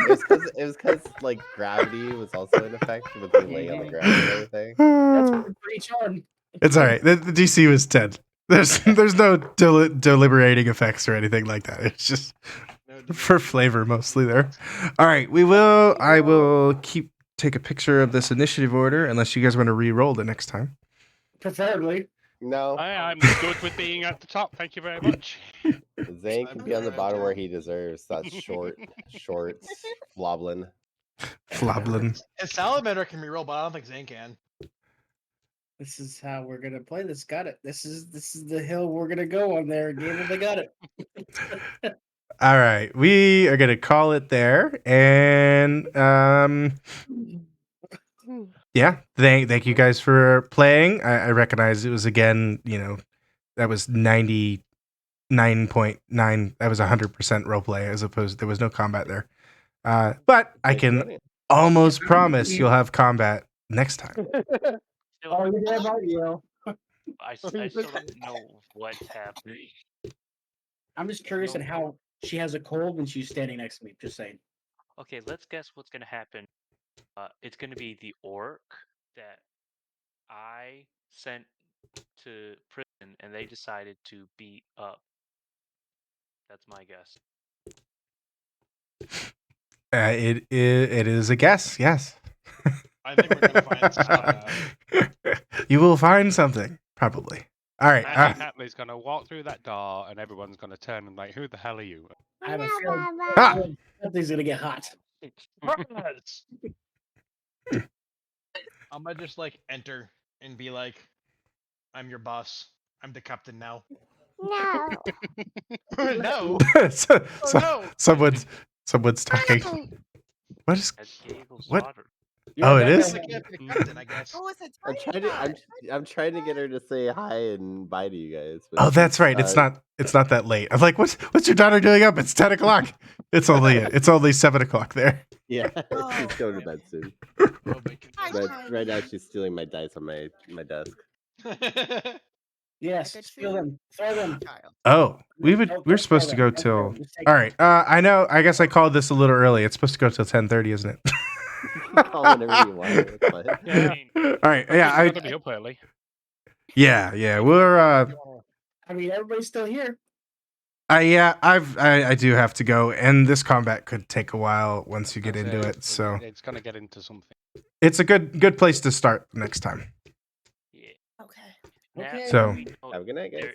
was because like gravity was also in effect with me laying on the ground and everything. That's pretty charmed. It's all right. The DC was 10. There's no deliberating effects or anything like that. It's just for flavor mostly there. All right, I will take a picture of this initiative order unless you guys want to re-roll the next time. Preferably. No, I'm good with being at the top. Thank you very much. Zane can be on the bottom where he deserves. That's short, floblin. Floblin. And Salamander can reroll, but I don't think Zane can. This is how we're gonna play this. Got it. This is the hill we're gonna go on there. Gable, they got it. All right, we are gonna call it there, and yeah, thank you guys for playing. I recognize it was again, that was 99.9. That was 100% roleplay as opposed. There was no combat there, but I can almost promise you'll have combat next time. Oh, yeah, about you. I still don't know what's happening. I'm just curious at how she has a cold when she's standing next to me. Just saying. Okay, let's guess what's gonna happen. It's gonna be the orc that I sent to prison, and they decided to beat up. That's my guess. It is a guess. Yes. I think we're gonna find something. You will find something probably. All right. Magic Hatley's gonna walk through that door, and everyone's gonna turn and like, "Who the hell are you?" I have a feeling something's gonna get hot. I'm gonna just like enter and be like, "I'm your boss. I'm the captain now." No. No. No. Someone's talking. What is? That's Gable's What? daughter. Oh, it is? I can't be the captain, I guess. Oh, it's a I'm tiny trying dot. to I'm trying to get her to say hi and bye to you guys. But Oh, that's right. It's not that late. I'm like, what's your daughter doing up? It's 10 o'clock. It's only 7 o'clock there. Yeah, Oh. she's going to bed soon. Oh, my Hi, But Tiny. right now she's stealing my dice on my desk. goodness. Yes, Like a steal true them. Throw them. child. Oh, we're Don't supposed to throw go them. Don't throw till. them. Just take All them. right. I know. I guess I called this a little early. It's supposed to go till 10:30, isn't it? Call whenever you want. It's fine. Yeah. All right. Yeah. I'm gonna be up early. Yeah. We're. I mean, everybody's still here. I do have to go, and this combat could take a while once you get into it. So It's gonna get into something. it's a good place to start next time. Yeah. Okay. Now Okay. So- we know Have a good night, guys.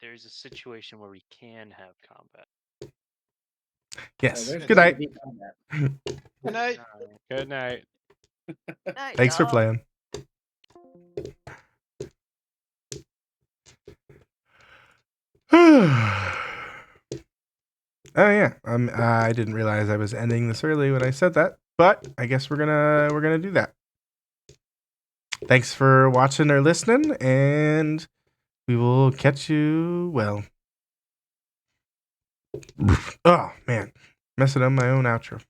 there's a situation where we can have combat. Yes. there's Good gonna night. be combat. Good night. Good night. Night, Thanks for y'all. playing. Oh yeah, I didn't realize I was ending this early when I said that, but I guess we're gonna do that. Thanks for watching or listening, and we will catch you. Well, oh man, messing up my own outro.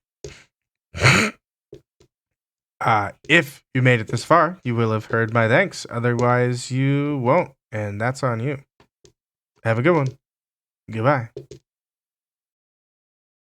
If you made it this far, you will have heard my thanks. Otherwise, you won't, and that's on you. Have a good one. Goodbye.